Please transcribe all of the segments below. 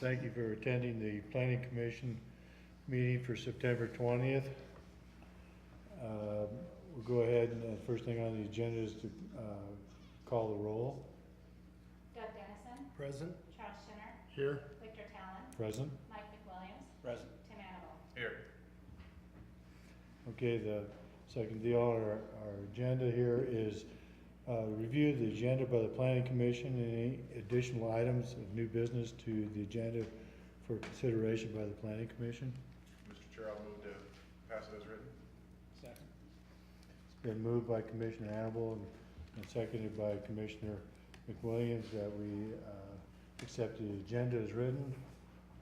Thank you for attending the Planning Commission meeting for September 20th. We'll go ahead and first thing on the agenda is to call the roll. Doug Dennison. Present. Charles Schinner. Here. Victor Talon. Present. Mike McWilliams. Present. Tim Annable. Here. Okay, the second deal on our agenda here is review the agenda by the Planning Commission and any additional items of new business to the agenda for consideration by the Planning Commission. Mr. Chair, I'll move to pass it as written. Second. It's been moved by Commissioner Annable and seconded by Commissioner McWilliams that we accept the agenda as written.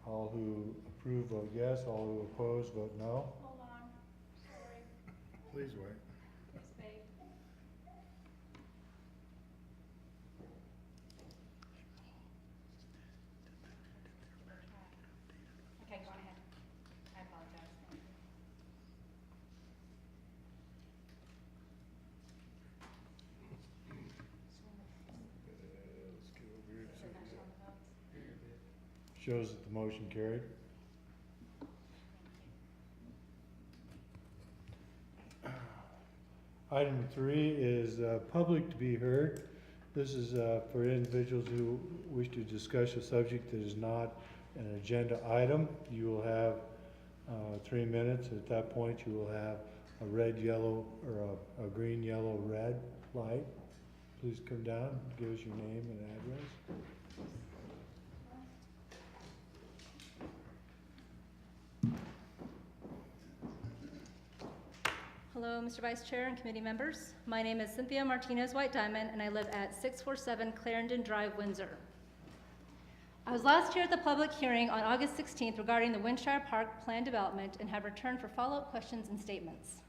All who approve vote yes, all who oppose vote no. Hold on. Sorry. Please wait. Please wait. Okay, go on ahead. I apologize. Thank you. Let's go over here. Is it next on the votes? Shows that the motion carried. Item 3 is public to be heard. This is for individuals who wish to discuss a subject that is not an agenda item. You will have 3 minutes. At that point, you will have a red, yellow, or a green, yellow, red light. Please come down, give us your name and address. Hello, Mr. Vice Chair and committee members. My name is Cynthia Martinez White Diamond, and I live at 647 Clarendon Drive, Windsor. I was last here at the public hearing on August 16th regarding the Windshire Park plan development and have returned for follow-up questions and statements.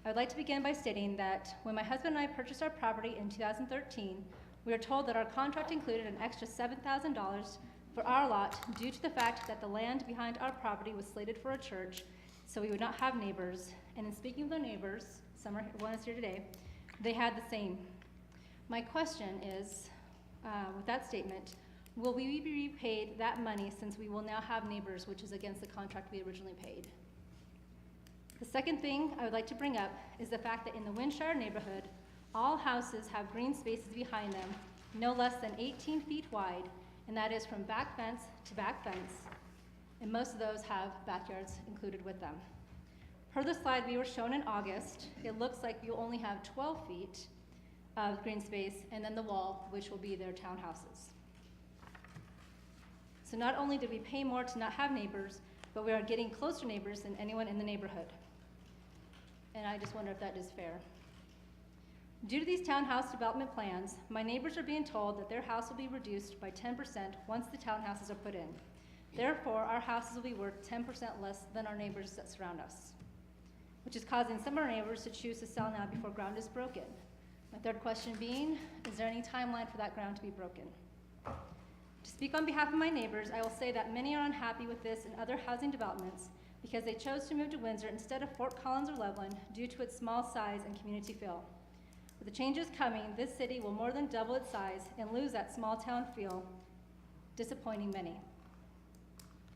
I would like to begin by stating that when my husband and I purchased our property in 2013, we were told that our contract included an extra $7,000 for our lot due to the fact that the land behind our property was slated for a church, so we would not have neighbors. And in speaking with our neighbors, one is here today, they had the same. My question is, with that statement, will we be repaid that money since we will now have neighbors, which is against the contract we originally paid? The second thing I would like to bring up is the fact that in the Windshire neighborhood, all houses have green spaces behind them, no less than 18 feet wide, and that is from back fence to back fence, and most of those have backyards included with them. Per the slide we were shown in August, it looks like you only have 12 feet of green space and then the wall, which will be their townhouses. So not only did we pay more to not have neighbors, but we are getting closer neighbors than anyone in the neighborhood. And I just wonder if that is fair. Due to these townhouse development plans, my neighbors are being told that their house will be reduced by 10% once the townhouses are put in. Therefore, our houses will be worth 10% less than our neighbors that surround us, which is causing some of our neighbors to choose to sell now before ground is broken. My third question being, is there any timeline for that ground to be broken? To speak on behalf of my neighbors, I will say that many are unhappy with this and other housing developments because they chose to move to Windsor instead of Fort Collins or Loveland due to its small size and community feel. With the changes coming, this city will more than double its size and lose that small town feel, disappointing many.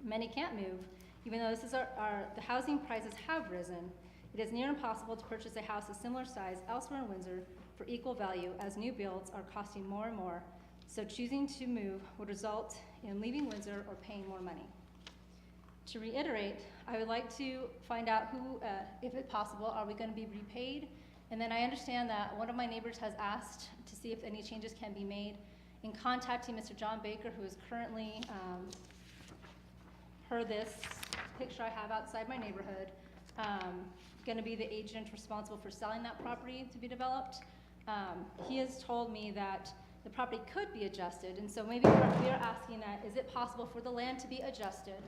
Many can't move, even though this is the housing prices have risen. It is near impossible to purchase a house of similar size elsewhere in Windsor for equal value as new builds are costing more and more. So choosing to move would result in leaving Windsor or paying more money. To reiterate, I would like to find out who, if it's possible, are we going to be repaid? And then I understand that one of my neighbors has asked to see if any changes can be made in contacting Mr. John Baker, who is currently, per this picture I have outside my neighborhood, going to be the agent responsible for selling that property to be developed. He has told me that the property could be adjusted, and so maybe we are asking that, is it possible for the land to be adjusted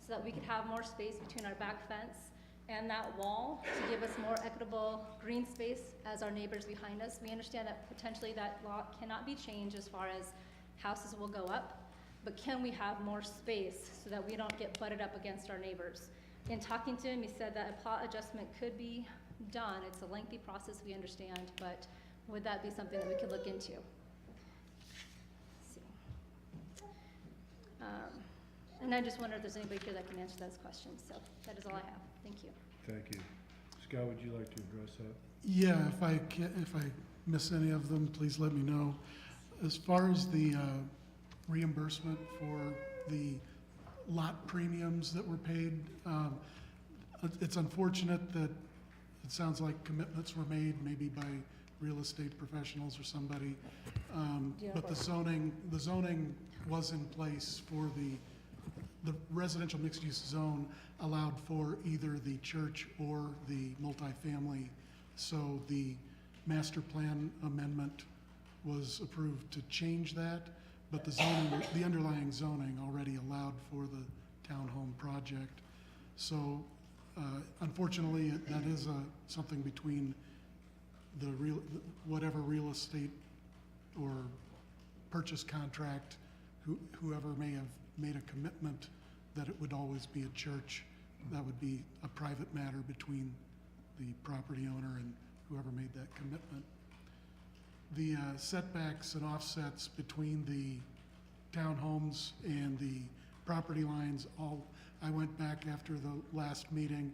so that we could have more space between our back fence and that wall to give us more equitable green space as our neighbors behind us? We understand that potentially that law cannot be changed as far as houses will go up, but can we have more space so that we don't get butted up against our neighbors? In talking to him, he said that a plot adjustment could be done. It's a lengthy process, we understand, but would that be something that we could look into? Let's see. And I just wonder if there's anybody here that can answer those questions, so that is all I have. Thank you. Thank you. Scott, would you like to address that? Yeah, if I miss any of them, please let me know. As far as the reimbursement for the lot premiums that were paid, it's unfortunate that it sounds like commitments were made, maybe by real estate professionals or somebody. But the zoning was in place for the residential mixed-use zone allowed for either the church or the multifamily. So the master plan amendment was approved to change that, but the underlying zoning already allowed for the townhome project. So unfortunately, that is something between whatever real estate or purchase contract, whoever may have made a commitment that it would always be a church. That would be a private matter between the property owner and whoever made that commitment. The setbacks and offsets between the townhomes and the property lines, I went back after the last meeting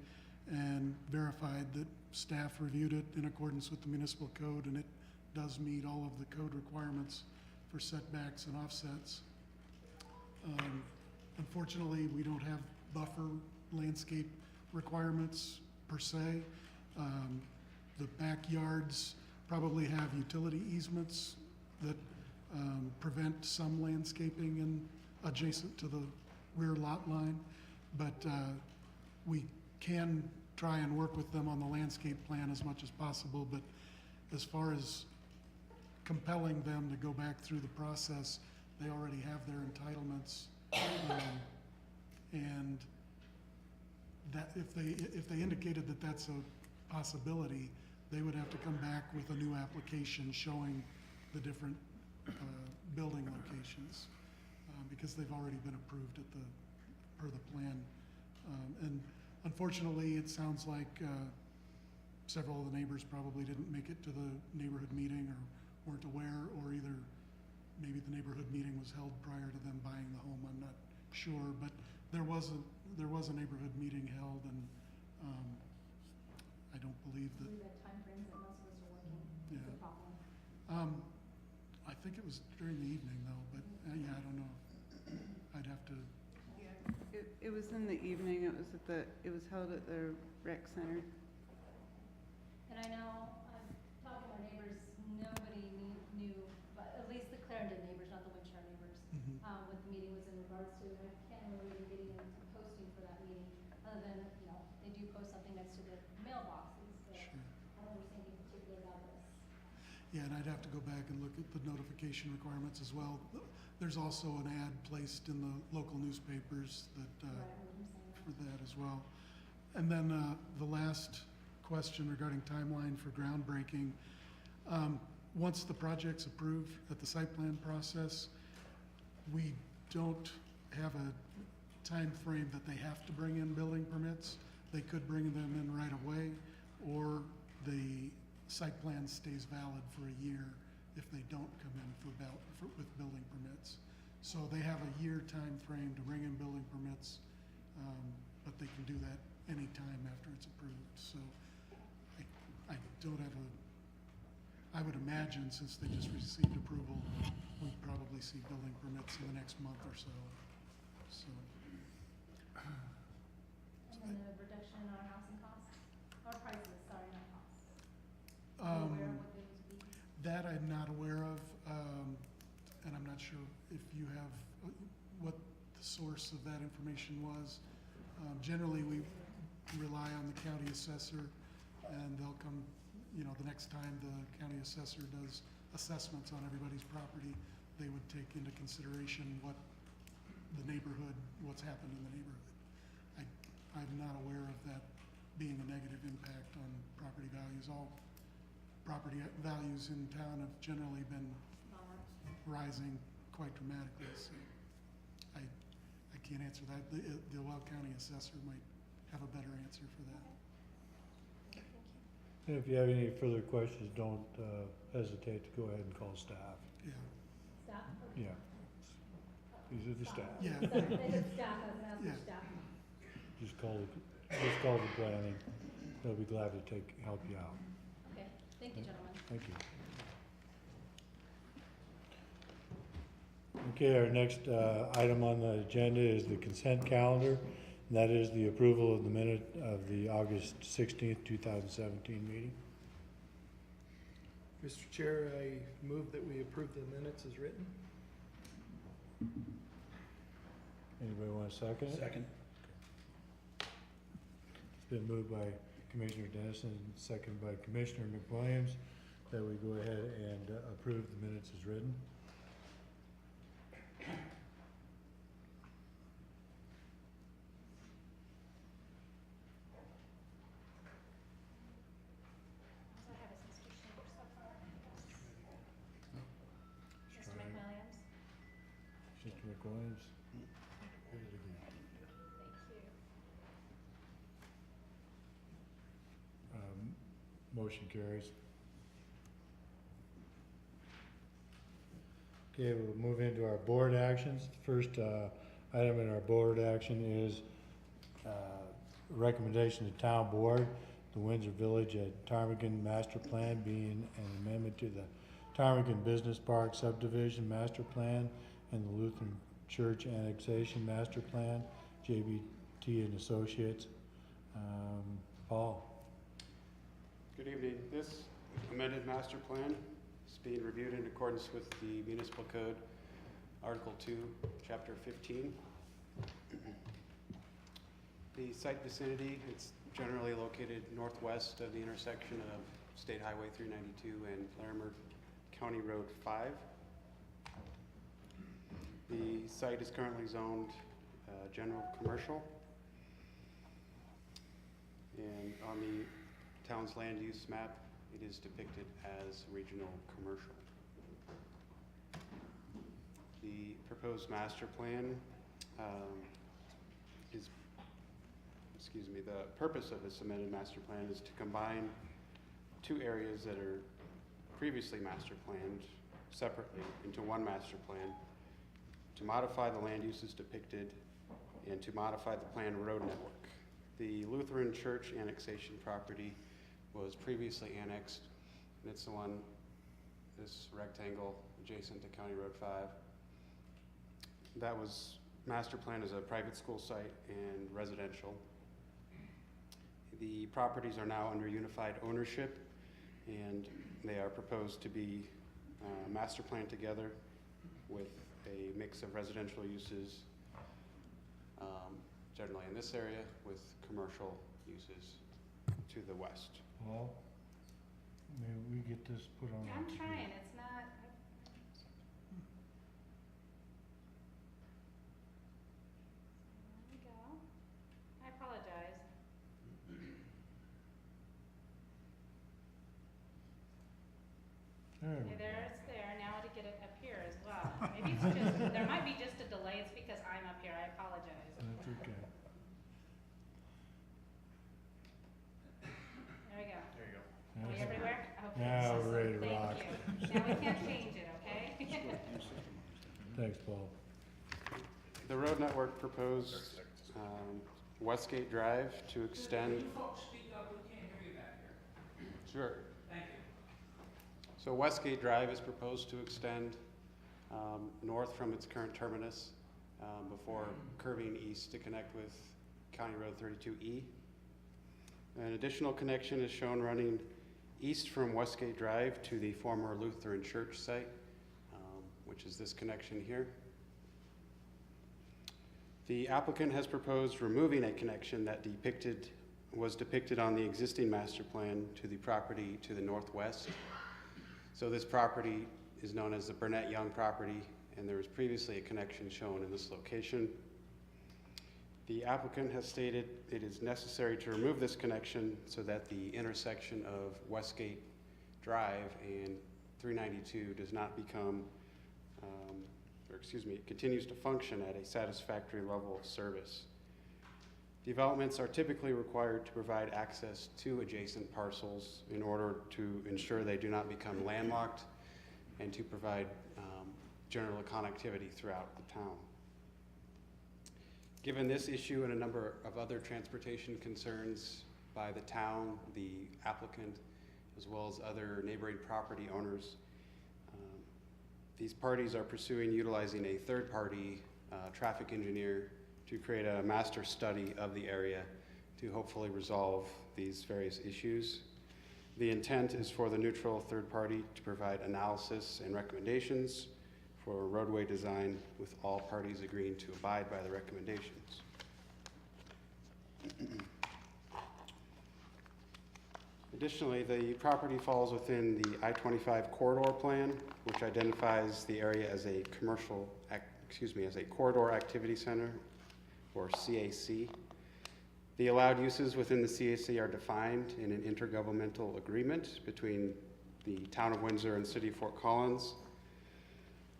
and verified that staff reviewed it in accordance with the municipal code, and it does meet all of the code requirements for setbacks and offsets. Unfortunately, we don't have buffer landscape requirements per se. The backyards probably have utility easements that prevent some landscaping in adjacent to the rear lot line, but we can try and work with them on the landscape plan as much as possible. But as far as compelling them to go back through the process, they already have their entitlements, and that if they indicated that that's a possibility, they would have to come back with a new application showing the different building locations, because they've already been approved per the plan. And unfortunately, it sounds like several of the neighbors probably didn't make it to the neighborhood meeting or weren't aware, or either maybe the neighborhood meeting was held prior to them buying the home. I'm not sure, but there was a neighborhood meeting held, and I don't believe that. We have timeframes that most of us are working. Yeah. It's a problem. I think it was during the evening though, but yeah, I don't know. I'd have to. Yeah, it was in the evening. It was held at the rec center. And I know, talking to our neighbors, nobody knew, but at least the Clarendon neighbors, not the Winchester neighbors, what the meeting was in regards to. And I can't remember even getting into posting for that meeting, other than, they do post something next to their mailboxes. So Sure. I don't understand anything particular about this. Yeah, and I'd have to go back and look at the notification requirements as well. There's also an ad placed in the local newspapers that Right, I remember saying that. for that as well. And then the last question regarding timeline for groundbreaking. Once the project's approved at the site plan process, we don't have a time frame that they have to bring in building permits. They could bring them in right away, or the site plan stays valid for a year if they don't come in with building permits. So they have a year time frame to bring in building permits, but they can do that any time after it's approved. So I don't have I would imagine, since they just received approval, we'd probably see building permits in the next month or so. So. And then the reduction in our housing costs, or prices, sorry, not costs. Are you aware of what those would be? That I'm not aware of, and I'm not sure if you have, what the source of that information was. Generally, we rely on the county assessor, and they'll come, the next time the county assessor does assessments on everybody's property, they would take into consideration what's happened in the neighborhood. I'm not aware of that being a negative impact on property values. All property values in town have generally been rising quite dramatically, so I can't answer that. The Well County assessor might have a better answer for that. And if you have any further questions, don't hesitate to go ahead and call staff. Yeah. Staff? Yeah. These are the staff. Yeah, It's staff, I was gonna ask Yeah. for staff. Just call the planning. They'll be glad to help you out. Okay, thank you, gentlemen. Thank you. Okay, our next item on the agenda is the consent calendar. And that is the approval of the minute of the August 16th, 2017 meeting. Mr. Chair, I move that we approve the minutes as written. Anybody want a second? Second. It's been moved by Commissioner Dennison, and seconded by Commissioner McWilliams, that we go ahead and approve the minutes as written. So I have is Mr. Shaver so far. Mr. Try. McWilliams, Mr. McWilliams? thank you. Motion carries. Okay, we'll move into our board actions. First item in our board action is recommendation to town board, the Windsor Village at Ptarmigan Master Plan being an amendment to the Ptarmigan Business Park Subdivision Master Plan and the Lutheran Church Annexation Master Plan, JBT and Associates. Paul? Good evening. This amended master plan is being reviewed in accordance with the Municipal Code, Article 2, Chapter 15. The site vicinity, it's generally located northwest of the intersection of State Highway 392 and Larimer County Road 5. The site is currently zoned general commercial. And on the town's land use map, it is depicted as regional commercial. The proposed master plan the purpose of this amended master plan is to combine two areas that are previously master planned separately into one master plan, to modify the land uses depicted, and to modify the planned road network. The Lutheran Church annexation property was previously annexed, and it's the one, this rectangle adjacent to County Road 5. That was master planned as a private school site and residential. The properties are now under unified ownership, and they are proposed to be master planned together with a mix of residential uses, generally in this area, with commercial uses to the west. Paul, may we get this put on? I'm trying, it's not. There we go. I apologize. There we Okay, go. there, it's there, now to get it up here as well. Maybe it's just, there might be just a delay, it's because I'm up here, I apologize. That's okay. There we go. There you go. Are we That's- everywhere? Okay, Now so- we're ready to thank rock. you. Now we can't change it, okay? Thanks, Paul. The road network proposed Westgate Drive to extend. Can you folks speak up? We can't hear you back here. Sure. Thank you. So Westgate Drive is proposed to extend north from its current terminus before curving east to connect with County Road 32E. An additional connection is shown running east from Westgate Drive to the former Lutheran Church site, which is this connection here. The applicant has proposed removing a connection that was depicted on the existing master plan to the property to the northwest. So this property is known as the Burnett Young property, and there was previously a connection shown in this location. The applicant has stated it is necessary to remove this connection so that the intersection of Westgate Drive and 392 does not become, it continues to function at a satisfactory level of service. Developments are typically required to provide access to adjacent parcels in order to ensure they do not become landlocked and to provide general connectivity throughout the town. Given this issue and a number of other transportation concerns by the town, the applicant, as well as other neighboring property owners, these parties are pursuing utilizing a third-party traffic engineer to create a master study of the area to hopefully resolve these various issues. The intent is for the neutral third party to provide analysis and recommendations for roadway design, with all parties agreeing to abide by the recommendations. Additionally, the property falls within the I-25 corridor plan, which identifies the area as a as a corridor activity center, or CAC. The allowed uses within the CAC are defined in an intergovernmental agreement between the Town of Windsor and City of Fort Collins.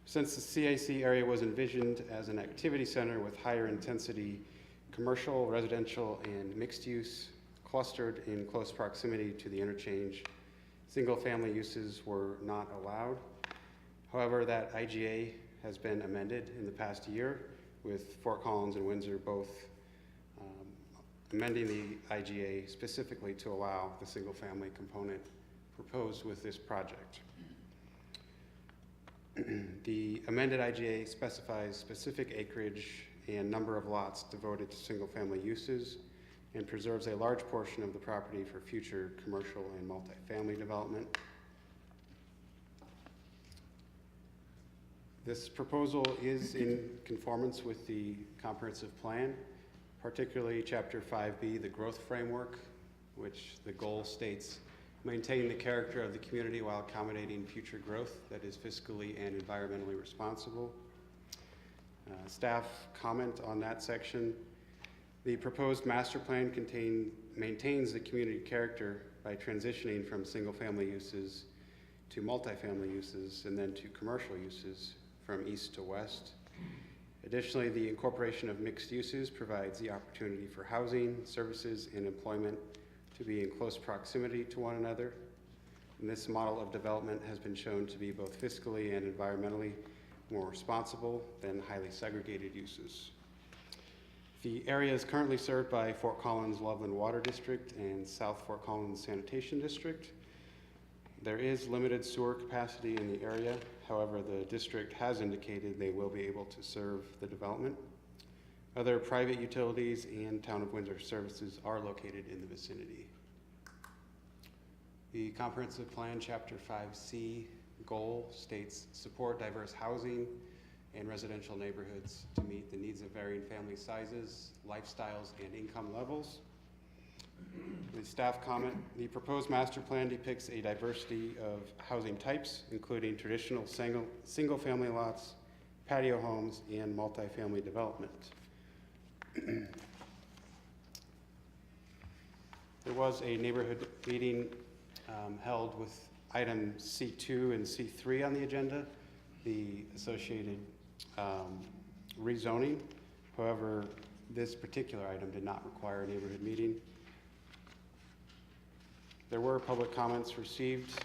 Since the CAC area was envisioned as an activity center with higher intensity commercial, residential, and mixed use clustered in close proximity to the interchange, single-family uses were not allowed. However, that IGA has been amended in the past year, with Fort Collins and Windsor both amending the IGA specifically to allow the single-family component proposed with this project. The amended IGA specifies specific acreage and number of lots devoted to single-family uses and preserves a large portion of the property for future commercial and multifamily development. This proposal is in conformance with the comprehensive plan, particularly Chapter 5B, the growth framework, which the goal states maintaining the character of the community while accommodating future growth that is fiscally and environmentally responsible. Staff comment on that section. The proposed master plan maintains the community character by transitioning from single-family uses to multifamily uses and then to commercial uses from east to west. Additionally, the incorporation of mixed uses provides the opportunity for housing, services, and employment to be in close proximity to one another. And this model of development has been shown to be both fiscally and environmentally more responsible than highly segregated uses. The area is currently served by Fort Collins Loveland Water District and South Fort Collins Sanitation District. There is limited sewer capacity in the area. However, the district has indicated they will be able to serve the development. Other private utilities and Town of Windsor services are located in the vicinity. The comprehensive plan, Chapter 5C goal states support diverse housing and residential neighborhoods to meet the needs of varying family sizes, lifestyles, and income levels. The staff comment, the proposed master plan depicts a diversity of housing types, including traditional single-family lots, patio homes, and multifamily development. There was a neighborhood meeting held with item C2 and C3 on the agenda, the associated rezoning. However, this particular item did not require a neighborhood meeting. There were public comments received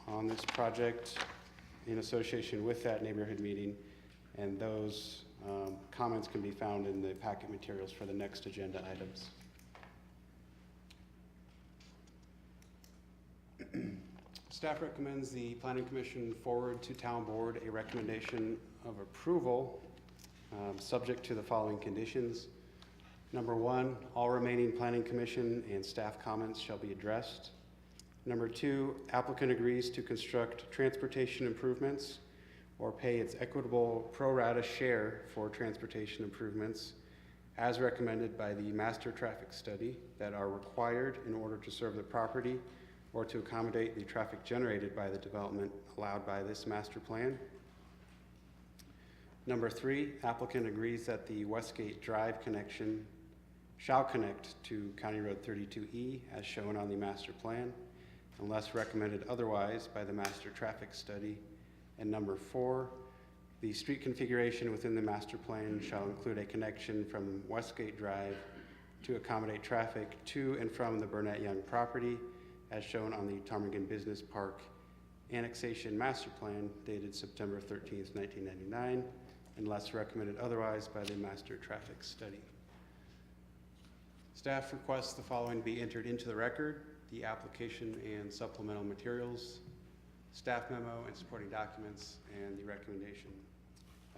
on this project in association with that neighborhood meeting, and those comments can be found in the packet materials for the next agenda items. Staff recommends the Planning Commission forward to Town Board a recommendation of approval subject to the following conditions. Number 1, all remaining Planning Commission and staff comments shall be addressed. Number 2, applicant agrees to construct transportation improvements or pay its equitable pro rata share for transportation improvements as recommended by the master traffic study that are required in order to serve the property or to accommodate the traffic generated by the development allowed by this master plan. Number 3, applicant agrees that the Westgate Drive connection shall connect to County Road 32E as shown on the master plan, unless recommended otherwise by the master traffic study. And number 4, the street configuration within the master plan shall include a connection from Westgate Drive to accommodate traffic to and from the Burnett Young property as shown on the Ptarmigan Business Park Annexation Master Plan dated September 13th, 1999, unless recommended otherwise by the master traffic study. Staff requests the following be entered into the record: the application and supplemental materials, staff memo and supporting documents, and the recommendation.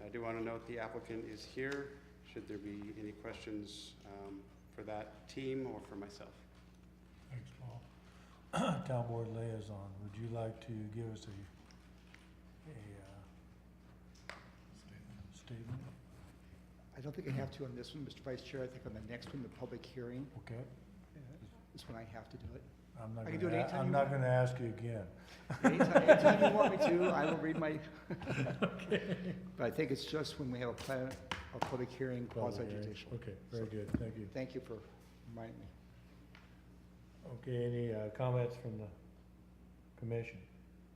I do want to note the applicant is here, should there be any questions for that team or for myself. Thanks, Paul. Town Board Liaison, would you like to give us a statement? I don't think I have to on this one, Mr. Vice Chair. I think on the next one, the public hearing, Okay, is when I have to do it. I'm not I can do it gonna, anytime I'm you not want. gonna ask you again. Anytime you want me to, I will read my, but I think it's just when we have a public hearing, quasi judicial. Okay, very good, thank you. Thank you for reminding me. Okay, any comments from the commission?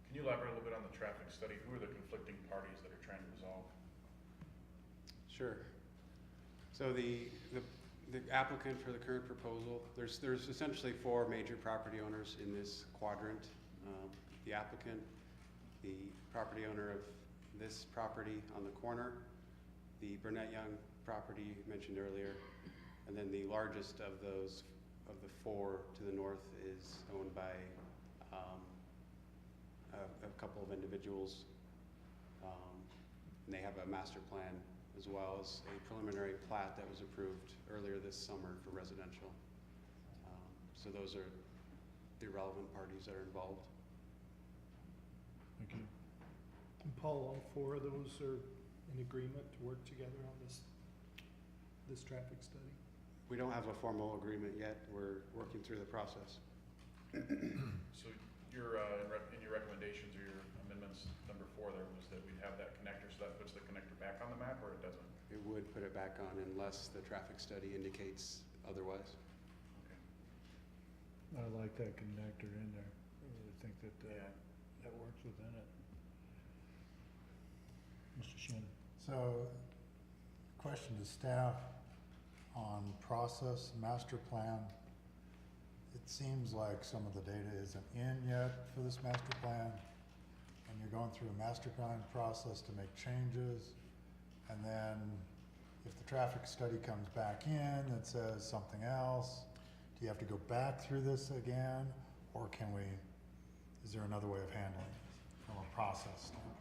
Can you elaborate a little bit on the traffic study? Who are the conflicting parties that are trying to resolve? Sure. So the applicant for the current proposal, there's essentially four major property owners in this quadrant. The applicant, the property owner of this property on the corner, the Burnett Young property mentioned earlier, and then the largest of those, of the four to the north, is owned by a couple of individuals. And they have a master plan as well as a preliminary plat that was approved earlier this summer for residential. So those are the relevant parties that are involved. Thank you. And Paul, all four of those are in agreement to work together on this traffic study? We don't have a formal agreement yet. We're working through the process. So your, in your recommendations or your amendments, number 4 there was that we'd have that connector, so that puts the connector back on the map, or it doesn't? It would put it back on unless the traffic study indicates otherwise. Okay. I like that connector in there. I think that, Yeah. that works within it. Mr. Shannon? So, question to staff on process, master plan. It seems like some of the data isn't in yet for this master plan, and you're going through a master plan process to make changes, and then if the traffic study comes back in that says something else, do you have to go back through this again, or is there another way of handling it from a process standpoint?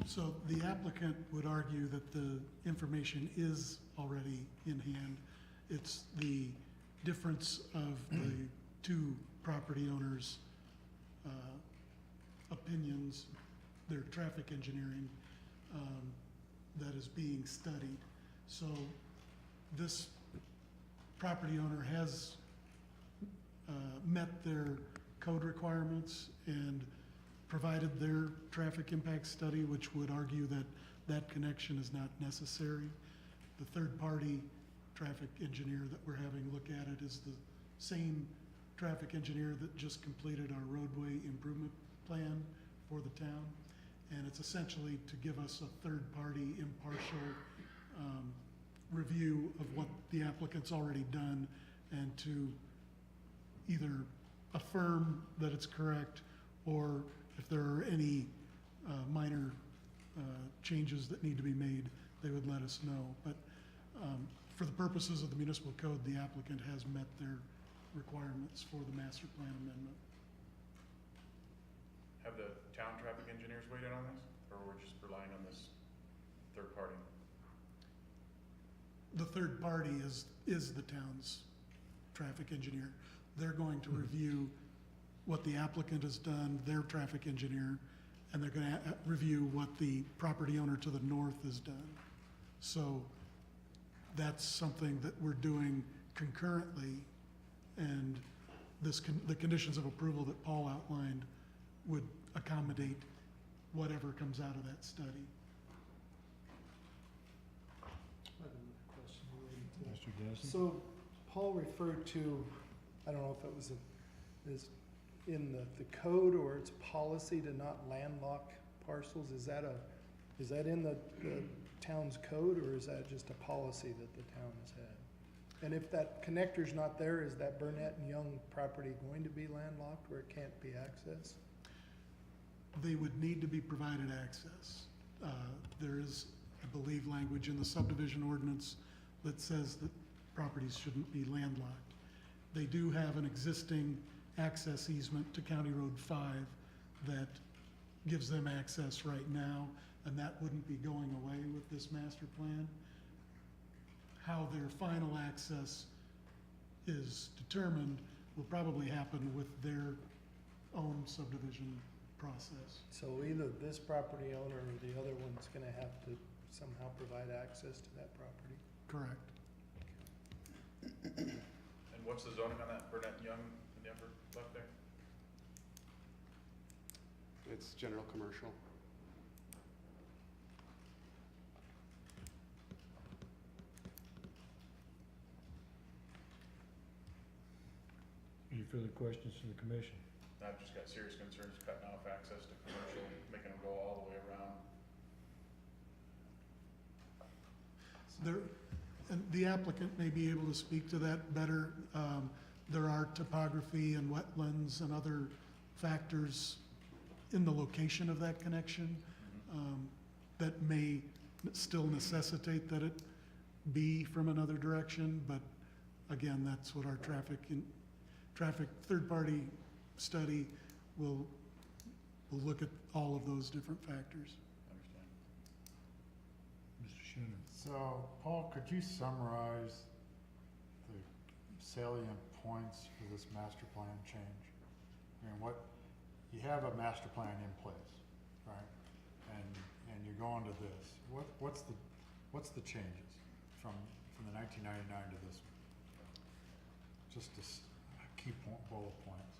So the applicant would argue that the information is already in hand. It's the difference of the two property owners' opinions, their traffic engineering, that is being studied. So this property owner has met their code requirements and provided their traffic impact study, which would argue that that connection is not necessary. The third-party traffic engineer that we're having look at it is the same traffic engineer that just completed our roadway improvement plan for the town. And it's essentially to give us a third-party impartial review of what the applicant's already done, and to either affirm that it's correct, or if there are any minor changes that need to be made, they would let us know. But for the purposes of the municipal code, the applicant has met their requirements for the master plan amendment. Have the town traffic engineers weighed in on this, or we're just relying on this third party? The third party is the town's traffic engineer. They're going to review what the applicant has done, their traffic engineer, and they're gonna review what the property owner to the north has done. So that's something that we're doing concurrently, and the conditions of approval that Paul outlined would accommodate whatever comes out of that study. I have another question related to that. Mr. Dennison? So Paul referred to, I don't know if it was is in the code or it's policy to not landlock parcels. Is that in the town's code, or is that just a policy that the town has had? And if that connector's not there, is that Burnett and Young property going to be landlocked where it can't be accessed? They would need to be provided access. There is I believe, language in the subdivision ordinance that says that properties shouldn't be landlocked. They do have an existing access easement to County Road 5 that gives them access right now, and that wouldn't be going away with this master plan. How their final access is determined will probably happen with their own subdivision process. So either this property owner or the other one's gonna have to somehow provide access to that property. Correct. And what's the zoning on that Burnett and Young in the upper left there? It's general commercial. Any further questions from the commission? I've just got serious concerns cutting off access to commercial, making them go all the way around. There, and the applicant may be able to speak to that better. There are topography and wetlands and other factors in the location of that connection that may still necessitate that it be from another direction, but again, that's what our traffic third-party study will look at all of those different factors. Understand. Mr. Shannon? So, Paul, could you summarize the salient points for this master plan change? I mean, you have a master plan in place, right? And you're going to this. What's the changes from the 1999 to this one? Just key bullet points.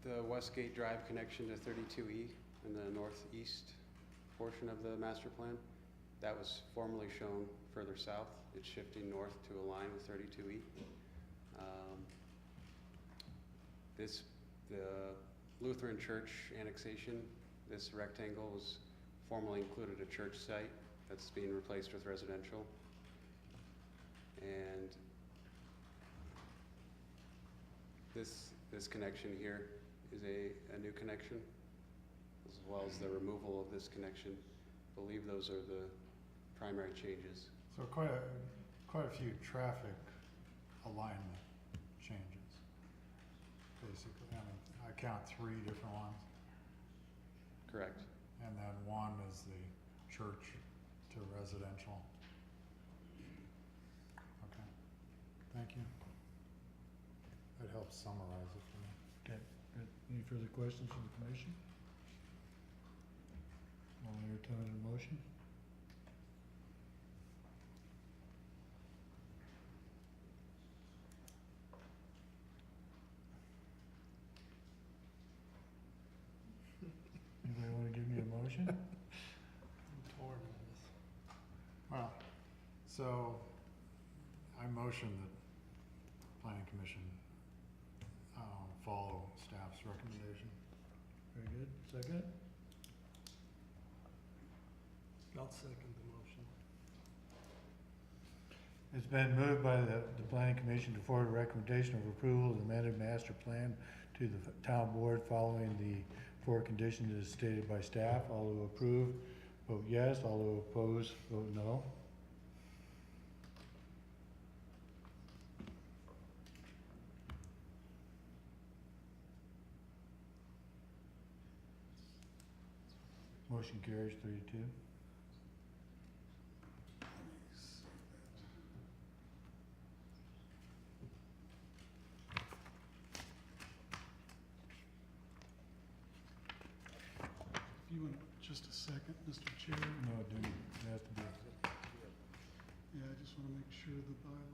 The Westgate Drive connection to 32E in the northeast portion of the master plan, that was formerly shown further south. It's shifting north to align with 32E. The Lutheran Church annexation, this rectangle was formerly included a church site that's being replaced with residential. And this connection here is a new connection, as well as the removal of this connection. I believe those are the primary changes. So quite a few traffic alignment changes, basically. I mean, I count 3 different ones, Correct. and then one is the church to residential. Okay, thank you. That helps summarize it for me. Okay, good. Any further questions from the commission? I'll entertain a motion. Anybody wanna give me a motion? I'm torn on this. Well, so I motion that planning commission follow staff's recommendation. Very good. Second? I'll second the motion. It's been moved by the planning commission to forward a recommendation of approval of the amended master plan to the town board following the 4 conditions as stated by staff. All who approve, vote yes. All who oppose, vote no. Motion carries 3-2. If you want just a second, Mr. Chair. No, it didn't. It has to be. Yeah, I just want to make sure the bylaws.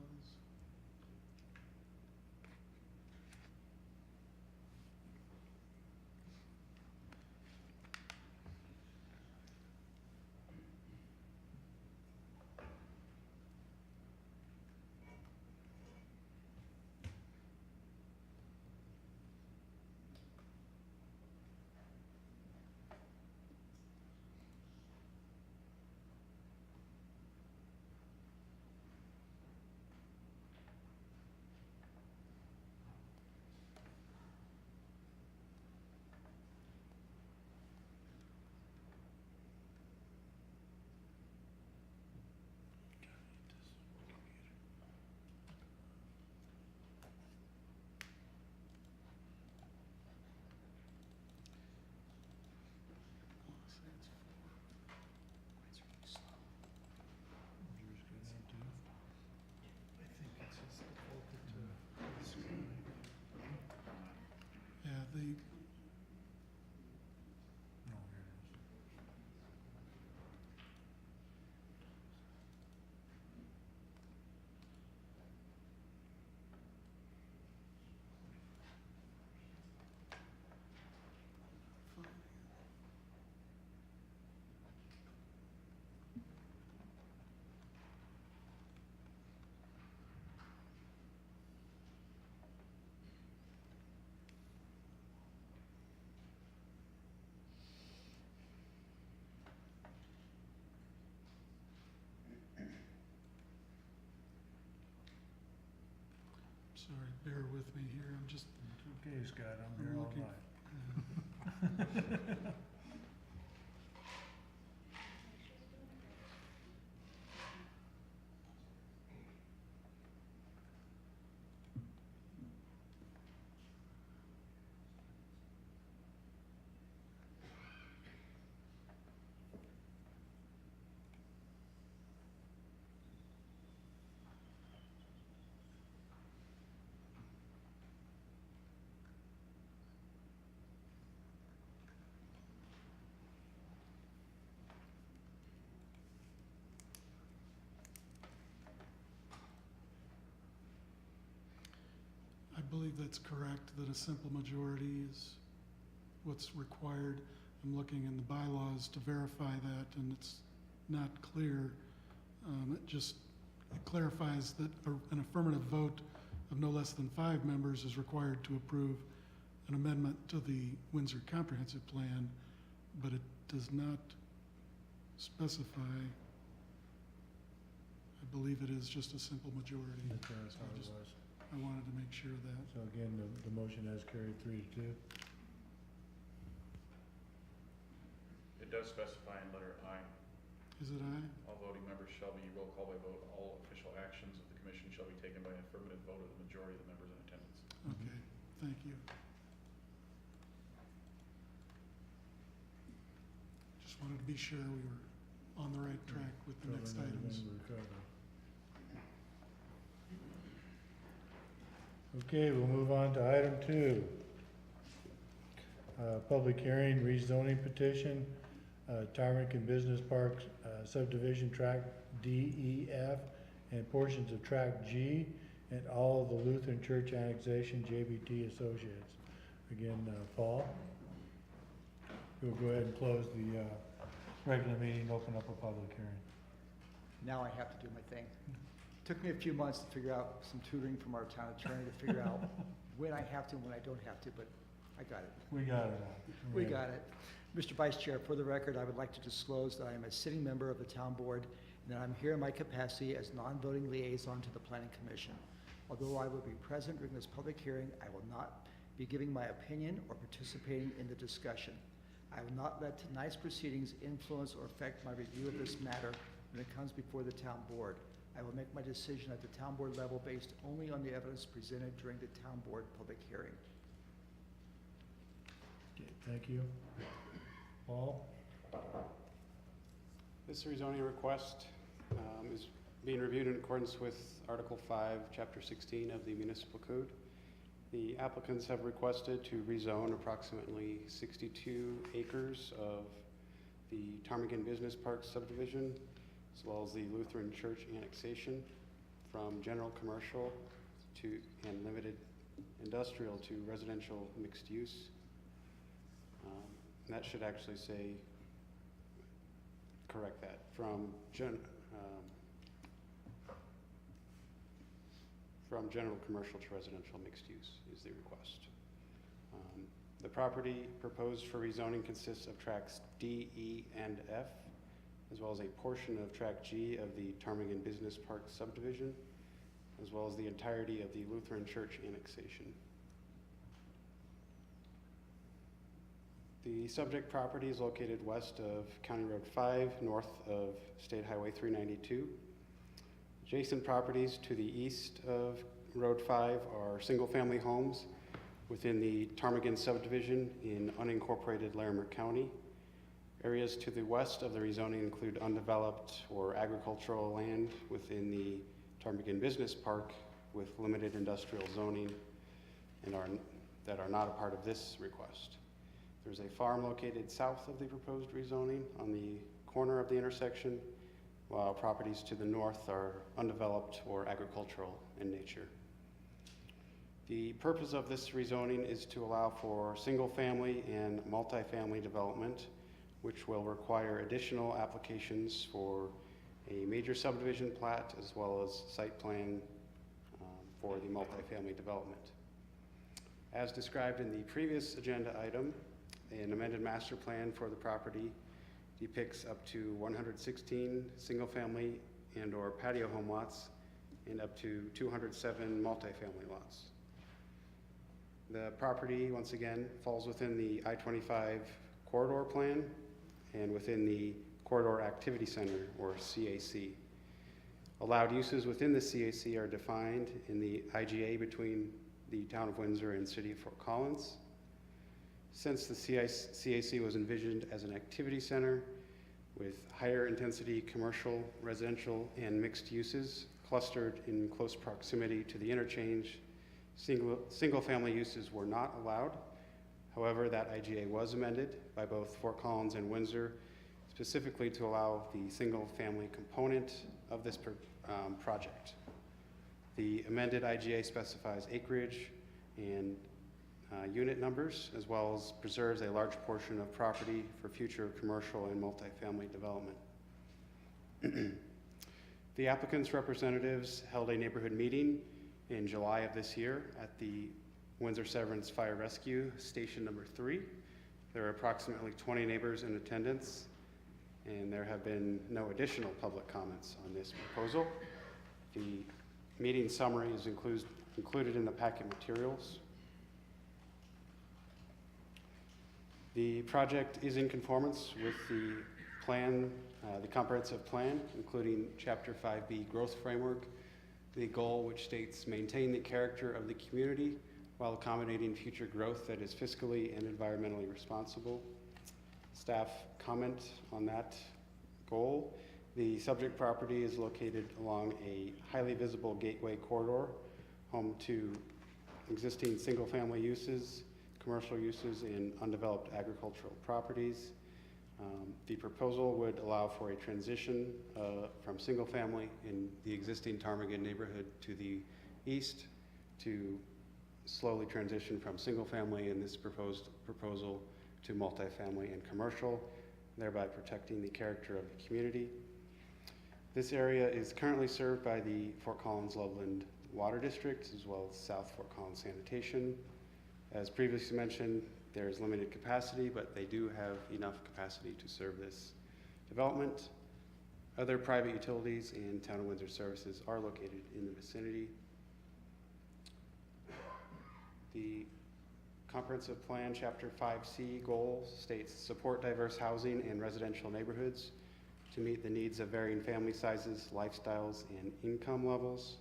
Sorry, bear with me here, I'm just It's okay, Scott, I'm here I'm all looking. night. I believe that's correct, that a simple majority is what's required. I'm looking in the bylaws to verify that, and it's not clear. It clarifies that an affirmative vote of no less than 5 members is required to approve an amendment to the Windsor Comprehensive Plan, but it does not specify. I believe it is just a simple majority. That's how it was. I wanted to make sure of that. So again, the motion has carried 3-2. It does specify in letter I, Is it aye? all voting members shall be roll call by vote. All official actions of the commission shall be taken by an affirmative vote of the majority of the members in attendance. Okay, thank you. Just wanted to be sure we were on the right track with the next Covering items. everything we're covering. Okay, we'll move on to item 2. Public hearing, rezoning petition, Tarmac Business Park subdivision tract D, E, F, and portions of tract G, and all of the Lutheran Church annexation JBT Associates. Again, Paul, we'll go ahead and close the regular meeting, open up a public hearing. Now I have to do my thing. Took me a few months to figure out some tutoring from our town attorney to figure out when I have to and when I don't have to, but I got it. We got it all. We got it. Mr. Vice Chair, for the record, I would like to disclose that I am a sitting member of the town board and that I'm here in my capacity as non-voting liaison to the Planning Commission. Although I will be present during this public hearing, I will not be giving my opinion or participating in the discussion. I will not let tonight's proceedings influence or affect my review of this matter when it comes before the town board. I will make my decision at the town board level based only on the evidence presented during the town board public hearing. Okay, thank you. Paul? This rezoning request is being reviewed in accordance with Article 5, Chapter 16 of the Municipal Code. The applicants have requested to rezone approximately 62 acres of the Ptarmigan Business Park subdivision, as well as the Lutheran Church annexation, from general commercial and limited industrial to residential mixed use. That should actually say, correct that, from general commercial to residential mixed use is the request. The property proposed for rezoning consists of tracts D, E, and F, as well as a portion of tract G of the Ptarmigan Business Park subdivision, as well as the entirety of the Lutheran Church annexation. The subject property is located west of County Road 5, north of State Highway 392. Adjacent properties to the east of Road 5 are single-family homes within the Ptarmigan subdivision in unincorporated Larimer County. Areas to the west of the rezoning include undeveloped or agricultural land within the Ptarmigan Business Park with limited industrial zoning and that are not a part of this request. There's a farm located south of the proposed rezoning on the corner of the intersection, while properties to the north are undeveloped or agricultural in nature. The purpose of this rezoning is to allow for single-family and multifamily development, which will require additional applications for a major subdivision plat as well as site plan for the multifamily development. As described in the previous agenda item, an amended master plan for the property depicts up to 116 single-family and/or patio home lots and up to 207 multifamily lots. The property, once again, falls within the I-25 corridor plan and within the Corridor Activity Center, or CAC. Allowed uses within the CAC are defined in the IGA between the Town of Windsor and City of Fort Collins. Since the CAC was envisioned as an activity center with higher intensity commercial, residential, and mixed uses clustered in close proximity to the interchange, single-family uses were not allowed. However, that IGA was amended by both Fort Collins and Windsor, specifically to allow the single-family component of this project. The amended IGA specifies acreage and unit numbers, as well as preserves a large portion of property for future commercial and multifamily development. The applicant's representatives held a neighborhood meeting in July of this year at the Windsor Severance Fire Rescue Station number 3. There are approximately 20 neighbors in attendance, and there have been no additional public comments on this proposal. The meeting summary is included in the packet materials. The project is in conformance with the plan, the comprehensive plan, including Chapter 5B growth framework, the goal which states maintain the character of the community while accommodating future growth that is fiscally and environmentally responsible. Staff comment on that goal. The subject property is located along a highly visible gateway corridor, home to existing single-family uses, commercial uses, and undeveloped agricultural properties. The proposal would allow for a transition from single-family in the existing Ptarmigan neighborhood to the east to slowly transition from single-family in this proposed proposal to multifamily and commercial, thereby protecting the character of the community. This area is currently served by the Fort Collins Loveland Water District, as well as South Fort Collins Sanitation. As previously mentioned, there is limited capacity, but they do have enough capacity to serve this development. Other private utilities and Town of Windsor services are located in the vicinity. The comprehensive plan, Chapter 5C goal states support diverse housing and residential neighborhoods to meet the needs of varying family sizes, lifestyles, and income levels.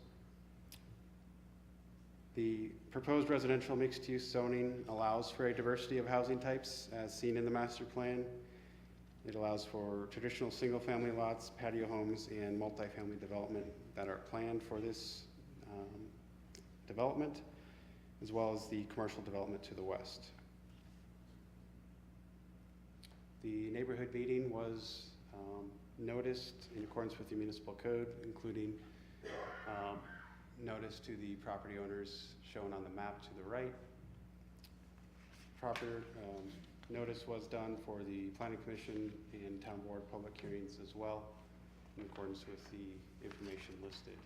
The proposed residential mixed-use zoning allows for a diversity of housing types as seen in the master plan. It allows for traditional single-family lots, patio homes, and multifamily development that are planned for this development, as well as the commercial development to the west. The neighborhood meeting was noticed in accordance with the municipal code, including notice to the property owners shown on the map to the right. Proper notice was done for the Planning Commission and Town Board public hearings as well, in accordance with the information listed.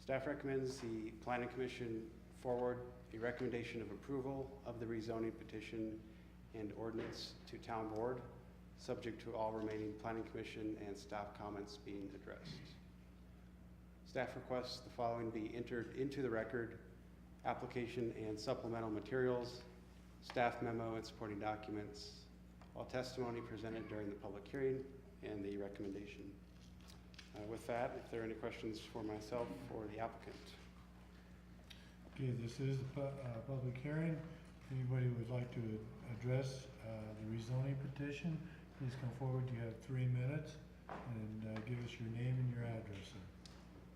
Staff recommends the Planning Commission forward a recommendation of approval of the rezoning petition and ordinance to Town Board, subject to all remaining Planning Commission and staff comments being addressed. Staff requests the following be entered into the record: application and supplemental materials, staff memo and supporting documents, all testimony presented during the public hearing, and the recommendation. With that, if there are any questions for myself or the applicant. Okay, this is the public hearing. If anybody would like to address the rezoning petition, please come forward. You have 3 minutes, and give us your name and your address, sir.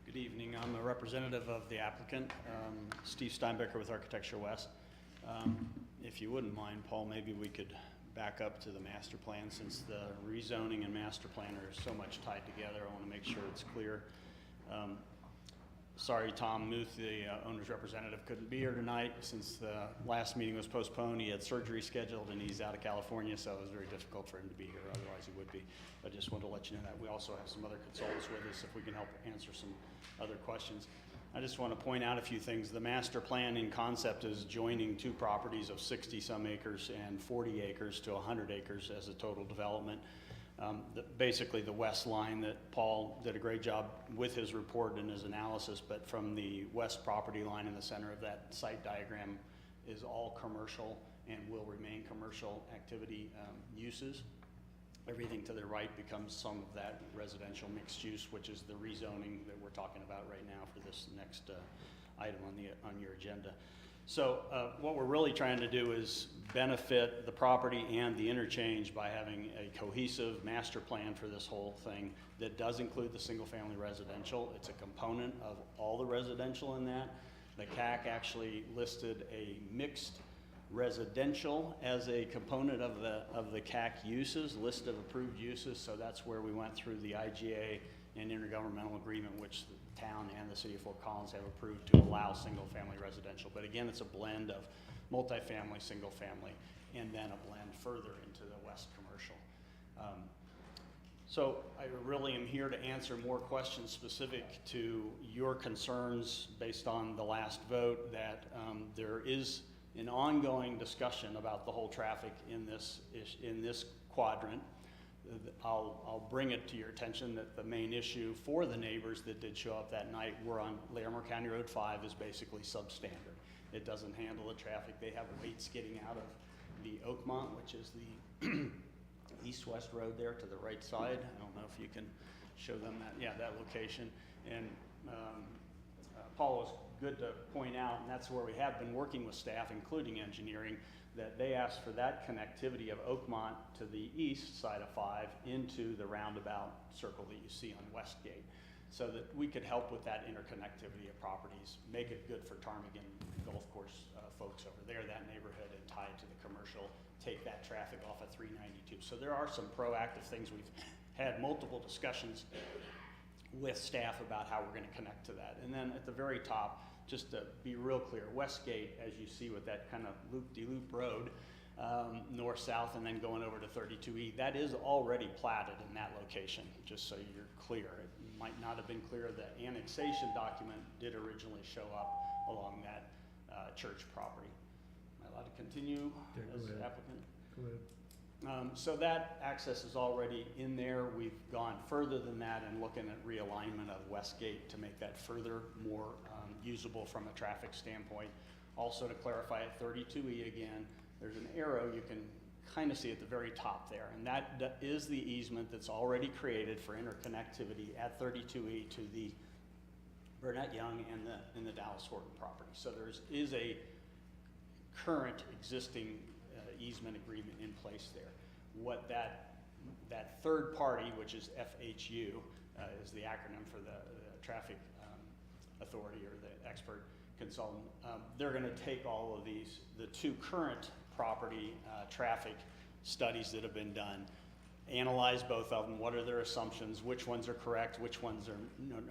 Good evening. I'm a representative of the applicant, Steve Steinbecker with Architecture West. If you wouldn't mind, Paul, maybe we could back up to the master plan, since the rezoning and master plan are so much tied together. I want to make sure it's clear. Sorry, Tom Muth, the owner's representative, couldn't be here tonight since the last meeting was postponed. He had surgery scheduled and he's out of California, so it was very difficult for him to be here. Otherwise he would be. I just wanted to let you know that. We also have some other consultants with us if we can help answer some other questions. I just want to point out a few things. The master plan in concept is joining 2 properties of 60-some acres and 40 acres to 100 acres as a total development. Basically the west line that Paul did a great job with his report and his analysis, but from the west property line in the center of that site diagram is all commercial and will remain commercial activity uses. Everything to the right becomes some of that residential mixed use, which is the rezoning that we're talking about right now for this next item on your agenda. So what we're really trying to do is benefit the property and the interchange by having a cohesive master plan for this whole thing that does include the single-family residential. It's a component of all the residential in that. The CAC actually listed a mixed residential as a component of the CAC uses, list of approved uses, so that's where we went through the IGA and intergovernmental agreement, which the town and the city of Fort Collins have approved to allow single-family residential. But again, it's a blend of multifamily, single-family, and then a blend further into the west commercial. So I really am here to answer more questions specific to your concerns based on the last vote, that there is an ongoing discussion about the whole traffic in this quadrant. I'll bring it to your attention that the main issue for the neighbors that did show up that night were on Larimer County Road 5 is basically substandard. It doesn't handle the traffic. They have weights getting out of the Oakmont, which is the east-west road there to the right side. I don't know if you can show them that. Yeah, that location. And Paul was good to point out, and that's where we have been working with staff, including engineering, that they asked for that connectivity of Oakmont to the east side of 5 into the roundabout circle that you see on Westgate, so that we could help with that interconnectivity of properties, make it good for Ptarmigan Golf Course folks over there, that neighborhood, and tie it to the commercial, take that traffic off of 392. So there are some proactive things. We've had multiple discussions with staff about how we're going to connect to that. And then at the very top, just to be real clear, Westgate, as you see with that kind of loop-de-loop road, north-south and then going over to 32E, that is already platted in that location, just so you're clear. It might not have been clear. The annexation document did originally show up along that church property. Am I allowed to continue as applicant? Go ahead. So that access is already in there. We've gone further than that and looking at realignment of Westgate to make that further more usable from a traffic standpoint. Also, to clarify at 32E again, there's an arrow you can kind of see at the very top there, and that is the easement that's already created for interconnectivity at 32E to the Burnett Young and the Dallas Horton property. So there is a current existing easement agreement in place there. What that third party, which is FHU, is the acronym for the traffic authority or the expert consultant, they're going to take all of these, the two current property traffic studies that have been done, analyze both of them, what are their assumptions, which ones are correct, which ones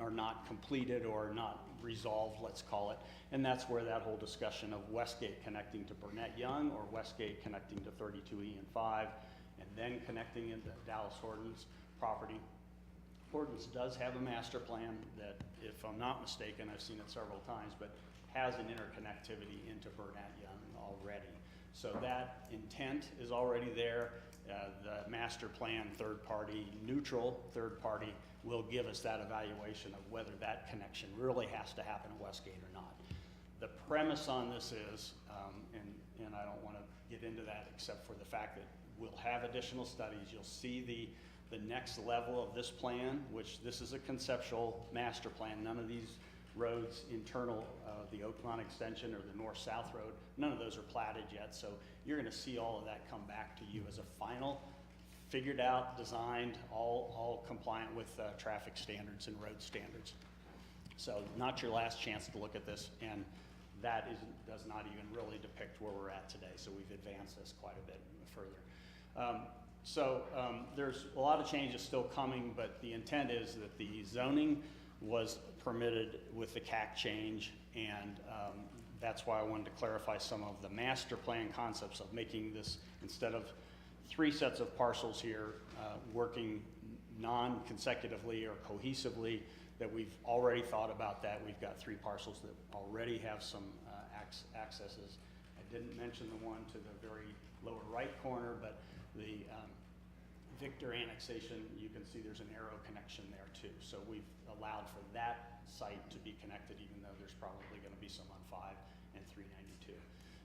are not completed or not resolved, let's call it. And that's where that whole discussion of Westgate connecting to Burnett Young or Westgate connecting to 32E and 5, and then connecting into Dallas Horton's property. Horton's does have a master plan that, if I'm not mistaken, I've seen it several times, but has an interconnectivity into Burnett Young already. So that intent is already there. The master plan third party, neutral third party, will give us that evaluation of whether that connection really has to happen at Westgate or not. The premise on this is, and I don't want to get into that except for the fact that we'll have additional studies. You'll see the next level of this plan, which this is a conceptual master plan. None of these roads internal, the Oakmont extension or the north-south road, none of those are platted yet. So you're going to see all of that come back to you as a final, figured out, designed, all compliant with traffic standards and road standards. So not your last chance to look at this, and that does not even really depict where we're at today. So we've advanced this quite a bit further. There's a lot of changes still coming, but the intent is that the zoning was permitted with the CAC change, and that's why I wanted to clarify some of the master plan concepts of making this, instead of 3 sets of parcels here, working non-consecutively or cohesively, that we've already thought about that. We've got 3 parcels that already have some accesses. I didn't mention the one to the very lower right corner, but the Victor annexation, you can see there's an arrow connection there too. So we've allowed for that site to be connected, even though there's probably gonna be some on 5 and 392.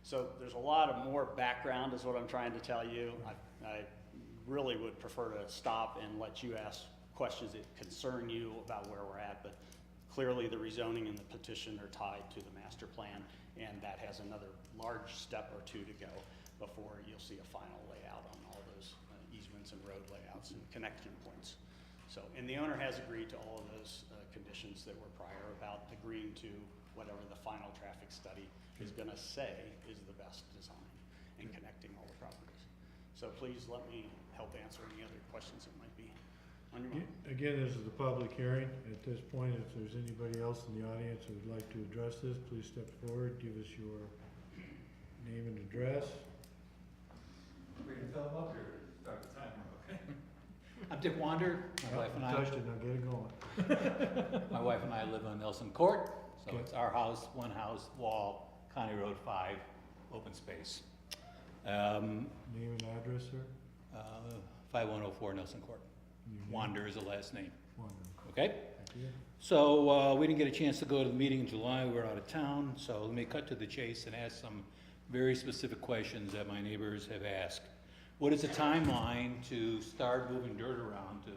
So there's a lot of more background is what I'm trying to tell you. I really would prefer to stop and let you ask questions that concern you about where we're at, but clearly the rezoning and the petition are tied to the master plan, and that has another large step or two to go before you'll see a final layout on all those easements and road layouts and connection points. So, and the owner has agreed to all of those conditions that were prior about agreeing to whatever the final traffic study is gonna say is the best design in connecting all the properties. So please let me help answer any other questions that might be on your mind. Again, this is a public hearing. At this point, if there's anybody else in the audience who would like to address this, please step forward, give us your name and address. We can fill them up here, start the timer, okay? I'm Dick Wander, my wife and I. Touched it, now get it going. My wife and I live on Nelson Court, so Okay. it's our house, one house, wall, County Road 5, open space. Name and address, sir? 5104 Nelson Court. Your name? Wander is the last name, Wander. okay? Thank you. So we didn't get a chance to go to the meeting in July, we were out of town, so let me cut to the chase and ask some very specific questions that my neighbors have asked. What is the timeline to start moving dirt around to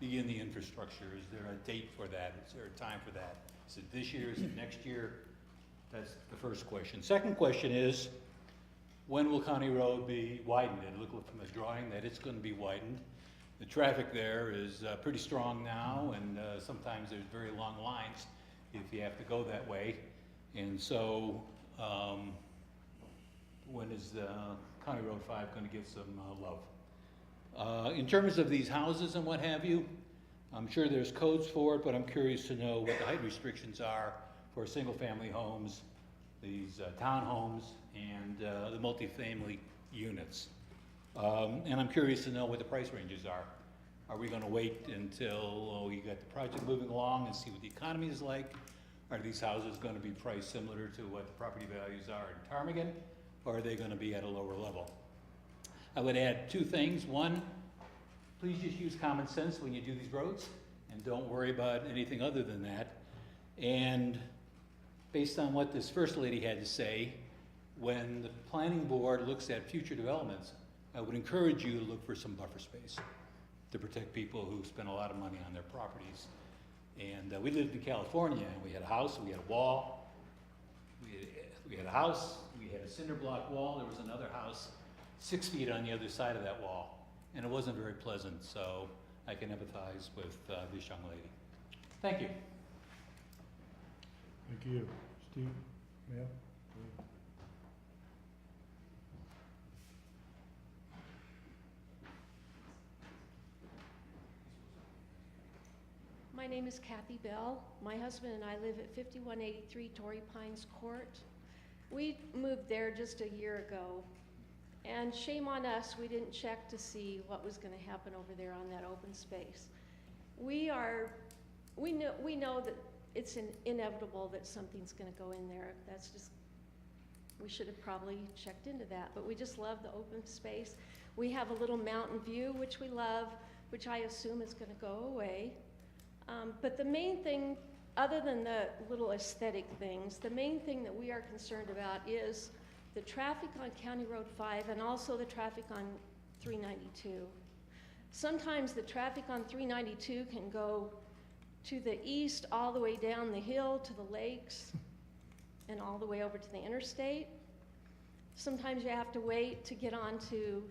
begin the infrastructure? Is there a date for that? Is there a time for that? Is it this year? Is it next year? That's the first question. Second question is, when will County Road be widened? It looked from the drawing that it's going to be widened. The traffic there is pretty strong now, and sometimes there's very long lines if you have to go that way. And so, when is County Road 5 going to get some love? In terms of these houses and what have you, I'm sure there's codes for it, but I'm curious to know what the height restrictions are for single-family homes, these townhomes, and the multifamily units. And I'm curious to know what the price ranges are. Are we going to wait until we get the project moving along and see what the economy is like? Are these houses going to be priced similar to what the property values are in Ptarmigan, or are they going to be at a lower level? I would add two things. One, please just use common sense when you do these roads, and don't worry about anything other than that. And based on what this first lady had to say, when the planning board looks at future developments, I would encourage you to look for some buffer space to protect people who spend a lot of money on their properties. And we lived in California, and we had a house, we had a wall, we had a house, we had a cinder block wall, there was another house 6 feet on the other side of that wall, and it wasn't very pleasant, so I can empathize with this young lady. Thank you. Thank you. Steve? Yeah? My name is Kathy Bell. My husband and I live at 5183 Torrey Pines Court. We moved there just a year ago, and shame on us, we didn't check to see what was going to happen over there on that open space. We know that it's inevitable that something's going to go in there. That's just, we should have probably checked into that, but we just love the open space. We have a little mountain view, which we love, which I assume is going to go away. But the main thing, other than the little aesthetic things, the main thing that we are concerned about is the traffic on County Road 5 and also the traffic on 392. Sometimes the traffic on 392 can go to the east all the way down the hill to the lakes and all the way over to the interstate. Sometimes you have to wait to get onto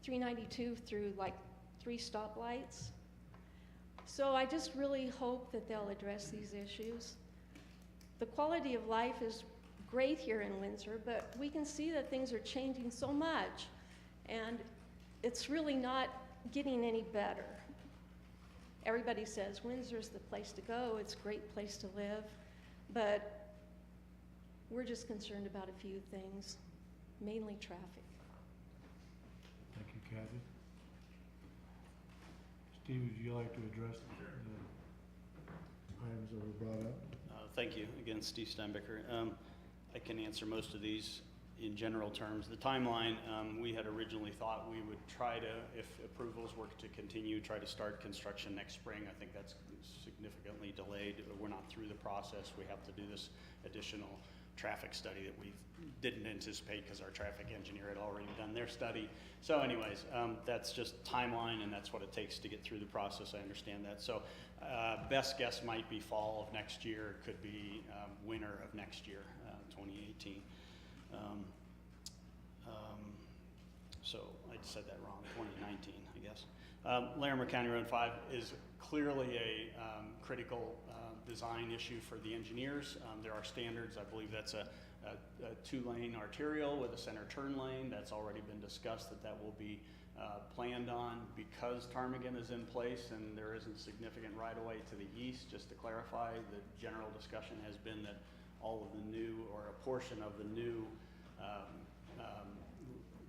392 through like 3 stoplights. So I just really hope that they'll address these issues. The quality of life is great here in Windsor, but we can see that things are changing so much, and it's really not getting any better. Everybody says Windsor's the place to go, it's a great place to live, but we're just concerned about a few things, mainly traffic. Thank you, Kathy. Steve, would you like to address the items that were brought up? Thank you. Again, Steve Steinbecker. I can answer most of these. in general terms. The timeline, we had originally thought we would try to, if approvals were to continue, try to start construction next spring. I think that's significantly delayed. We're not through the process. We have to do this additional traffic study that we didn't anticipate because our traffic engineer had already done their study. So anyways, that's just timeline, and that's what it takes to get through the process. I understand that. So best guess might be fall of next year. It could be winter of next year, 2018. So I said that wrong, 2019, I guess. Larimer County Road 5 is clearly a critical design issue for the engineers. There are standards. I believe that's a two-lane arterial with a center turn lane. That's already been discussed that will be planned on. Because Ptarmigan is in place and there isn't significant right-of-way to the east, just to clarify, the general discussion has been that all of the new, or a portion of the new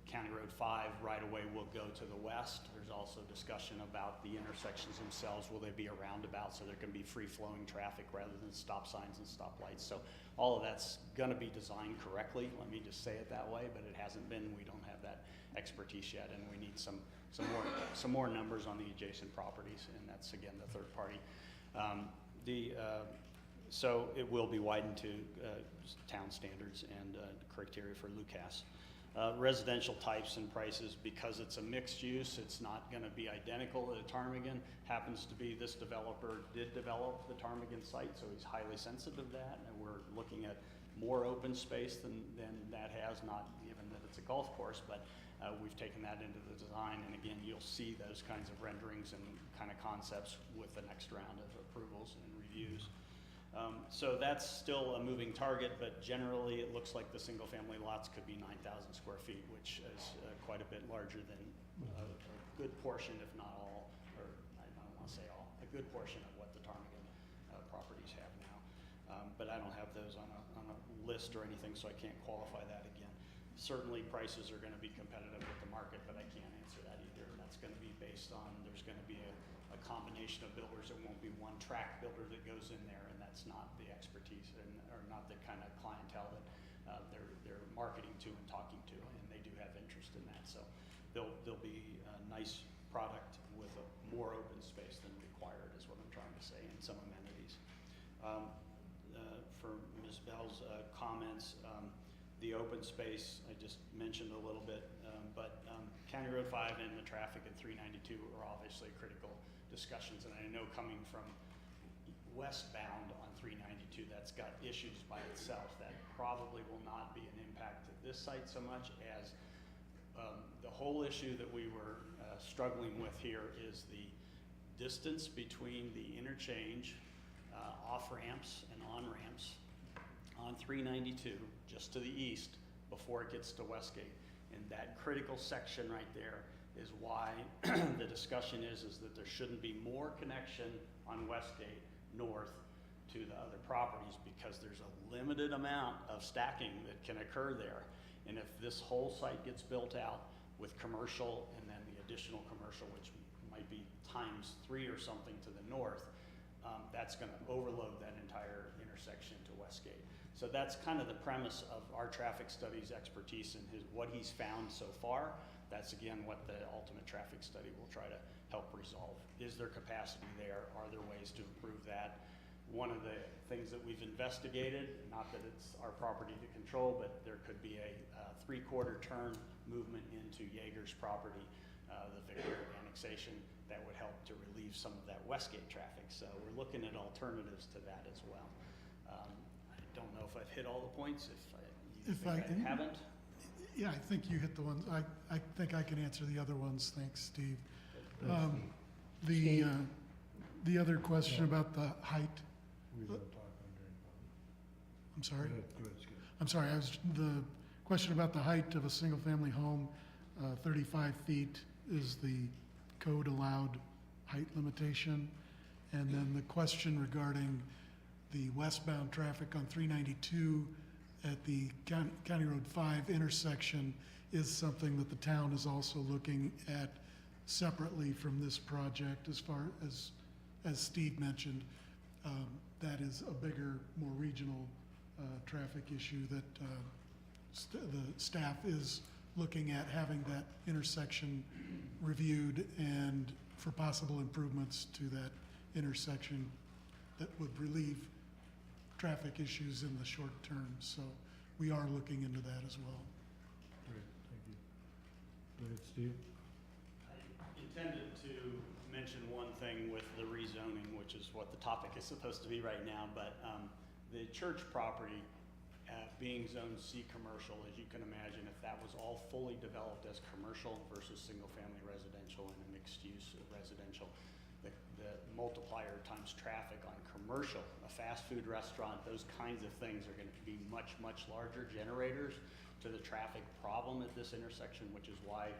County Road 5 right-of-way will go to the west. There's also discussion about the intersections themselves. Will they be a roundabout so there can be free-flowing traffic rather than stop signs and stoplights? So all of that's going to be designed correctly. Let me just say it that way, but it hasn't been. We don't have that expertise yet, and we need some more numbers on the adjacent properties, and that's again the third party. So it will be widened to town standards and criteria for LUCAS. Residential types and prices, because it's a mixed use, it's not going to be identical to Ptarmigan. Happens to be this developer did develop the Ptarmigan site, so he's highly sensitive to that, and we're looking at more open space than that has, not given that it's a golf course, but we've taken that into the design, and again, you'll see those kinds of renderings and kind of concepts with the next round of approvals and reviews. So that's still a moving target, but generally it looks like the single-family lots could be 9,000 square feet, which is quite a bit larger than a good portion, if not all, or I don't want to say all, a good portion of what the Ptarmigan properties have now. But I don't have those on a list or anything, so I can't qualify that again. Certainly prices are going to be competitive with the market, but I can't answer that either. And that's going to be based on, there's going to be a combination of builders. It won't be one track builder that goes in there, and that's not the expertise or not the kind of clientele that they're marketing to and talking to, and they do have interest in that. So there'll be a nice product with a more open space than required, is what I'm trying to say, and some amenities. For Ms. Bell's comments, the open space I just mentioned a little bit, but County Road 5 and the traffic at 392 are obviously critical discussions, and I know coming from westbound on 392, that's got issues by itself. That probably will not be an impact to this site so much as the whole issue that we were struggling with here is the distance between the interchange, off-ramps and on-ramps on 392, just to the east, before it gets to Westgate. And that critical section right there is why the discussion is that there shouldn't be more connection on Westgate north to the other properties, because there's a limited amount of stacking that can occur there. And if this whole site gets built out with commercial and then the additional commercial, which might be ×3 or something to the north, that's going to overload that entire intersection to Westgate. So that's kind of the premise of our traffic studies expertise and what he's found so far. That's again what the ultimate traffic study will try to help resolve. Is there capacity there? Are there ways to improve that? One of the things that we've investigated, not that it's our property to control, but there could be a 3/4 turn movement into Jaeger's property, the Victor annexation, that would help to relieve some of that Westgate traffic. So we're looking at alternatives to that as well. I don't know if I've hit all the points. If I haven't. Yeah, I think you hit the ones. I think I can answer the other ones. Thanks, Steve. The other question about the height. We don't talk under it. I'm sorry? Go ahead, Skip. I'm sorry, the question about the height of a single-family home, 35 feet is the code allowed height limitation. And then the question regarding the westbound traffic on 392 at the County Road 5 intersection is something that the town is also looking at separately from this project. As far as Steve mentioned, that is a bigger, more regional traffic issue that the staff is looking at having that intersection reviewed and for possible improvements to that intersection that would relieve traffic issues in the short term. So we are looking into that as well. Great, thank you. Go ahead, Steve. I intended to mention one thing with the rezoning, which is what the topic is supposed to be right now, but the church property being Zone C commercial, as you can imagine, if that was all fully developed as commercial versus single-family residential and a mixed-use residential, the multiplier times traffic on commercial, a fast food restaurant, those kinds of things are going to be much, much larger generators to the traffic problem at this intersection, which is why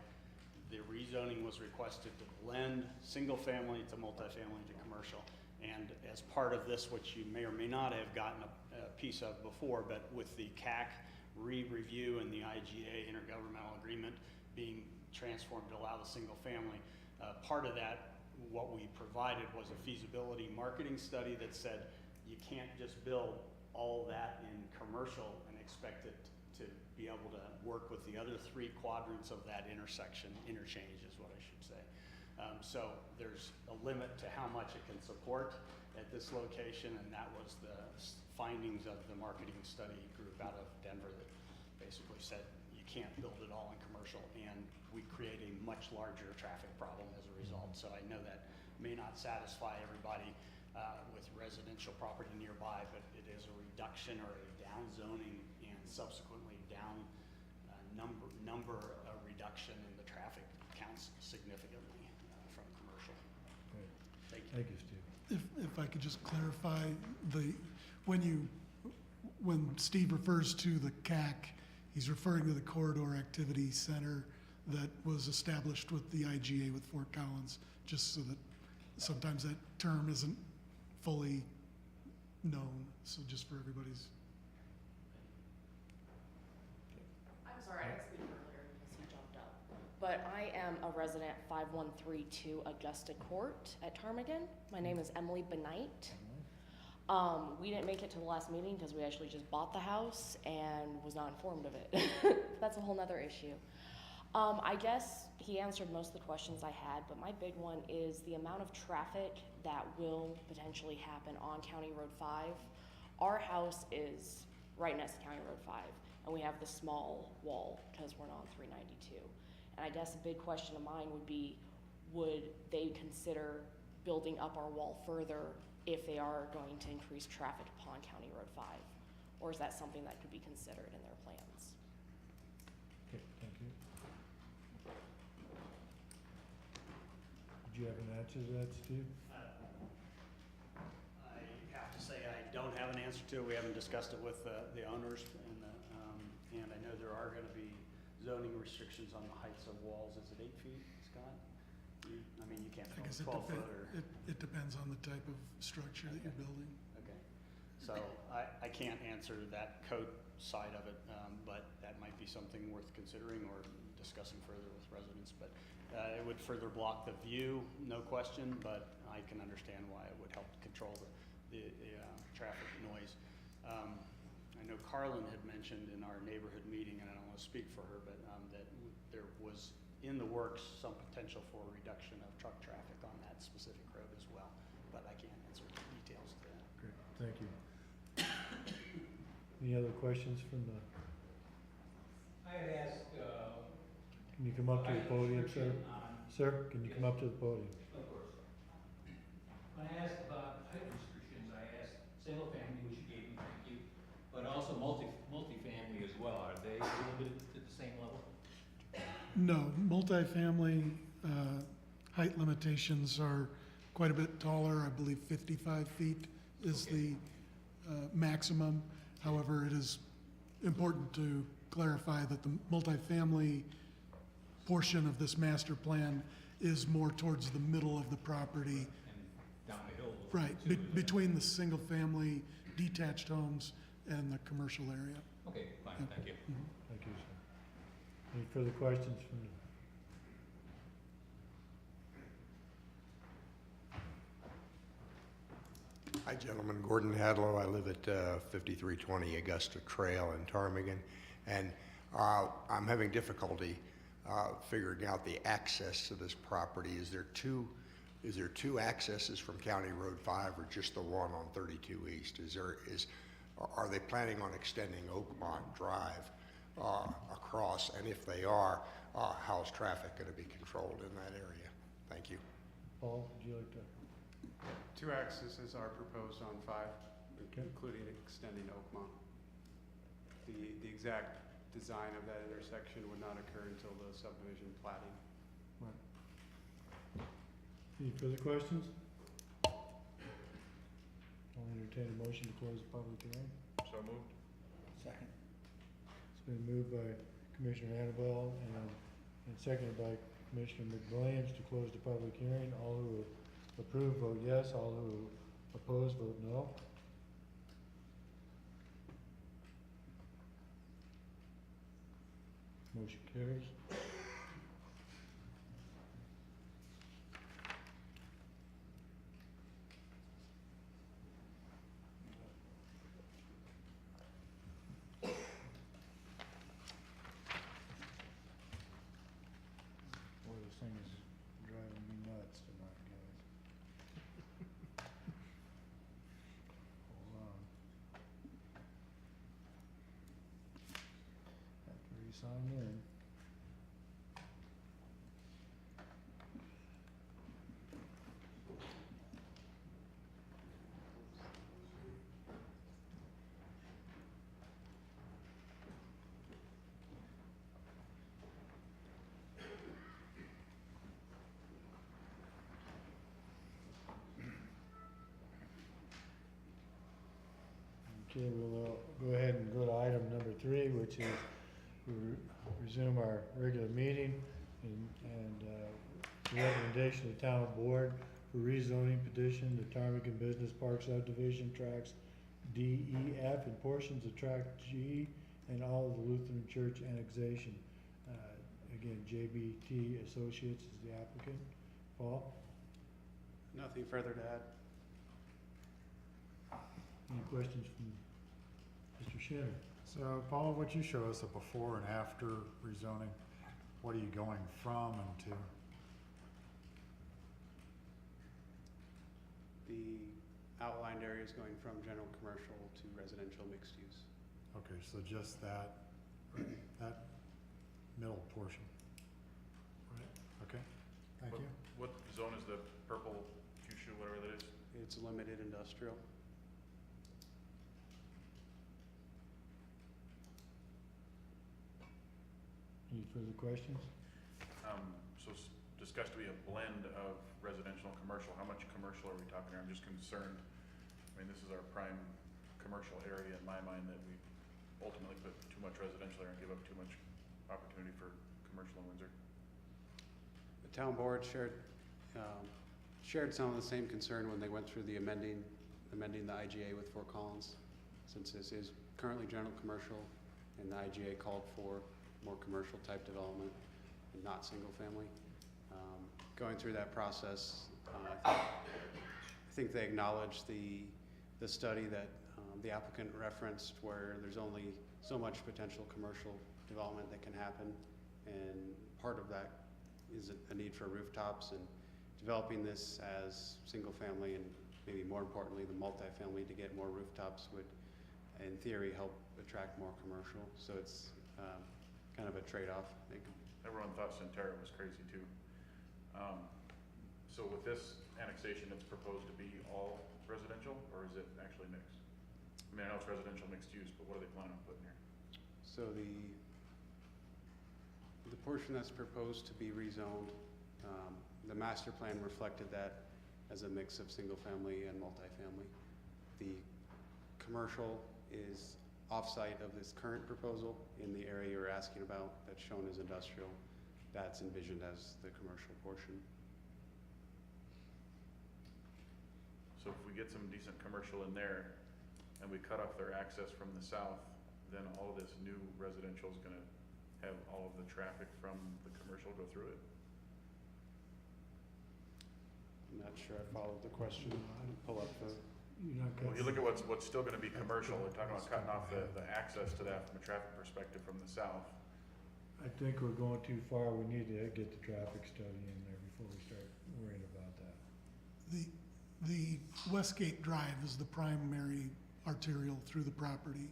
the rezoning was requested to blend single-family to multifamily to commercial. And as part of this, which you may or may not have gotten a piece of before, but with the CAC re-review and the IGA intergovernmental agreement being transformed to allow the single-family, part of that, what we provided was a feasibility marketing study that said you can't just build all that in commercial and expect it to be able to work with the other three quadrants of that interchange is what I should say. So there's a limit to how much it can support at this location, and that was the findings of the marketing study group out of Denver that basically said you can't build it all in commercial, and we create a much larger traffic problem as a result. So I know that may not satisfy everybody with residential property nearby, but it is a reduction or a down zoning and subsequently down number reduction in the traffic counts significantly from commercial. Great. Thank you. Thank you, Steve. If I could just clarify, when Steve refers to the CAC, he's referring to the Corridor Activity Center that was established with the IGA with Fort Collins, just so that sometimes that term isn't fully known, so just for everybody's. I'm sorry, I didn't speak earlier because he jumped up. But I am a resident 5132 Augusta Court at Ptarmigan. My name is Emily Benight. We didn't make it to the last meeting because we actually just bought the house and was not informed of it. That's a whole nother issue. I guess he answered most of the questions I had, but my big one is the amount of traffic that will potentially happen on County Road 5. Our house is right next to County Road 5, and we have the small wall because we're not on 392. And I guess a big question of mine would be, would they consider building up our wall further if they are going to increase traffic upon County Road 5? Or is that something that could be considered in their plans? Okay, thank you. Did you have an answer to that, Steve? I have to say I don't have an answer to it. We haven't discussed it with the owners, and I know there are going to be zoning restrictions on the heights of walls. Is it 8 feet, Scott? I mean, you can't I guess build 12 foot or... it depends on the type of structure that you're building. Okay. So I can't answer that code side of it, but that might be something worth considering or discussing further with residents. But it would further block the view, no question, but I can understand why it would help control the traffic noise. I know Carlin had mentioned in our neighborhood meeting, and I don't want to speak for her, but that there was in the works some potential for a reduction of truck traffic on that specific road as well, but I can't answer the details of that. Great, thank you. Any other questions from the, I had asked, can you come up to the podium, sir? Sir, can you come up to the podium? of course. When I asked about height restrictions, I asked single family, which you gave me, thank you, but also multifamily as well. Are they limited to the same level? No, multifamily height limitations are quite a bit taller. I believe 55 feet is the maximum. However, it is important to clarify that the multifamily portion of this master plan is more towards the middle of the property. And down the hill? Right, between the single-family detached homes and the commercial area. Okay, fine, thank you. Thank you, sir. Any further questions from the? Hi, gentlemen. Gordon Hadlow. I live at 5320 Augusta Trail in Ptarmigan. And I'm having difficulty figuring out the access to this property. Is there two accesses from County Road 5 or just the one on 32 East? Are they planning on extending Oakmont Drive across? And if they are, how's traffic going to be controlled in that area? Thank you. Paul, would you like to? 2 accesses are proposed on 5, Okay. including extending Oakmont. The exact design of that intersection would not occur until the subdivision plating. Any further questions? I'll entertain a motion to close the public hearing. So moved. Second. It's been moved by Commissioner Annabelle and seconded by Commissioner McWilliams to close the public hearing. All who approve vote yes, all who oppose vote no. Motion carries. Boy, this thing is driving me nuts tonight, guys. Hold on. Have to re-sign in. Okay, we'll go ahead and go to item number 3, which is resume our regular meeting and the recommendation of the town board for rezoning petition, the Ptarmigan Business Park subdivision tracks D, E, F, and portions of tract G, and all of the Lutheran Church annexation. Again, JBT Associates is the applicant. Paul, Nothing further to add. any questions from Mr. Shannon? So, Paul, what you show us a before and after rezoning, what are you going from and to? The outlined area is going from general commercial to residential mixed use. Okay, so just that middle portion. Right, okay, thank you. What zone is the purple fuchsia, whatever that is? It's limited industrial. Any further questions? So it's discussed to be a blend of residential and commercial. How much commercial are we talking here? I'm just concerned. I mean, this is our prime commercial area in my mind, that we ultimately put too much residential there and give up too much opportunity for commercial in Windsor. The town board shared some of the same concern when they went through the amending the IGA with Fort Collins, since this is currently general commercial, and the IGA called for more commercial type development and not single family. Going through that process, I think they acknowledged the study that the applicant referenced, where there's only so much potential commercial development that can happen, and part of that is a need for rooftops, and developing this as single family, and maybe more importantly the multifamily, to get more rooftops would in theory help attract more commercial. So it's kind of a trade-off. Everyone thought Centerra was crazy too. So with this annexation, it's proposed to be all residential, or is it actually mixed? I mean, I know it's residential mixed use, but what are they planning on putting here? So the portion that's proposed to be rezoned, the master plan reflected that as a mix of single family and multifamily. The commercial is off-site of this current proposal in the area you're asking about, that's shown as industrial. That's envisioned as the commercial portion. So if we get some decent commercial in there and we cut off their access from the south, then all of this new residential is gonna have all of the traffic from the commercial go through it. I'm not sure I followed the question. Pull up the you're not Well, cutting. you look at what's still gonna be commercial, we're talking about cutting off the access to that from a traffic perspective from the south. I think we're going too far. We need to get the traffic study in there before we start worrying about that. The Westgate Drive is the primary arterial through the property.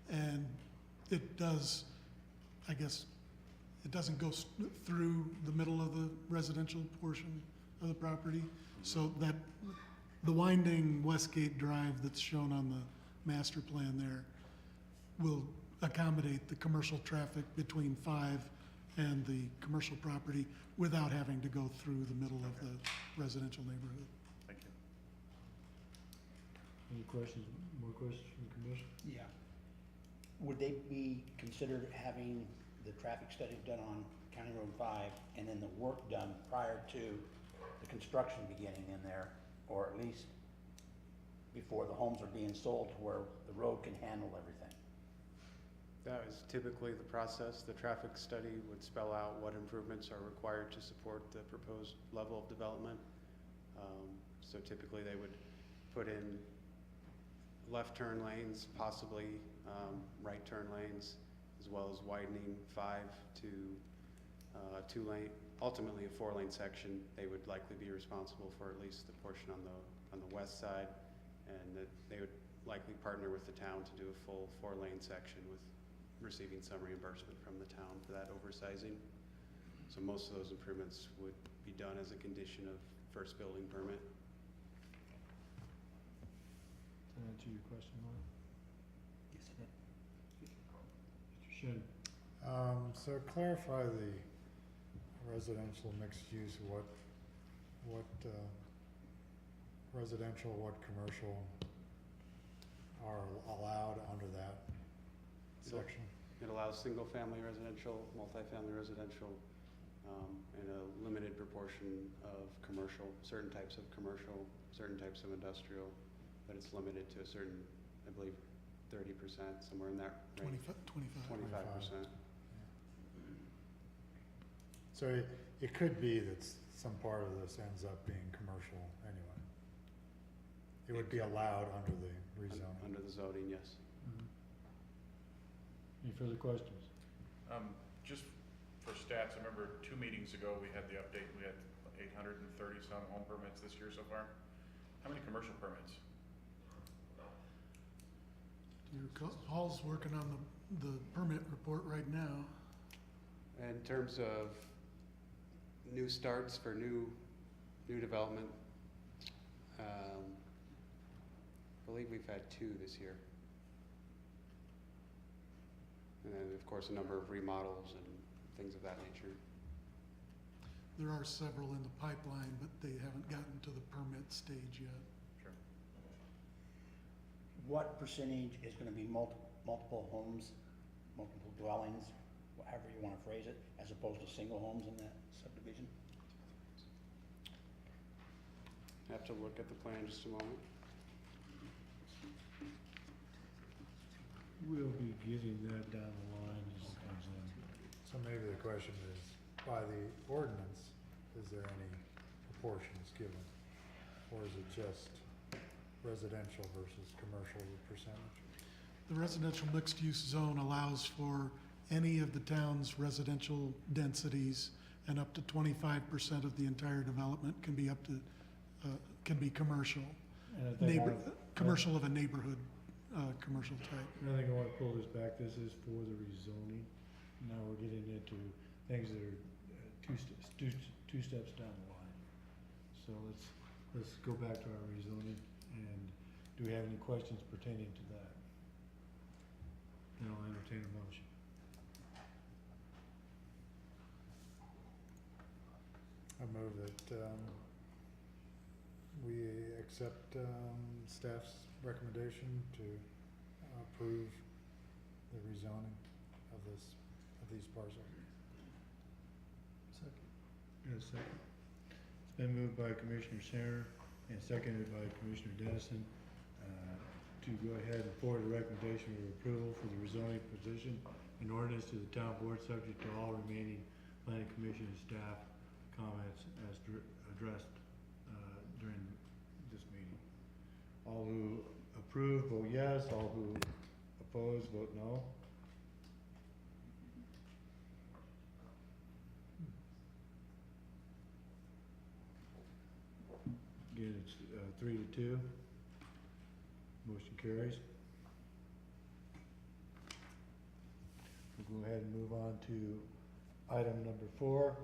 And it does, I guess, it doesn't go through the middle of the residential portion of the property. So that, the winding Westgate Drive that's shown on the master plan there will accommodate the commercial traffic between 5 and the commercial property without having to go through the middle of the residential neighborhood. Thank you. Any questions, more questions from the commission? Yeah. Would they be considered having the traffic study done on County Road 5 and then the work done prior to the construction beginning in there, or at least before the homes are being sold to where the road can handle everything? That is typically the process. The traffic study would spell out what improvements are required to support the proposed level of development. So typically they would put in left turn lanes, possibly right turn lanes, as well as widening 5 to 2 lane, ultimately a 4-lane section. They would likely be responsible for at least the portion on the west side, and that they would likely partner with the town to do a full 4-lane section with receiving some reimbursement from the town for that oversizing. So most of those improvements would be done as a condition of first building permit. Does that answer your question, Mark? Yes, it did. Mr. Shin? So clarify the residential mixed use, what residential, what commercial are allowed under that section? It allows single-family residential, multifamily residential, and a limited proportion of commercial, certain types of commercial, certain types of industrial, but it's limited to a certain, I believe, 30%, somewhere in that range. 25%. So it could be that some part of this ends up being commercial anyway. It would be allowed under the rezoning. Under the zoning, yes. Any further questions? Just for stats, I remember 2 meetings ago, we had the update, we had 830 some home permits this year so far. How many commercial permits? Paul's working on the permit report right now. In terms of new starts for new development, I believe we've had 2 this year. And then, of course, a number of remodels and things of that nature. There are several in the pipeline, but they haven't gotten to the permit stage yet. Sure. What percentage is gonna be multiple homes, multiple dwellings, however you wanna phrase it, as opposed to single homes in that subdivision? Have to look at the plan just a moment. We'll be getting that down the line as it comes in. So maybe the question is, by the ordinance, is there any proportions given? Or is it just residential versus commercial percentage? The residential mixed-use zone allows for any of the town's residential densities, and up to 25% of the entire development can be can be commercial. And I think Commercial of a neighborhood, commercial type. I think I want to pull this back. This is for the rezoning. Now we're getting into things that are two steps down the line. So let's go back to our rezoning, and do we have any questions pertaining to that? Then I'll entertain a motion. I move that we accept staff's recommendation to approve the rezoning of these parcels. Second. Yes, second. It's been moved by Commissioner Center and seconded by Commissioner Dennison to go ahead and forward a recommendation of approval for the rezoning position and ordinance to the town board, subject to all remaining planning commission and staff comments as addressed during this meeting. All who approve, vote yes. All who oppose, vote no. Again, it's 3-2. Motion carries. We'll go ahead and move on to item number 4,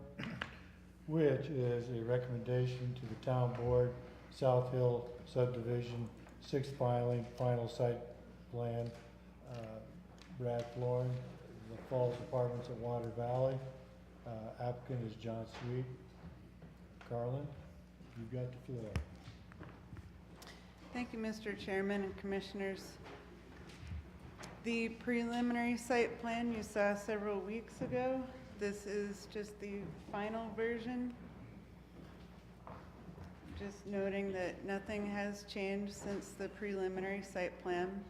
which is a recommendation to the town board, South Hill subdivision, 6th filing, final site plan, Brad Florin, the Falls Apartments at Water Valley. Applicant is John Sweet. Carlin, you've got the floor. Thank you, Mr. Chairman and Commissioners. The preliminary site plan you saw several weeks ago. This is just the final version. Just noting that nothing has changed since the preliminary site plan.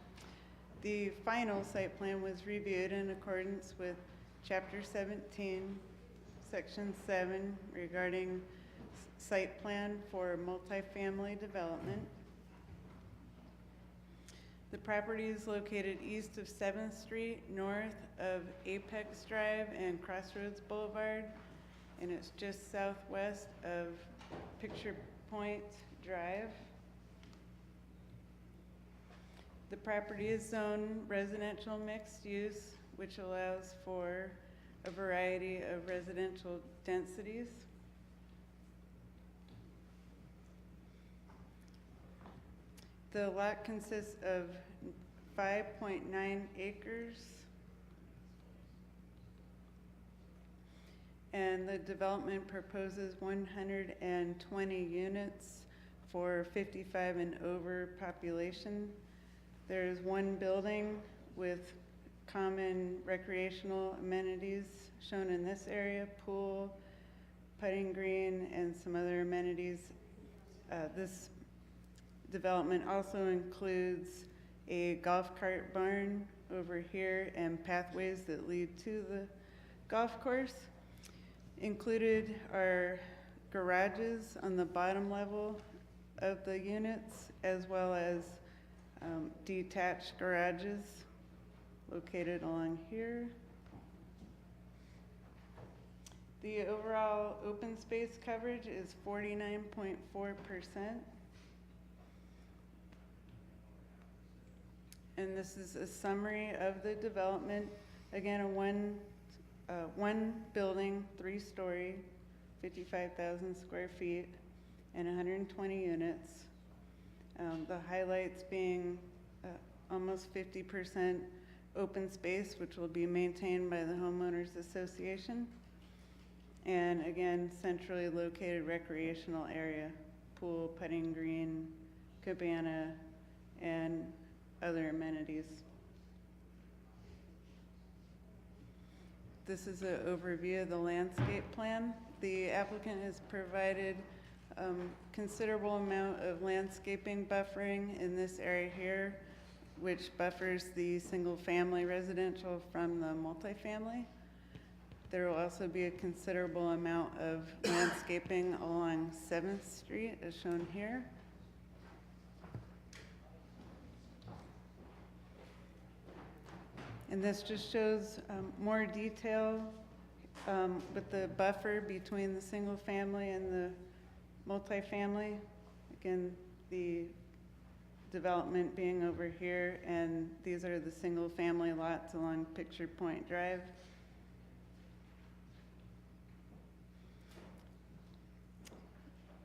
The final site plan was reviewed in accordance with Chapter 17, Section 7 regarding site plan for multifamily development. The property is located east of 7th Street, north of Apex Drive and Crossroads Boulevard, and it's just southwest of Picture Point Drive. The property is zoned residential mixed use, which allows for a variety of residential densities. The lot consists of 5.9 acres. And the development proposes 120 units for 55 and over population. There is one building with common recreational amenities shown in this area, pool, putting green, and some other amenities. This development also includes a golf cart barn over here and pathways that lead to the golf course. Included are garages on the bottom level of the units, as well as detached garages located along here. The overall open space coverage is 49.4%. And this is a summary of the development. Again, a one building, 3-story, 55,000 square feet, and 120 units. The highlights being almost 50% open space, which will be maintained by the homeowners association. And again, centrally located recreational area, pool, putting green, cabana, and other amenities. This is an overview of the landscape plan. The applicant has provided considerable amount of landscaping buffering in this area here, which buffers the single-family residential from the multifamily. There will also be a considerable amount of landscaping along 7th Street, as shown here. And this just shows more detail with the buffer between the single family and the multifamily. Again, the development being over here, and these are the single family lots along Picture Point Drive.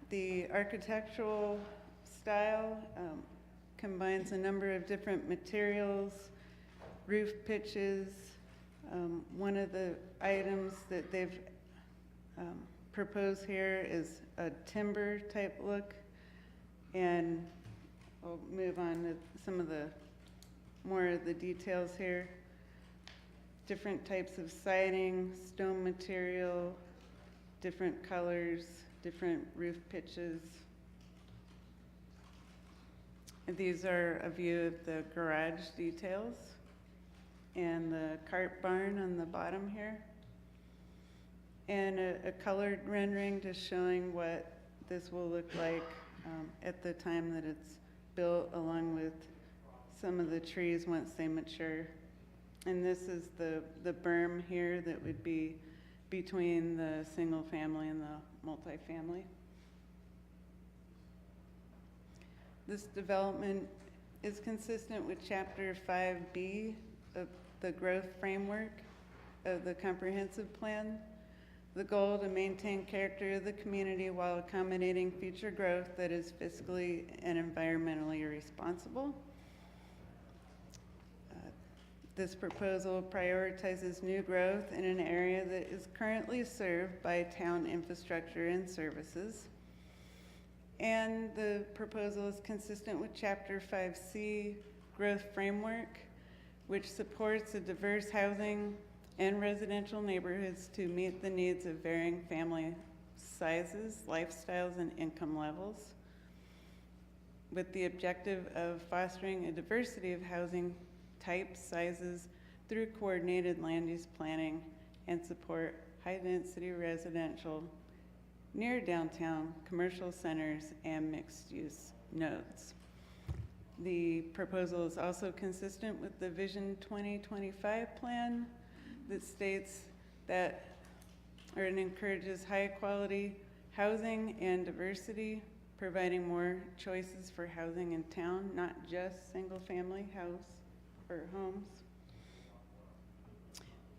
The architectural style combines a number of different materials, roof pitches. One of the items that they've proposed here is a timber type look, and I'll move on to some of the more of the details here. Different types of siding, stone material, different colors, different roof pitches. And these are a view of the garage details and the cart barn on the bottom here. And a colored rendering just showing what this will look like at the time that it's built along with some of the trees once they mature. And this is the berm here that would be between the single family and the multifamily. This development is consistent with Chapter 5B of the growth framework of the comprehensive plan. The goal to maintain character of the community while accommodating future growth that is fiscally and environmentally responsible. This proposal prioritizes new growth in an area that is currently served by town infrastructure and services. And the proposal is consistent with Chapter 5C growth framework, which supports a diverse housing and residential neighborhoods to meet the needs of varying family sizes, lifestyles, and income levels, with the objective of fostering a diversity of housing types, sizes, through coordinated land use planning, and support high-density residential near downtown, commercial centers, and mixed-use nodes. The proposal is also consistent with the Vision 2025 plan that states that, or it encourages high-quality housing and diversity, providing more choices for housing in town, not just single-family house or homes.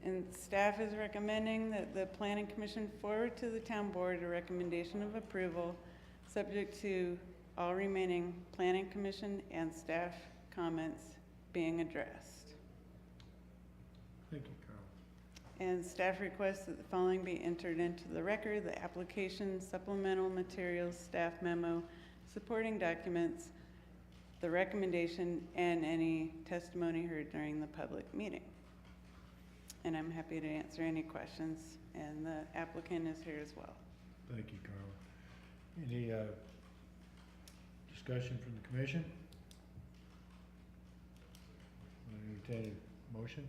And staff is recommending that the Planning Commission forward to the town board a recommendation of approval, subject to all remaining Planning Commission and staff comments being addressed. Thank you, Carl. And staff requests that the following be entered into the record: the application, supplemental materials, staff memo, supporting documents, the recommendation, and any testimony heard during the public meeting. And I'm happy to answer any questions, and the applicant is here as well. Thank you, Carl. Any discussion from the commission? Want to entertain a motion?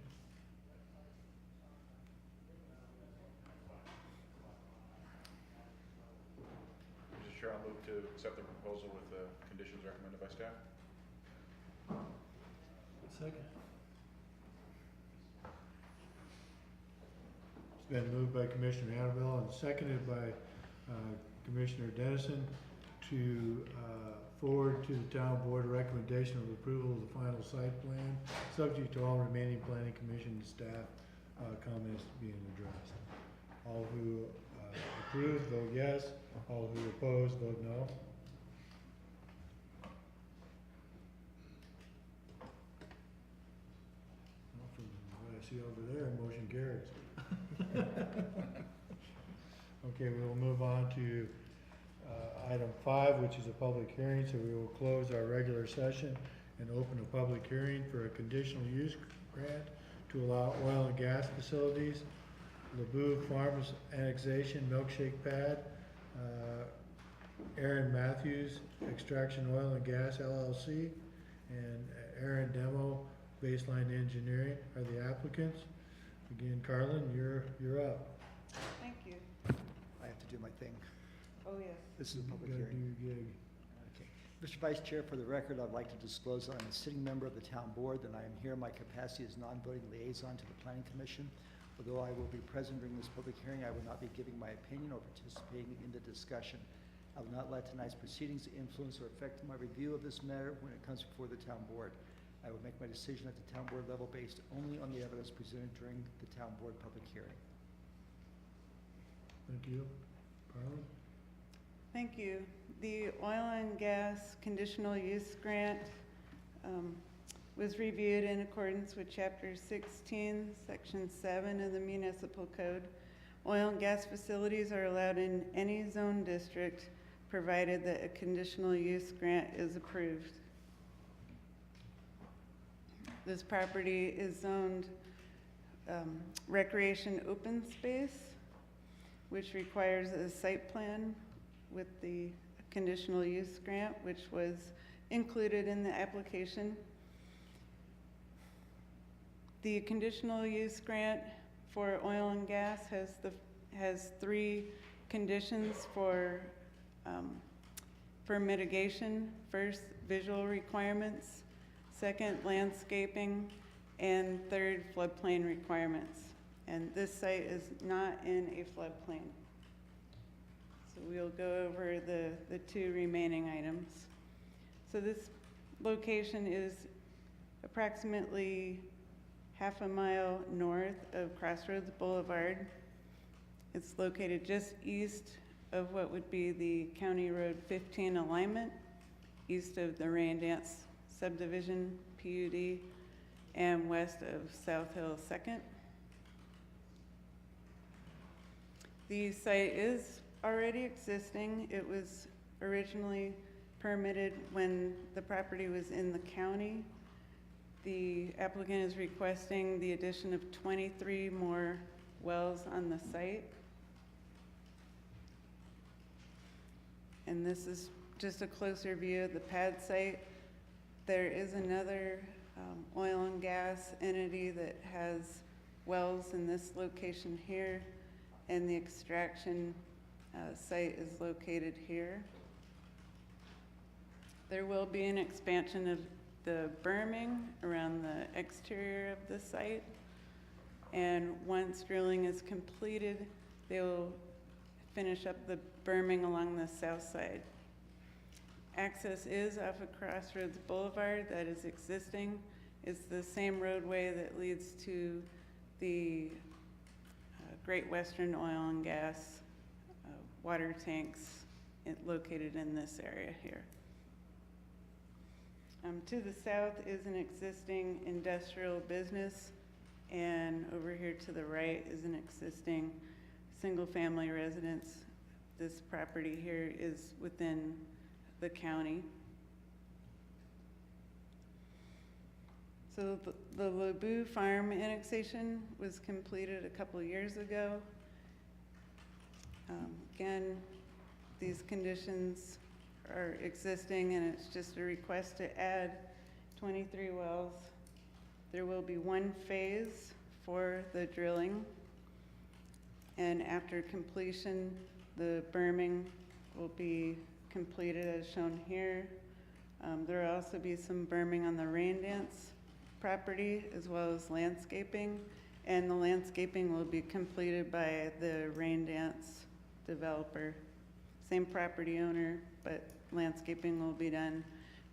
Mr. Chair, I'll move to accept the proposal with the conditions recommended by staff. Second. It's been moved by Commissioner Annabelle and seconded by Commissioner Dennison to forward to the town board a recommendation of approval of the final site plan, subject to all remaining planning commission and staff comments being addressed. All who approve, vote yes. All who oppose, vote no. Well, from what I see over there, motion carries. Okay, we will move on to item 5, which is a public hearing. So we will close our regular session and open a public hearing for a conditional use grant to allow oil and gas facilities, LeBoeuf Farms Annexation Milkshake Pad, Aaron Matthews Extraction Oil and Gas LLC, and Aaron Demo Baseline Engineering are the applicants. Again, Carlin, you're up. Thank you. I have to do my thing. Oh, yes. This is a public You gotta hearing. do your gig. Okay. Mr. Vice Chair, for the record, I'd like to disclose that I'm a sitting member of the town board, that I am here in my capacity as non-voting liaison to the Planning Commission. Although I will be present during this public hearing, I will not be giving my opinion or participating in the discussion. I will not let tonight's proceedings influence or affect my review of this matter when it comes before the town board. I will make my decision at the town board level based only on the evidence presented during the town board public hearing. Thank you. Carlin? Thank you. The oil and gas conditional use grant was reviewed in accordance with Chapter 16, Section 7 of the Municipal Code. Oil and gas facilities are allowed in any zone district, provided that a conditional use grant is approved. This property is zoned recreation open space, which requires a site plan with the conditional use grant, which was included in the application. The conditional use grant for oil and gas has 3 conditions for For mitigation, first, visual requirements, second, landscaping, and third, floodplain requirements. And this site is not in a floodplain. So we'll go over the two remaining items. So this location is approximately half a mile north of Crossroads Boulevard. It's located just east of what would be the County Road 15 alignment, east of the Randance subdivision, PUD, and west of South Hill 2nd. The site is already existing. It was originally permitted when the property was in the county. The applicant is requesting the addition of 23 more wells on the site. And this is just a closer view of the pad site. There is another oil and gas entity that has wells in this location here, and the extraction site is located here. There will be an expansion of the berming around the exterior of the site, and once drilling is completed, they will finish up the berming along the south side. Access is off of Crossroads Boulevard that is existing. It's the same roadway that leads to the Great Western Oil and Gas water tanks located in this area here. To the south is an existing industrial business, and over here to the right is an existing single-family residence. This property here is within the county. So the Lebu Farm annexation was completed a couple years ago. Again, these conditions are existing, and it's just a request to add 23 wells. There will be one phase for the drilling, and after completion, the berming will be completed as shown here. There will also be some berming on the Randance property as well as landscaping, and the landscaping will be completed by the Randance developer. Same property owner, but landscaping will be done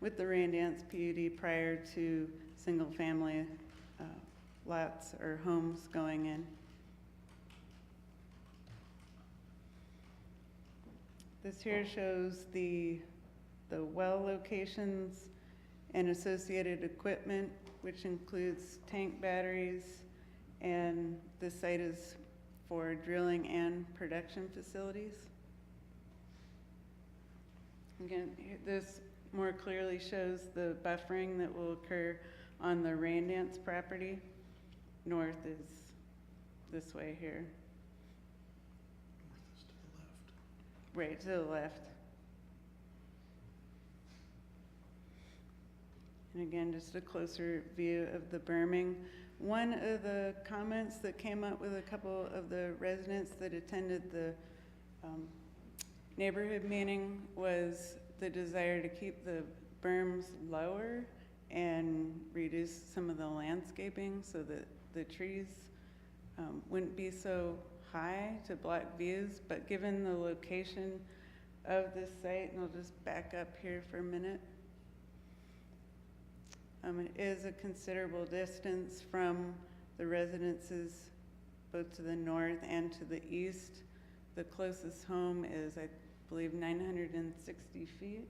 with the Randance PUD prior to single-family lots or homes going in. This here shows the well locations and associated equipment, which includes tank batteries, and the site is for drilling and production facilities. Again, this more clearly shows the buffering that will occur on the Randance property. North is this way here. Right to the left. And again, just a closer view of the berming. One of the comments that came up with a couple of the residents that attended the neighborhood meeting was the desire to keep the berms lower and reduce some of the landscaping so that the trees wouldn't be so high to block views. But given the location of this site, and I'll just back up here for a minute, it is a considerable distance from the residences both to the north and to the east. The closest home is, I believe, 960 feet.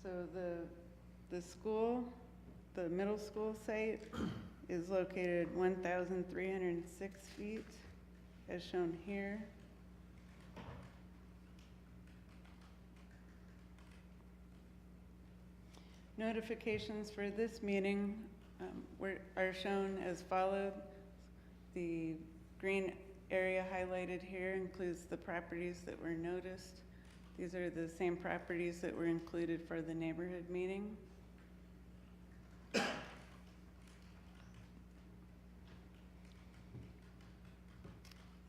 So the school, the middle school site is located 1,306 feet, as shown here. Notifications for this meeting are shown as follows. The green area highlighted here includes the properties that were noticed. These are the same properties that were included for the neighborhood meeting.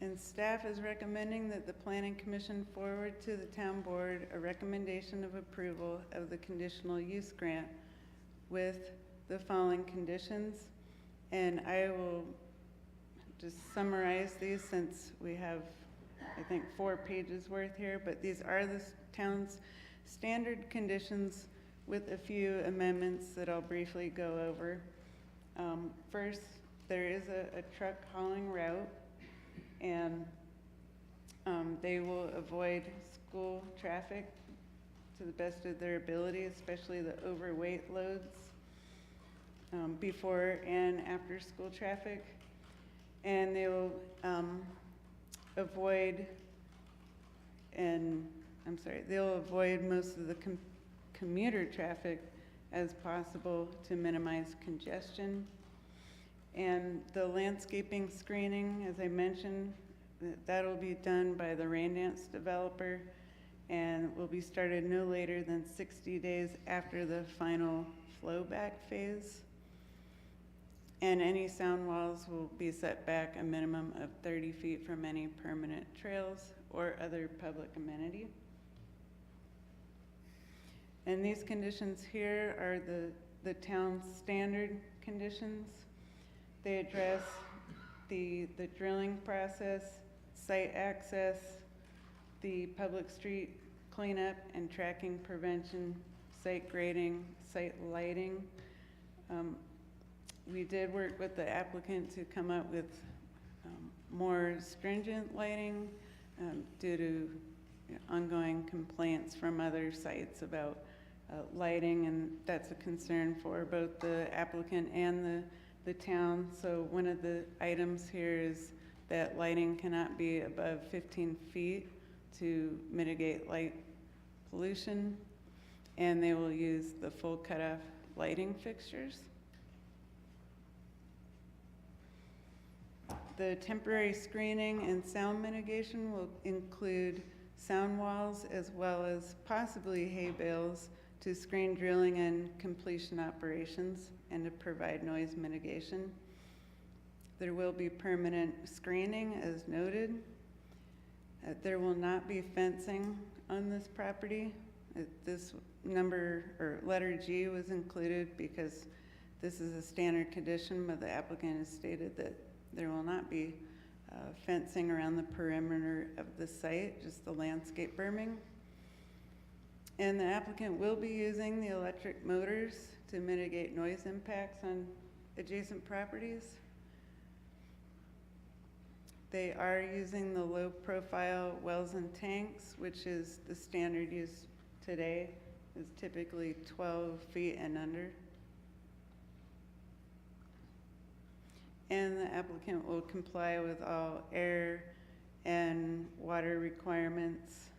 And staff is recommending that the planning commission forward to the town board a recommendation of approval of the conditional use grant with the following conditions. And I will just summarize these since we have, I think, 4 pages worth here, but these are the town's standard conditions with a few amendments that I'll briefly go over. First, there is a truck hauling route, and they will avoid school traffic to the best of their ability, especially the overweight loads, before and after school traffic. And they will avoid most of the commuter traffic as possible to minimize congestion. And the landscaping screening, as I mentioned, that'll be done by the Raindance developer and will be started no later than 60 days after the final flowback phase. And any sound walls will be set back a minimum of 30 feet from any permanent trails or other public amenity. And these conditions here are the town's standard conditions. They address the drilling process, site access, the public street cleanup and tracking prevention, site grading, site lighting. We did work with the applicant to come up with more stringent lighting due to ongoing complaints from other sites about lighting, and that's a concern for both the applicant and the town. So one of the items here is that lighting cannot be above 15 feet to mitigate light pollution, and they will use the full cutoff lighting fixtures. The temporary screening and sound mitigation will include sound walls as well as possibly hay bales to screen drilling and completion operations and to provide noise mitigation. There will be permanent screening as noted. There will not be fencing on this property. This number or letter G was included because this is a standard condition, but the applicant has stated that there will not be fencing around the perimeter of the site, just the landscape berming. And the applicant will be using the electric motors to mitigate noise impacts on adjacent properties. They are using the low profile wells and tanks, which is the standard use today, is typically 12 feet and under. And the applicant will comply with all air and water requirements,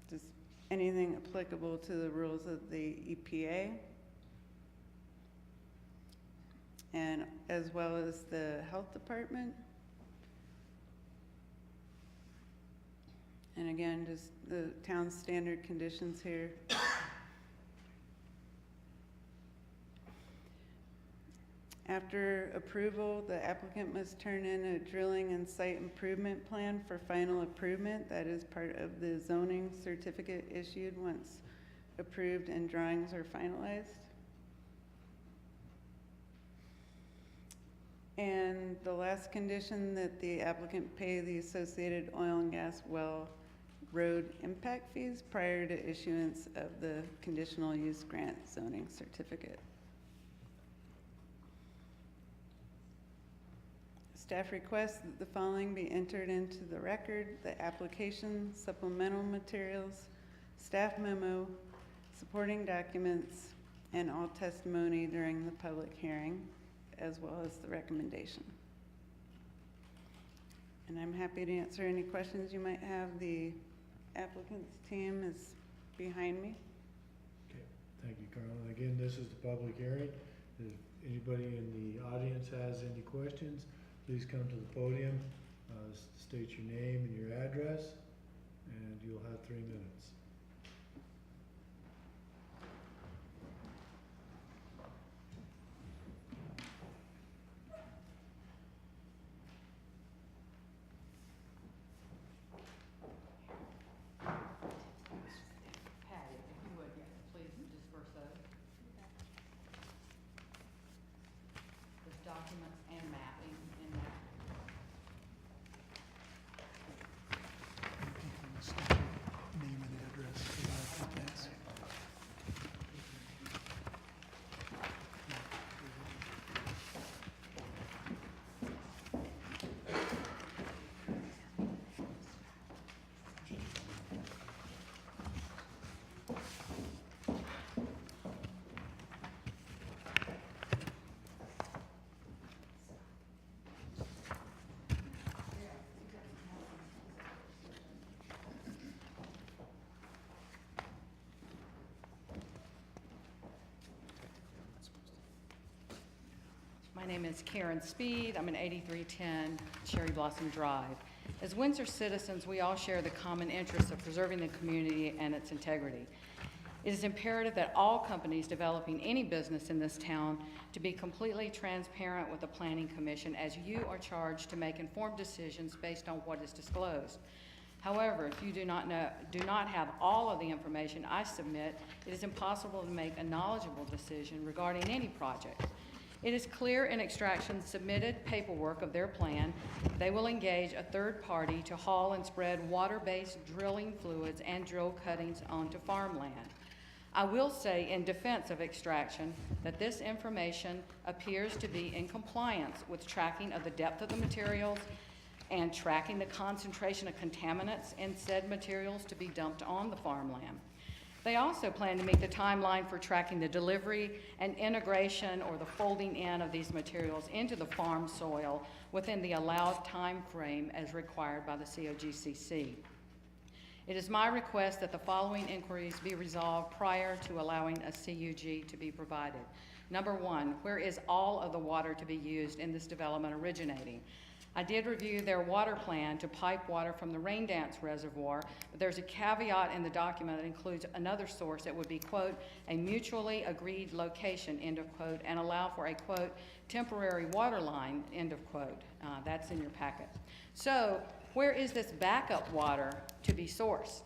just anything applicable to the rules of the EPA, and as well as the health department. And again, just the town's standard conditions here. After approval, the applicant must turn in a drilling and site improvement plan for final approval. That is part of the zoning certificate issued once approved and drawings are finalized. And the last condition, that the applicant pay the associated oil and gas well road impact fees prior to issuance of the conditional use grant zoning certificate. Staff requests that the following be entered into the record: the application, supplemental materials, staff memo, supporting documents, and all testimony during the public hearing, as well as the recommendation. And I'm happy to answer any questions you might have. The applicant's team is behind me. Okay, thank you, Carla. Again, this is the public hearing. If anybody in the audience has any questions, please come to the podium, state your name and your address, and you'll have 3 minutes. name is Karen Speed. I'm at 8310 Cherry Blossom Drive. As Windsor citizens, we all share the common interest of preserving the community and its integrity. It is imperative that all companies developing any business in this town to be completely transparent with the Planning Commission, as you are charged to make informed decisions based on what is disclosed. However, if you do not have all of the information I submit, it is impossible to make a knowledgeable decision regarding any project. It is clear in Extraction's submitted paperwork of their plan, they will engage a third party to haul and spread water-based drilling fluids and drill cuttings onto farmland. I will say in defense of Extraction that this information appears to be in compliance with tracking of the depth of the materials and tracking the concentration of contaminants in said materials to be dumped on the farmland. They also plan to meet the timeline for tracking the delivery and integration or the folding in of these materials into the farm soil within the allowed time frame as required by the COGCC. It is my request that the following inquiries be resolved prior to allowing a CUG to be provided. Number one, where is all of the water to be used in this development originating? I did review their water plan to pipe water from the Raindance Reservoir, but there's a caveat in the document that includes another source that would be, quote, a mutually agreed location, end of quote, and allow for a, quote, temporary water line, end of quote. That's in your packet. So, where is this backup water to be sourced?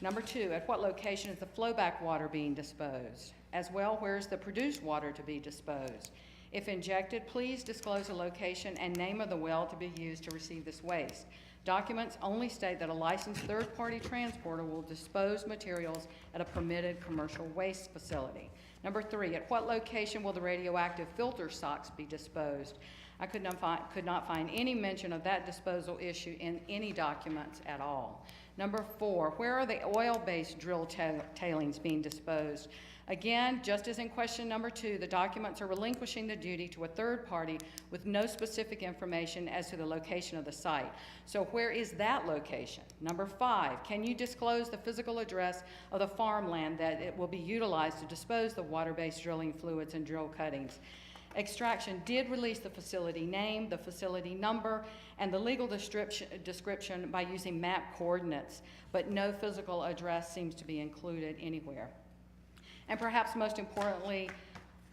Number two, at what location is the flowback water being disposed? As well, where is the produced water to be disposed? If injected, please disclose the location and name of the well to be used to receive this waste. Documents only state that a licensed third-party transporter will dispose materials at a permitted commercial waste facility. Number three, at what location will the radioactive filter socks be disposed? I could not find any mention of that disposal issue in any documents at all. Number four, where are the oil-based drill tailings being disposed? Again, just as in question number two, the documents are relinquishing the duty to a third party with no specific information as to the location of the site. So where is that location? Number five, can you disclose the physical address of the farmland that it will be utilized to dispose the water-based drilling fluids and drill cuttings? Extraction did release the facility name, the facility number, and the legal description by using map coordinates, but no physical address seems to be included anywhere. And perhaps most importantly,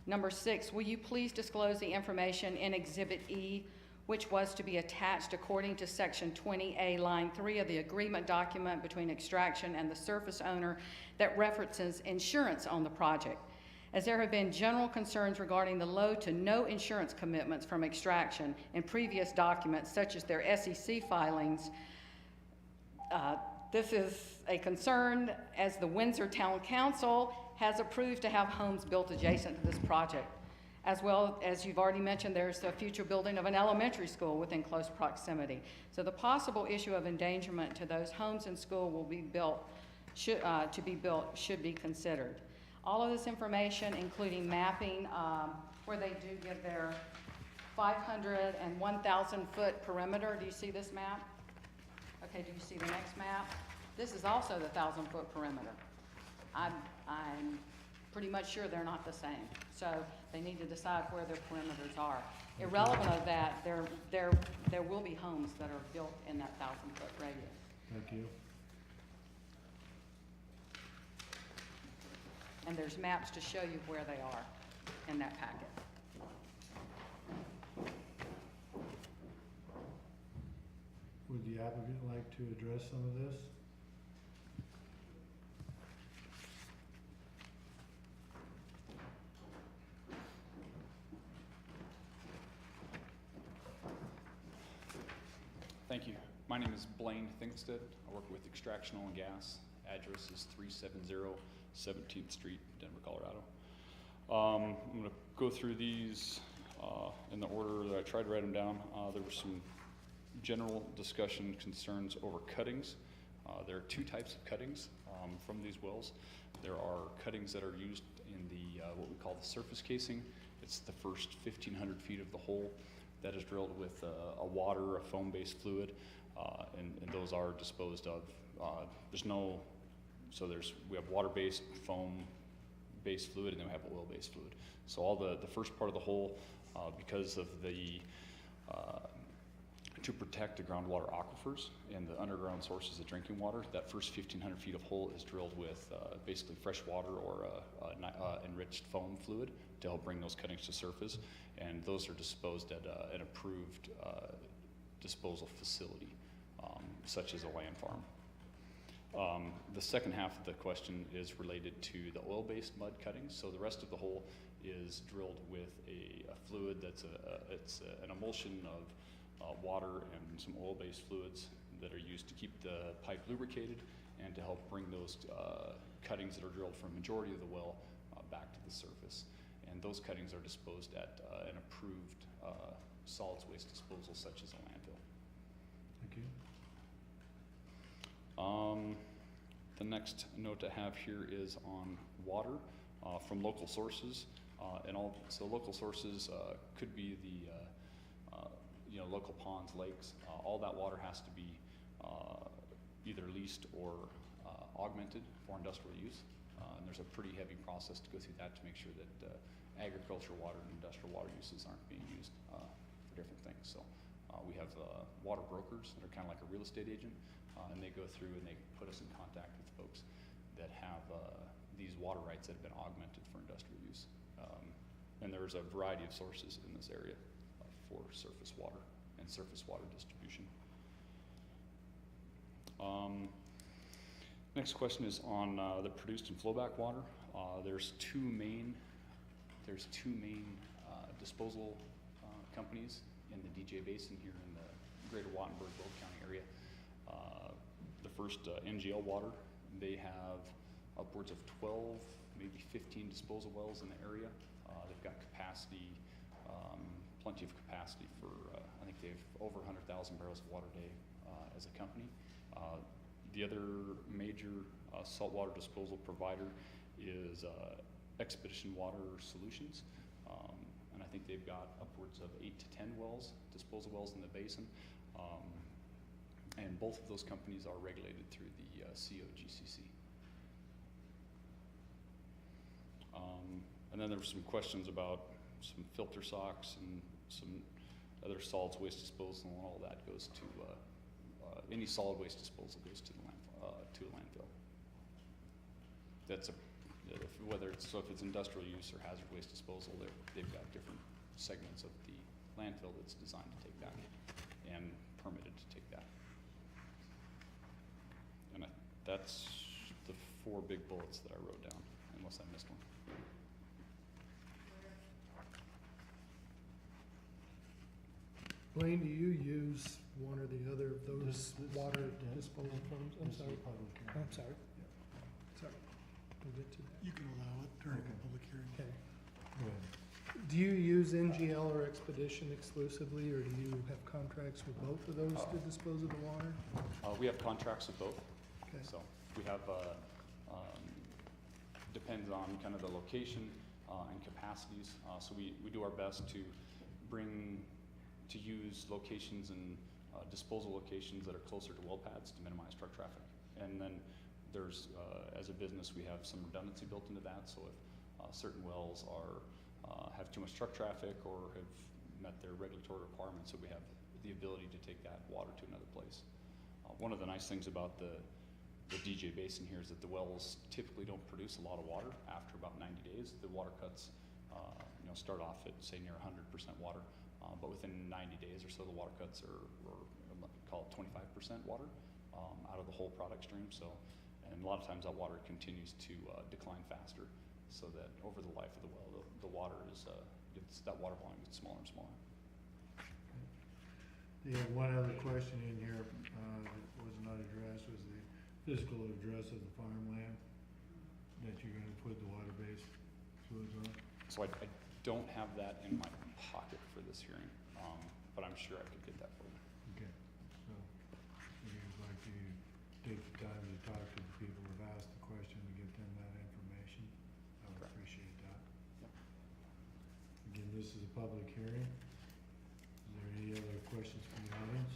number six, will you please disclose the information in Exhibit E, which was to be attached according to Section 20A, Line 3 of the agreement document between Extraction and the surface owner that references insurance on the project? As there have been general concerns regarding the low to no insurance commitments from Extraction in previous documents, such as their SEC filings, this is a concern as the Windsor Town Council has approved to have homes built adjacent to this project. As well as you've already mentioned, there's a future building of an elementary school within close proximity. So the possible issue of endangerment to those homes and school will be built, should be considered. All of this information, including mapping, where they do get their 500 and 1,000 foot perimeter. Do you see this map? Okay, do you see the next map? This is also the 1,000 foot perimeter. I'm pretty much sure they're not the same. So they need to decide where their perimeters are. Irrelevant of that, there will be homes that are built in that 1,000 foot radius. Thank you. And there's maps to show you where they are in that packet. Would the applicant like to address some of this? Thank you. My name is Blaine Thinkstead. I work with Extraction Oil and Gas. Address is 370 17th Street, Denver, Colorado. I'm going to go through these in the order that I tried to write them down. There were some general discussion concerns over cuttings. There are two types of cuttings from these wells. There are cuttings that are used in the what we call the surface casing. It's the first 1,500 feet of the hole that is drilled with a water, a foam-based fluid, and those are disposed of. We have water-based, foam-based fluid, and then we have oil-based fluid. So all the first part of the hole because of the, to protect the groundwater aquifers and the underground sources of drinking water. That first 1,500 feet of hole is drilled with basically fresh water or enriched foam fluid to help bring those cuttings to surface, and those are disposed at an approved disposal facility, such as a land farm. The second half of the question is related to the oil-based mud cuttings. So the rest of the hole is drilled with a fluid that's an emulsion of water and some oil-based fluids that are used to keep the pipe lubricated and to help bring those cuttings that are drilled from majority of the well back to the surface. And those cuttings are disposed at an approved solids waste disposal, such as a landfill. Thank you. The next note I have here is on water from local sources, so local sources could be the local ponds, lakes. All that water has to be either leased or augmented for industrial use, and there's a pretty heavy process to go through that to make sure that agricultural water and industrial water uses aren't being used for different things. So we have water brokers that are kind of like a real estate agent. And they go through and they put us in contact with folks that have these water rights that have been augmented for industrial use. And there's a variety of sources in this area for surface water and surface water distribution. Next question is on the produced and flowback water. There's two main disposal companies in the DJ Basin here in the greater Wattenberg-Weld County area. The first, NGL Water, they have upwards of 12, maybe 15 disposal wells in the area. They've got capacity, plenty of capacity for, I think they have over 100,000 barrels of water a day as a company. The other major saltwater disposal provider is Expedition Water Solutions. And I think they've got upwards of 8 to 10 wells, disposal wells in the basin. And both of those companies are regulated through the COGCC. And then there were some questions about some filter socks and some other solids waste disposal, and all that goes to, any solid waste disposal goes to the landfill. That's whether it's, so if it's industrial use or hazard waste disposal, they've got different segments of the landfill that's designed to take that and permitted to take that. And that's the 4 big bullets that I wrote down, unless I missed one. Blaine, do you use one or the other of those water disposal firms? I'm sorry. I'm sorry. Sorry. We'll get to that. You can allow it during a public hearing. Okay. Go ahead. Do you use NGL or Expedition exclusively, or do you have contracts with both of those to dispose of the water? We have contracts with both. Okay. So we have, depends on kind of the location and capacities. So we do our best to use locations and disposal locations that are closer to well pads to minimize truck traffic. And then there's, as a business, we have some redundancy built into that. So if certain wells have too much truck traffic or have met their regulatory requirements, so we have the ability to take that water to another place. One of the nice things about the DJ Basin here is that the wells typically don't produce a lot of water after about 90 days. The water cuts start off at, say, near 100% water, but within 90 days or so, the water cuts are call it 25% water out of the whole product stream. So, and a lot of times that water continues to decline faster, so that over the life of the well, the water is that water volume gets smaller and smaller. They have one other question in here that was not addressed, was the physical address of the farmland that you're gonna put the water-based fluids on. So I don't have that in my pocket for this hearing, but I'm sure I could get that for you. Okay, so if you'd like to take the time to talk to the people who've asked the question to get them that information, I would appreciate that. Yep. Again, this is a public hearing. Is there any other questions from the audience?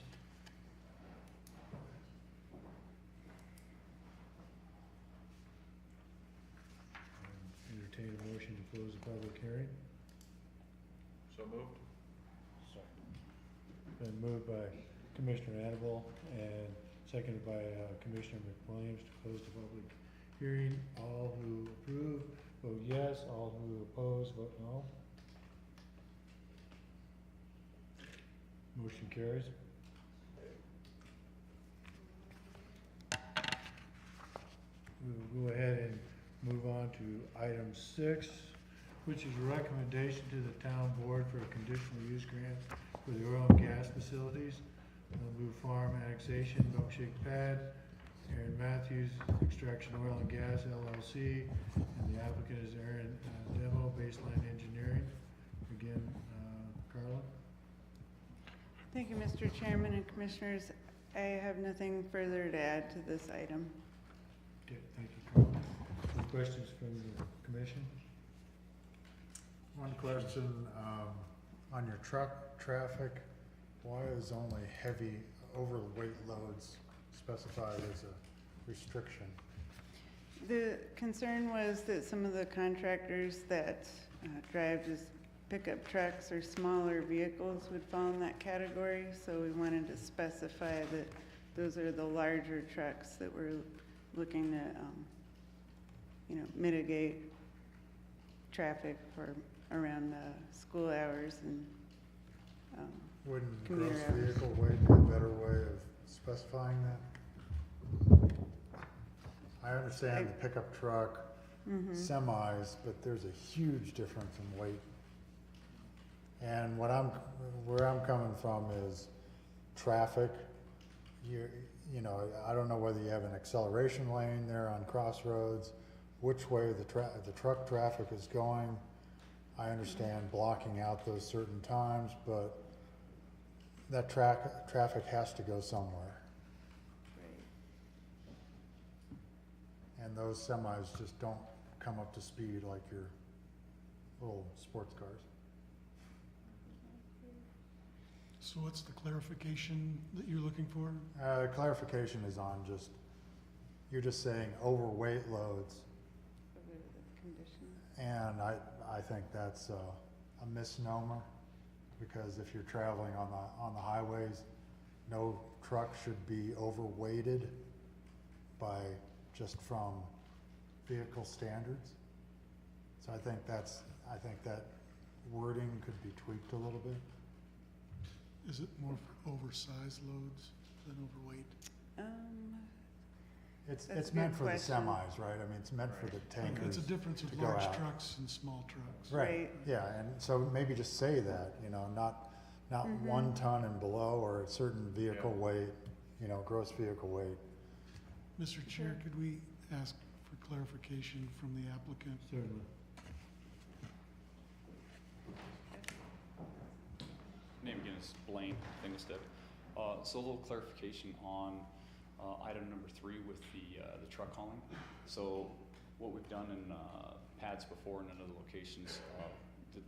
Entertain a motion to close the public hearing. So moved. Been moved by Commissioner Annabelle and seconded by Commissioner McWilliams to close the public hearing. All who approve, vote yes. All who oppose, vote no. Motion carries. We'll go ahead and move on to item 6, which is a recommendation to the town board for a conditional use grant for the oil and gas facilities. Blue Farm Annexation, Milkshake Pad, Aaron Matthews, Extraction Oil and Gas LLC, and the applicant is Aaron Demo, Baseline Engineering. Again, Carla? Thank you, Mr. Chairman and Commissioners. I have nothing further to add to this item. Okay, thank you, Carla. Any questions from the commission? One question, on your truck traffic, why is only heavy overweight loads specified as a restriction? The concern was that some of the contractors that drive just pickup trucks or smaller vehicles would fall in that category, so we wanted to specify that those are the larger trucks that we're looking to, mitigate traffic for around school hours and Wouldn't commuter gross hours. vehicle weight be a better way of specifying that? I understand the pickup truck, Mhm. semis, but there's a huge difference in weight. And where I'm coming from is traffic. I don't know whether you have an acceleration lane there on Crossroads, which way the truck traffic is going. I understand blocking out those certain times, but that traffic has to go somewhere. And those semis just don't come up to speed like your little sports cars. So what's the clarification that you're looking for? Clarification is on you're just saying overweight loads. And I think that's a misnomer, because if you're traveling on the highways, no truck should be overweighted just from vehicle standards. So I think that wording could be tweaked a little bit. Is it more for oversized loads than overweight? It's That's a meant good for the question. semis, right? I mean, it's meant for the tankers. It's a difference with to go large out. trucks and small trucks. Right, yeah, and so maybe just say that, not Mhm. 1 ton and below, or a certain vehicle weight, gross vehicle weight. Mr. Chair, could we ask for clarification from the applicant? Certainly. Name again is Blaine Fingelstead. So a little clarification on item number 3 with the truck hauling. So what we've done in pads before and in other locations,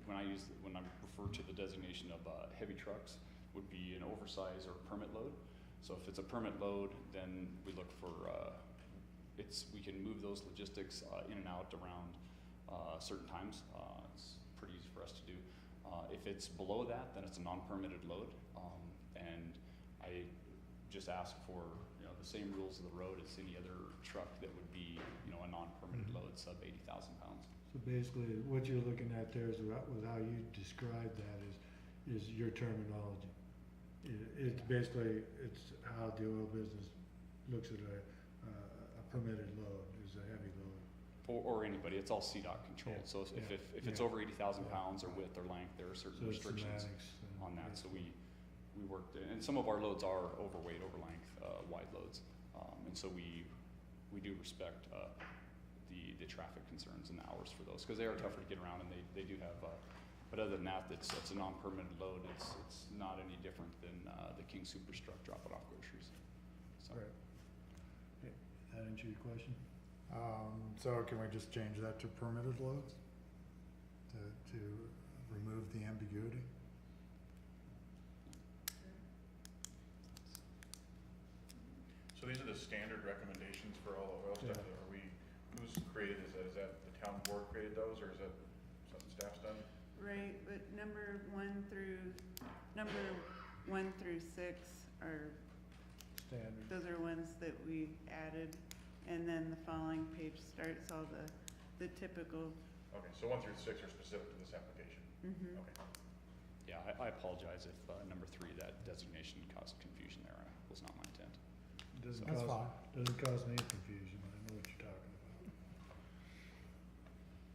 when I refer to the designation of heavy trucks, would be an oversized or permit load. So if it's a permit load, then we look for we can move those logistics in and out around certain times. It's pretty easy for us to do. If it's below that, then it's a non-permitted load, and I just ask for the same rules of the road as any other truck that would be a non-permitted load sub 80,000 pounds. So basically, what you're looking at there is with how you describe that is your terminology. It's basically, it's how the oil business looks at a permitted load, is a heavy load. Or anybody, it's all CDOT controlled. Yeah, So if it's yeah. over 80,000 Yeah. pounds or width or length, there are certain So it's restrictions semantics, on that. So we worked, and some of our loads are overweight, over length, wide loads. And so we do respect the traffic concerns and the hours for those, because they are tougher to get around, and they do have, but other than that, it's a non-permitted load. It's not any different than the King Super Truck dropping off groceries. So. Right. Okay, that answer your question? So can we just change that to permitted loads? To remove the ambiguity? So these are the standard recommendations for all the oil stuff, who's created, is that the town board created those, or is that something staff's done? Right, but number 1 through 6 are, Standard. those are ones that we added. And then the following page starts all the typical. Okay, so 1 through 6 are specific to this application? Mhm. Okay. Yeah, I apologize if number 3, that designation caused confusion there. Was not my intent. Doesn't That's cause, fine. doesn't cause me confusion, I know what you're talking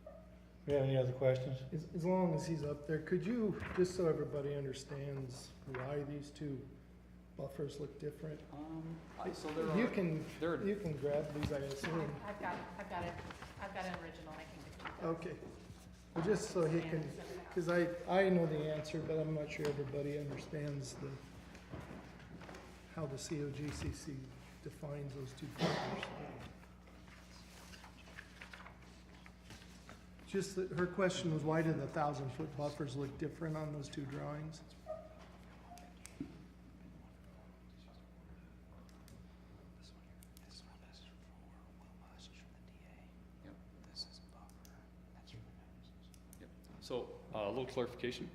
about. We have any other questions? As long as he's up there, could you, just so everybody understands why these two buffers look different? So You can grab these, I assume. I've got it, I've got an original, I can give you. Okay. Well, just so he can, because I know the answer, but I'm not sure everybody understands how the COGCC defines those two buffers. Just that her question was, why do the 1,000-foot buffers look different on those two drawings? Yep. So, a little clarification.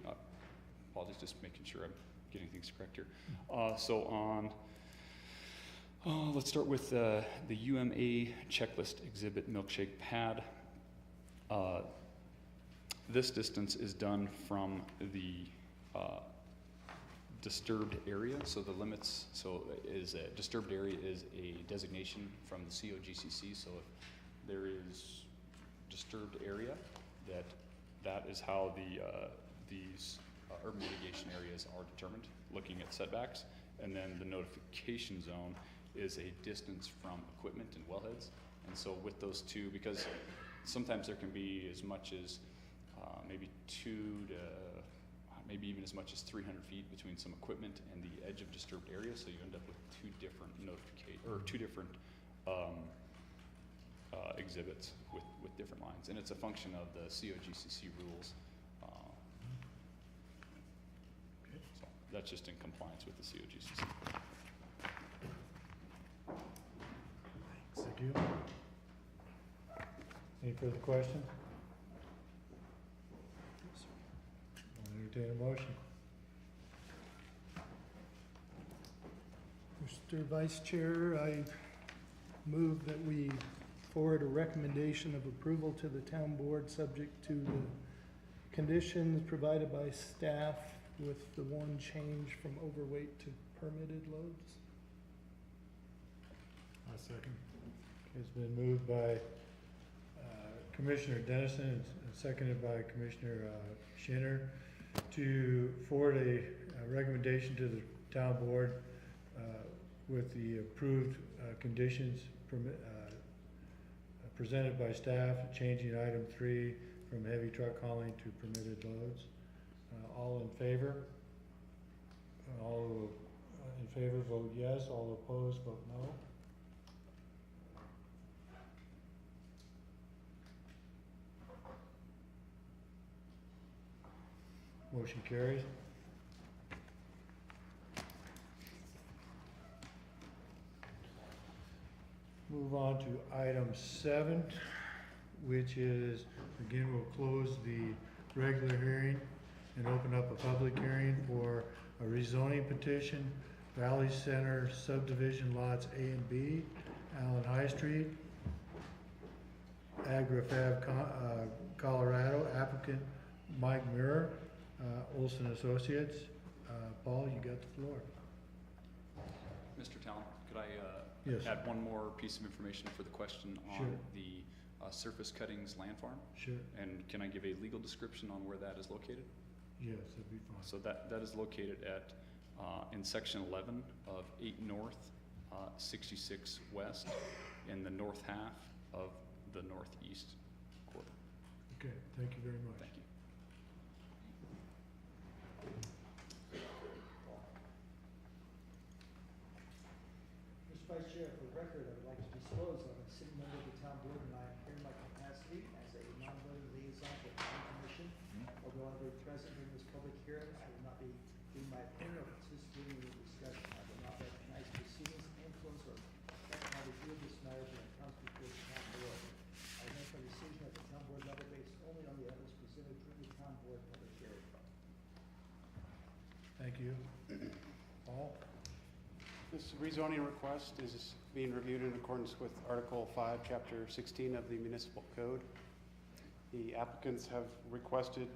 Apologies, just making sure I'm getting things correct here. So on, let's start with the UMA checklist exhibit milkshake pad. This distance is done from the disturbed area. So the limits, so is a disturbed area is a designation from the COGCC. So if there is disturbed area, that is how these urban mitigation areas are determined, looking at setbacks. And then the notification zone is a distance from equipment and wellheads. And so with those two, because sometimes there can be as much as maybe 2 to maybe even as much as 300 feet between some equipment and the edge of disturbed area, so you end up with two different exhibits with different lines, and it's a function of the COGCC rules. So that's just in compliance with the COGCC. Thank you. Any further questions? I'll entertain a motion. Mr. Vice Chair, I move that we forward a recommendation of approval to the town board, subject to the conditions provided by staff with the one change from overweight to permitted loads. I second. It's been moved by Commissioner Dennison and seconded by Commissioner Schinner to forward a recommendation to the town board with the approved conditions presented by staff, changing item 3 from heavy truck hauling to permitted loads. All in favor? All in favor vote yes, all opposed vote no. Motion carries. Move on to item 7, which is, again, we'll close the regular hearing and open up a public hearing for a rezoning petition, Valley Center subdivision lots A and B, Allen High Street, AgriFab, Colorado, applicant Mike Muir, Olson Associates. Paul, you got the floor. Mr. Talon, could I Yes. add one more piece of information for the question on Sure. the Surface Cuttings land farm? Sure. And can I give a legal description on where that is located? Yes, that'd be fine. So that is located at, in section 11 of 8 North, 66 West, in the north half of the northeast quarter. Okay, thank you very much. Thank you. Mr. Vice Chair, for the record, I would like to disclose that I'm a sitting member of the town board and I am here in my capacity as a non-voting liaison to the planning commission. Although I will be present during this public hearing, I will not be giving my opinion or participating in the discussion. I will not recognize proceedings, influence, or affect my review of this matter when it comes before the town board. I will make my decision at the town board level based only on the evidence presented to the town board by the you. Paul? This rezoning request is being reviewed in accordance with Article 5, Chapter 16 of the Municipal Code. The applicants have requested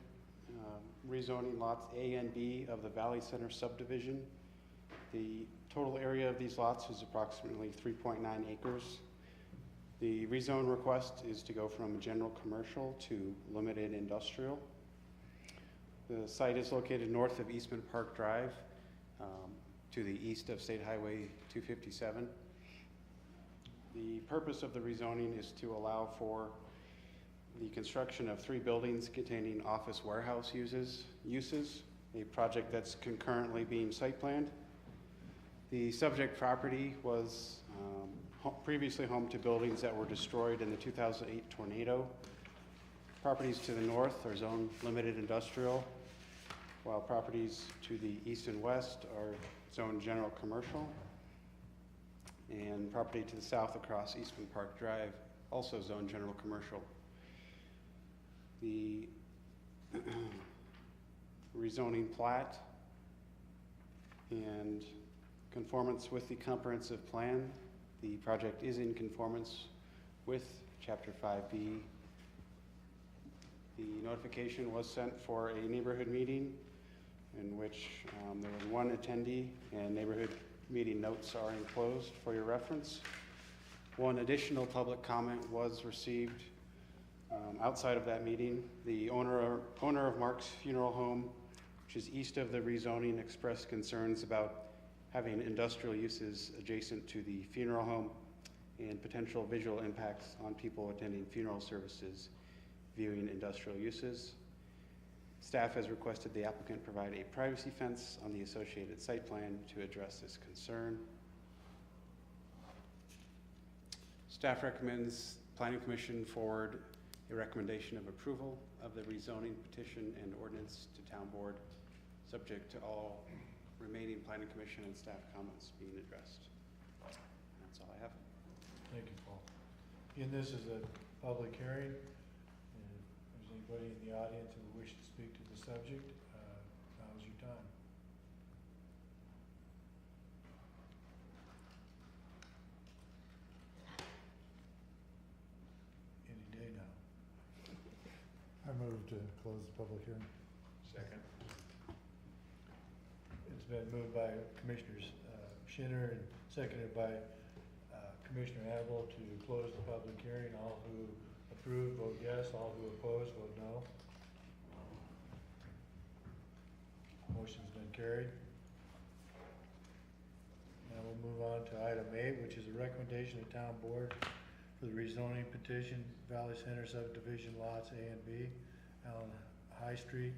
rezoning lots A and B of the Valley Center subdivision. The total area of these lots is approximately 3.9 acres. The rezone request is to go from general commercial to limited industrial. The site is located north of Eastman Park Drive, to the east of State Highway 257. The purpose of the rezoning is to allow for the construction of 3 buildings containing office warehouse uses, a project that's concurrently being site planned. The subject property was previously home to buildings that were destroyed in the 2008 tornado. Properties to the north are zoned limited industrial, while properties to the east and west are zoned general commercial. And property to the south across Eastman Park Drive, also zoned general commercial. The rezoning plat and conformance with the comprehensive plan. The project is in conformance with Chapter 5B. The notification was sent for a neighborhood meeting in which there was 1 attendee, and neighborhood meeting notes are enclosed for your reference. 1 additional public comment was received outside of that meeting. The owner of Mark's Funeral Home, which is east of the rezoning, expressed concerns about having industrial uses adjacent to the funeral home and potential visual impacts on people attending funeral services viewing industrial uses. Staff has requested the applicant provide a privacy fence on the associated site plan to address this concern. Staff recommends Planning Commission forward a recommendation of approval of the rezoning petition and ordinance to Town Board, subject to all remaining Planning Commission and staff comments being addressed. That's all I have. Thank you, Paul. Again, this is a public hearing, and if there's anybody in the audience who wishes to speak to the subject, now's your time. Any day now. I move to close the public hearing. Second. It's been moved by Commissioners Schinner and seconded by Commissioner Hannibal to close the public hearing. All who approve, vote yes. All who oppose, vote no. Motion's been carried. Now we'll move on to item 8, which is a recommendation of Town Board for the rezoning petition, Valley Center subdivision lots A and B, Allen High Street,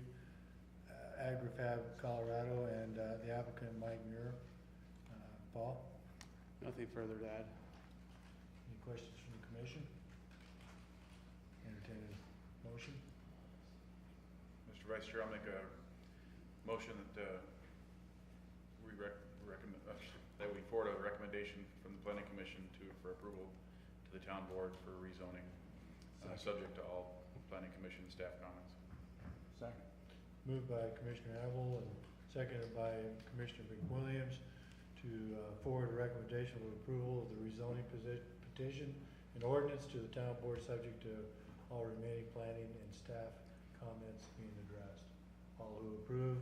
AgriFab, Colorado, and the applicant Mike Muir. Paul? Nothing further to add. Any questions from the commission? Entertain a motion? Mr. Vice Chair, I'll make a motion that we recommend that we forward a recommendation from the Planning Commission for approval to the Town Board for rezoning, subject to all Planning Commission staff comments. Second. Moved by Commissioner Hannibal and seconded by Commissioner McWilliams to forward a recommendation of approval of the rezoning petition and ordinance to the Town Board, subject to all remaining planning and staff comments being addressed. All who approve,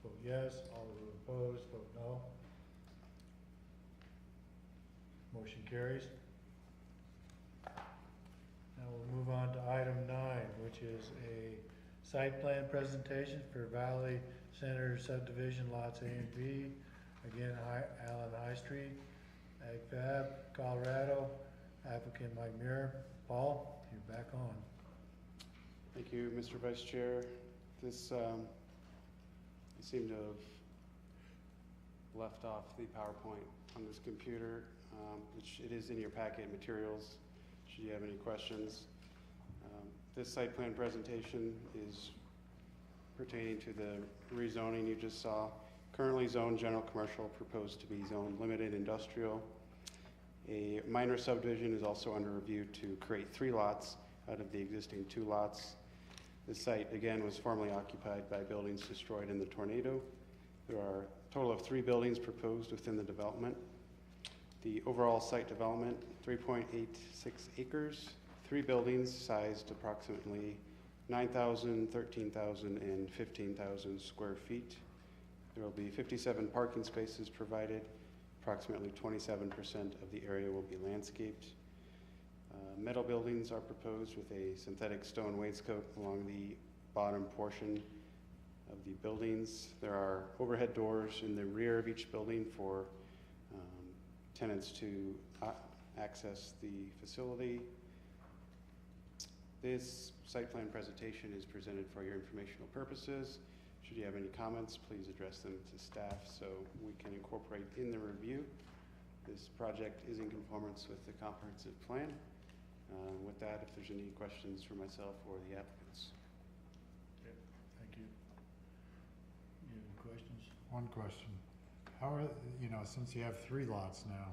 vote yes. All who oppose, vote no. Motion carries. Now we'll move on to item 9, which is a site plan presentation for Valley Center subdivision lots A and B. Again, Allen High Street, AgFab, Colorado, applicant Mike Muir. Paul, you're back on. Thank you, Mr. Vice Chair. This, I seem to have left off the PowerPoint on this computer, which it is in your packet materials, should you have any questions. This site plan presentation is pertaining to the rezoning you just saw. Currently zoned general commercial, proposed to be zoned limited industrial. A minor subdivision is also under review to create 3 lots out of the existing 2 lots. The site, again, was formerly occupied by buildings destroyed in the tornado. There are a total of 3 buildings proposed within the development. The overall site development, 3.86 acres, 3 buildings sized approximately 9,000, 13,000, and 15,000 square feet. There will be 57 parking spaces provided. Approximately 27% of the area will be landscaped. Metal buildings are proposed with a synthetic stone wainscot along the bottom portion of the buildings. There are overhead doors in the rear of each building for tenants to access the facility. This site plan presentation is presented for your informational purposes. Should you have any comments, please address them to staff so we can incorporate in the review. This project is in conformance with the comprehensive plan. With that, if there's any questions for myself or the applicants. Okay, thank you. You have any questions? One question. How are, since you have 3 lots now,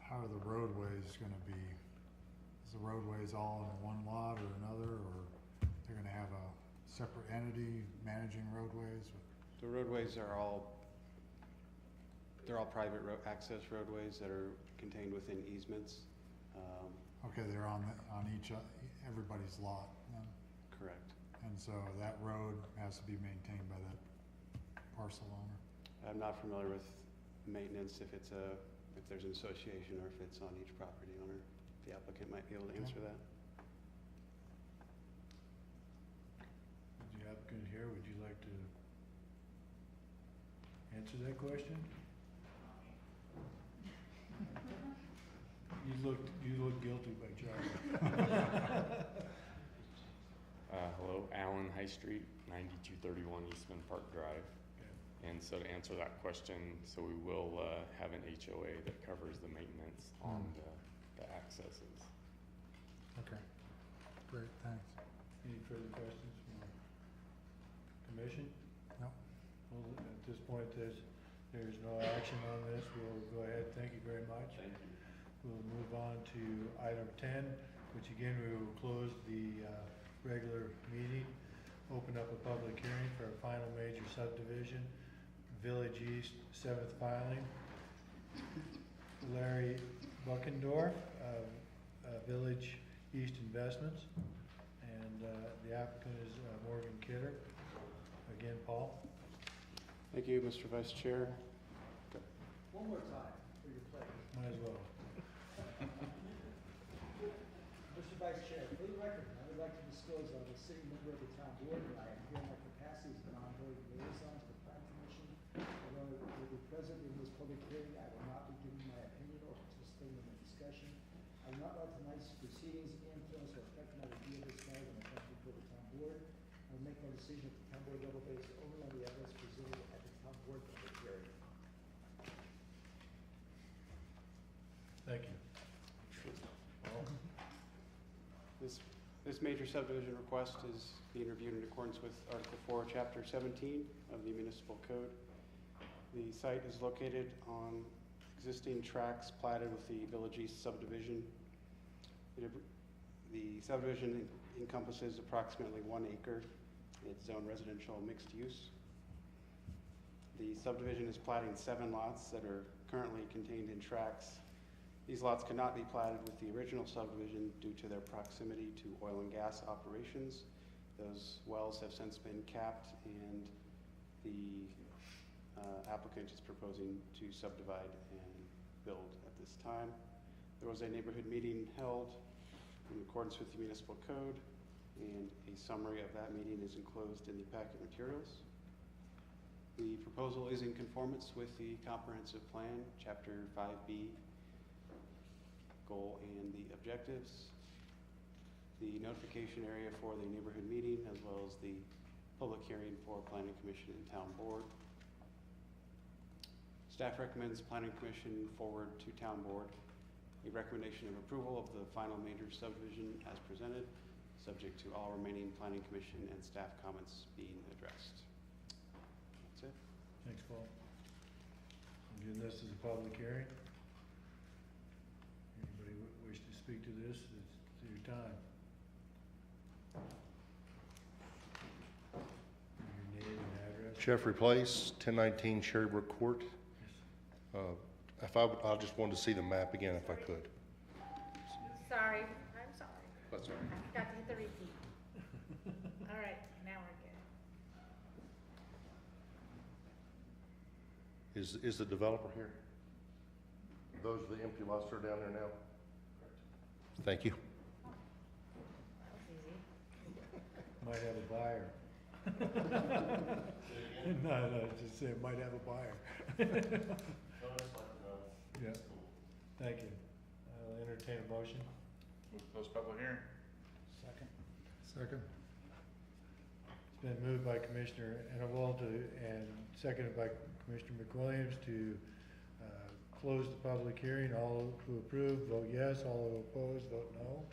how are the roadways gonna be? Is the roadways all in one lot or another, or they're gonna have a separate entity managing roadways? The roadways are all, they're all private access roadways that are contained within easements. Okay, they're on everybody's lot then? Correct. And so that road has to be maintained by that parcel owner? I'm not familiar with maintenance, if there's an association or if it's on each property owner. The applicant might be able to answer that. Is the applicant here? Would you like to answer that question? You look guilty by Charlie. Hello, Allen High Street, 9231 Eastman Park Drive. And so to answer that question, so we will have an HOA that covers the maintenance on the accesses. Okay, great, thanks. Any further questions from the commission? No. Well, at this point, there's no action on this. We'll go ahead. Thank you very much. Thank you. We'll move on to item 10, which again, we will close the regular meeting, open up a public hearing for a final major subdivision, Village East, 7th filing. Larry Buckendorf of Village East Investments, and the applicant is Morgan Kidder. Again, Paul. Thank you, Mr. Vice Chair. One more time, for your pleasure. Might as well. Mr. Vice Chair, for the record, I would like to disclose I'm a sitting member of the town board, and I am here in my capacity as an ongoing liaison to the Plan Commission. Although I will be present in this public hearing, I will not be giving my opinion or participating in the discussion. I will not let tonight's proceedings influence or affect my review of this matter when I come before the town board. I will make my decision at the town board level based only on the evidence presented at the town board public hearing. Thank you. Paul? This major subdivision request is being reviewed in accordance with Article 4, Chapter 17 of the Municipal Code. The site is located on existing tracts platted with the Village East subdivision. The subdivision encompasses approximately 1 acre. It's zoned residential mixed use. The subdivision is platting 7 lots that are currently contained in tracts. These lots could not be platted with the original subdivision due to their proximity to oil and gas operations. Those wells have since been capped, and the applicant is proposing to subdivide and build at this time. There was a neighborhood meeting held in accordance with the municipal code, and a summary of that meeting is enclosed in the packet materials. The proposal is in conformance with the comprehensive plan, Chapter 5B, goal and the objectives, the notification area for the neighborhood meeting, as well as the public hearing for Planning Commission and Town Board. Staff recommends Planning Commission forward to Town Board a recommendation of approval of the final major subdivision as presented, subject to all remaining Planning Commission and staff comments being addressed. That's it. Thanks, Paul. Again, this is a public hearing. Anybody wish to speak to this? It's your time. Your name and address. Jeffrey Place, 1019 Sherrybrook Court. I just wanted to see the map again if I could. Sorry, I'm sorry. That's all right. I forgot to hit the repeat. All right, now we're good. Is the developer here? Those are the empty lots that are down there now? Thank you. That was easy. Might have a buyer. No, just say it might have a buyer. Yeah, thank you. I'll entertain a motion. Move to close public hearing. Second. Second. It's been moved by Commissioner Engelwald and seconded by Commissioner McWilliams to close the public hearing. All who approve, vote yes. All who oppose, vote no.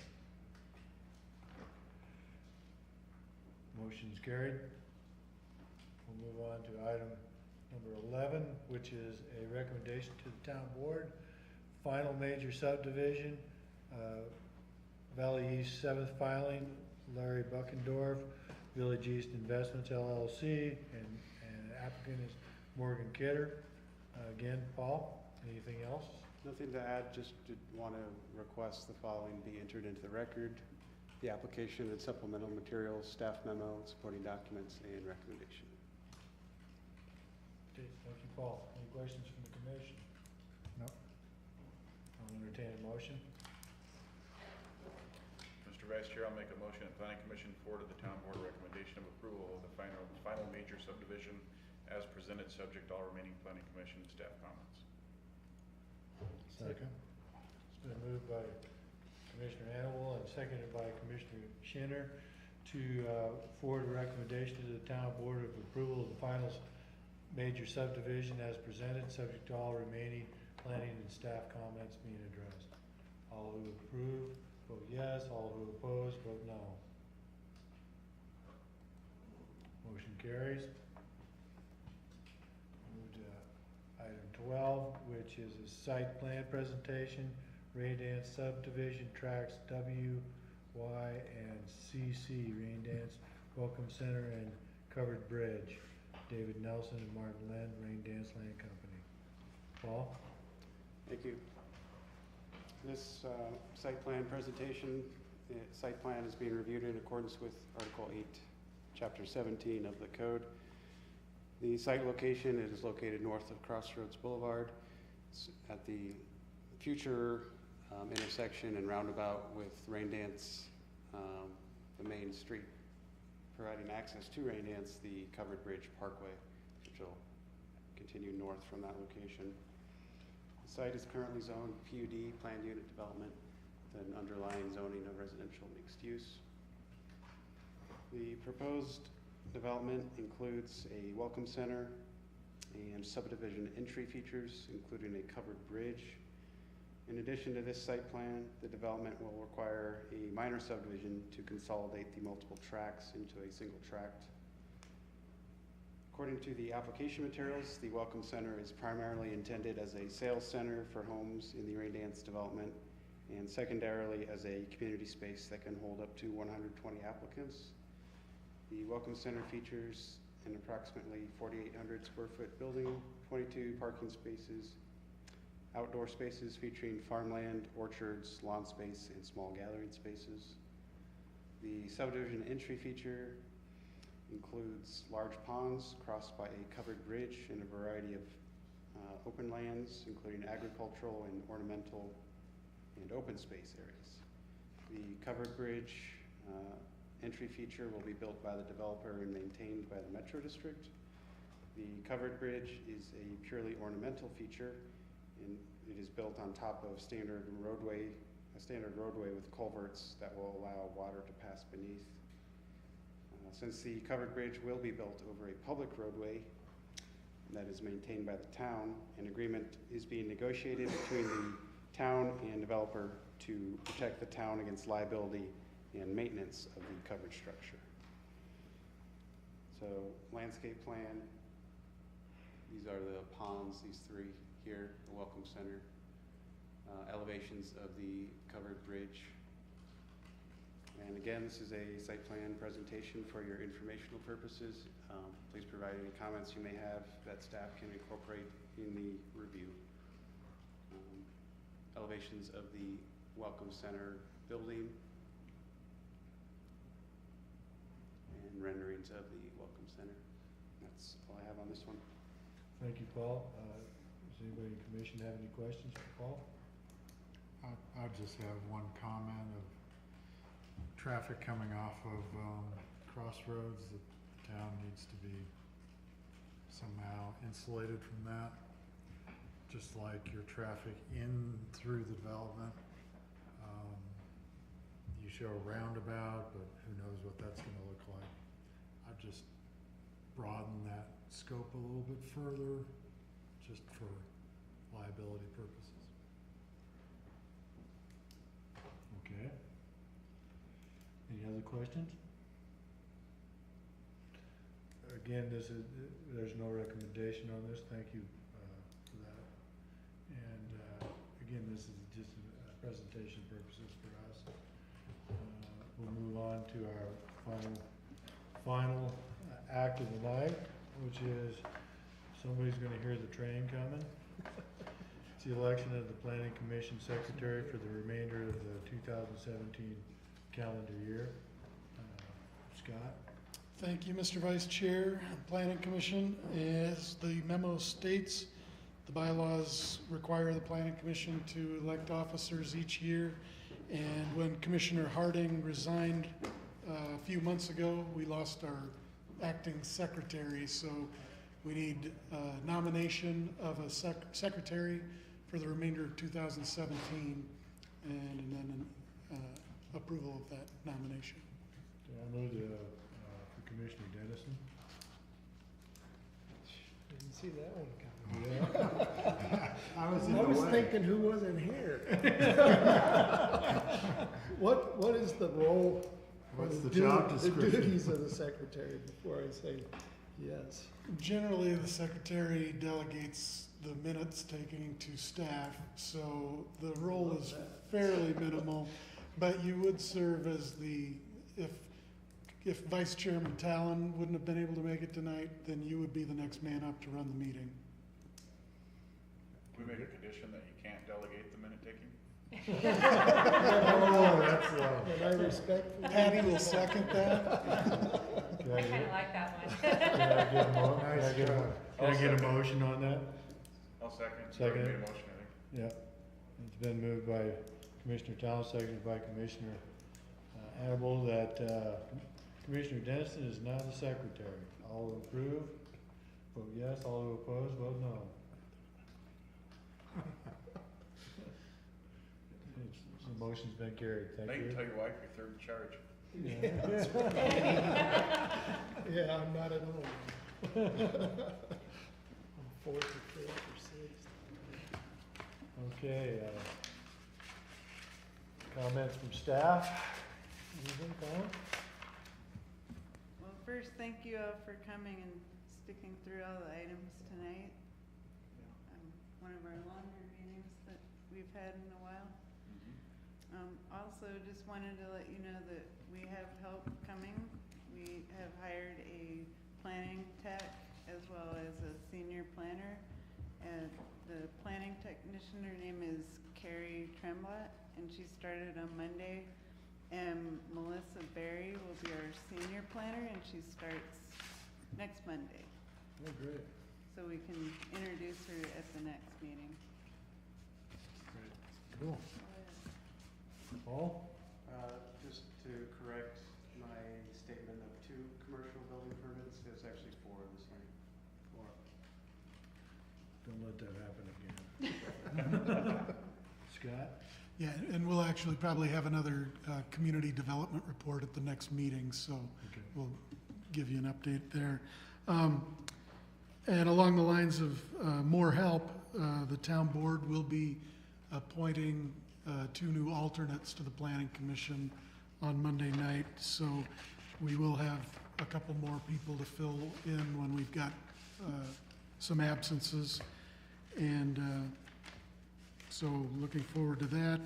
Motion's carried. We'll move on to item number 11, which is a recommendation to the town board. Final major subdivision, Valley East 7th filing, Larry Buckendorf, Village East Investments LLC, and applicant is Morgan Kidder. Again, Paul, anything else? Nothing to add, just want to request the following be entered into the record. The application and supplemental materials, staff memo, supporting documents, and recommendation. Okay, thank you, Paul. Any questions from the commission? No. I'll entertain a motion. Mr. Vice Chair, I'll make a motion that Planning Commission forward to the town board recommendation of approval of the final major subdivision as presented, subject to all remaining Planning Commission staff comments. Second. It's been moved by Commissioner Hannibal and seconded by Commissioner Schinner to forward a recommendation to the town board of approval of the final major subdivision as presented, subject to all remaining planning and staff comments being addressed. All who approve, vote yes. All who oppose, vote no. Motion carries. Move to item 12, which is a site plan presentation, Raindance subdivision tracks W, Y, and CC, Raindance Welcome Center and Covered Bridge. David Nelson and Martin Lend, Raindance Land Company. Paul? Thank you. This site plan presentation, site plan is being reviewed in accordance with Article 8, Chapter 17 of the Code. The site location is located north of Crossroads Boulevard. It's at the future intersection and roundabout with Raindance, the main street, providing access to Raindance, the Covered Bridge Parkway, which will continue north from that location. The site is currently zoned PUD, planned unit development, with an underlying zoning of residential mixed use. The proposed development includes a welcome center and subdivision entry features, including a covered bridge. In addition to this site plan, the development will require a minor subdivision to consolidate the multiple tracts into a single tract. According to the application materials, the Welcome Center is primarily intended as a sales center for homes in the Raindance development, and secondarily as a community space that can hold up to 120 applicants. The Welcome Center features an approximately 4,800 square foot building, 22 parking spaces, outdoor spaces featuring farmland, orchards, lawn space, and small gathering spaces. The subdivision entry feature includes large ponds crossed by a covered bridge and a variety of open lands, including agricultural and ornamental and open space areas. The covered bridge entry feature will be built by the developer and maintained by the Metro District. The covered bridge is a purely ornamental feature, and it is built on top of a standard roadway with culverts that will allow water to pass beneath. Since the covered bridge will be built over a public roadway that is maintained by the town, an agreement is being negotiated between the town and developer to protect the town against liability and maintenance of the covered structure. So, landscape plan, these are the ponds, these three here, the Welcome Center, elevations of the covered bridge, And again, this is a site plan presentation for your informational purposes. Please provide any comments you may have that staff can incorporate in the review. Elevations of the Welcome Center building and renderings of the Welcome Center. That's all I have on this one. Thank you, Paul. Does anybody in the commission have any questions for Paul? I just have one comment of traffic coming off of Crossroads. The town needs to be somehow insulated from that. Just like your traffic in through the development. You show a roundabout, but who knows what that's gonna look like. I've just broadened that scope a little bit further, just for liability purposes. Okay. Any other questions? Again, there's no recommendation on this. Thank you for that. And again, this is just presentation purposes for us. We'll move on to our final act of the night, which is somebody's going to hear the train coming. It's the election of the Planning Commission Secretary for the remainder of the 2017 calendar year. Scott? Thank you, Mr. Vice Chair. Planning Commission, as the memo states, the bylaws require the Planning Commission to elect officers each year. And when Commissioner Harding resigned a few months ago, we lost our acting secretary. So we need nomination of a secretary for the remainder of 2017 and then approval of that nomination. I move for Commissioner Dennison. Didn't see that one coming. Yeah. I was thinking who wasn't here. What is the role? or What's the job The description? duties of the secretary before I say yes. Generally, the secretary delegates the minutes taking to staff, so the role is fairly minimal. But you would serve as if Vice Chairman Talon wouldn't have been able to make it tonight, then you would be the next man up to run the meeting. We make a condition that you can't delegate the minute taking? Oh, that's and I respect. Patty will second that. I kinda like that one. Can I get a motion on that? I'll second. Second. Made a motion, I think. Yeah. It's been moved by Commissioner Talon, seconded by Commissioner Annable, that Commissioner Dennison is now the secretary. All who approve, vote yes. All who oppose, vote no. The motion's been carried. Now Thank you you. can tell your wife you're third in charge. Yeah, I'm not at home. I'm fourth or fifth or sixth. Okay, comments from staff? Anything, Colin? Well, first, thank you all for coming and sticking through all the items tonight. One of our longer meetings that we've had in a while. Also, just wanted to let you know that we have help coming. We have hired a planning tech as well as a senior planner. And the planning technician, her name is Carrie Tremblott, and she started on Monday. And Melissa Berry will be our senior planner, and she starts next Monday. Oh, great. So we can introduce her at the next meeting. Cool. Paul? Just to correct my statement of 2 commercial building permits, there's actually 4 this year. Don't let that happen again. Scott? Yeah, and we'll actually probably have another community development report at the next meeting, so Okay. we'll give you an update there. And along the lines of more help, the town board will be appointing 2 new alternates to the Planning Commission on Monday night, so we will have a couple more people to fill in when we've got some absences. And so looking forward to that.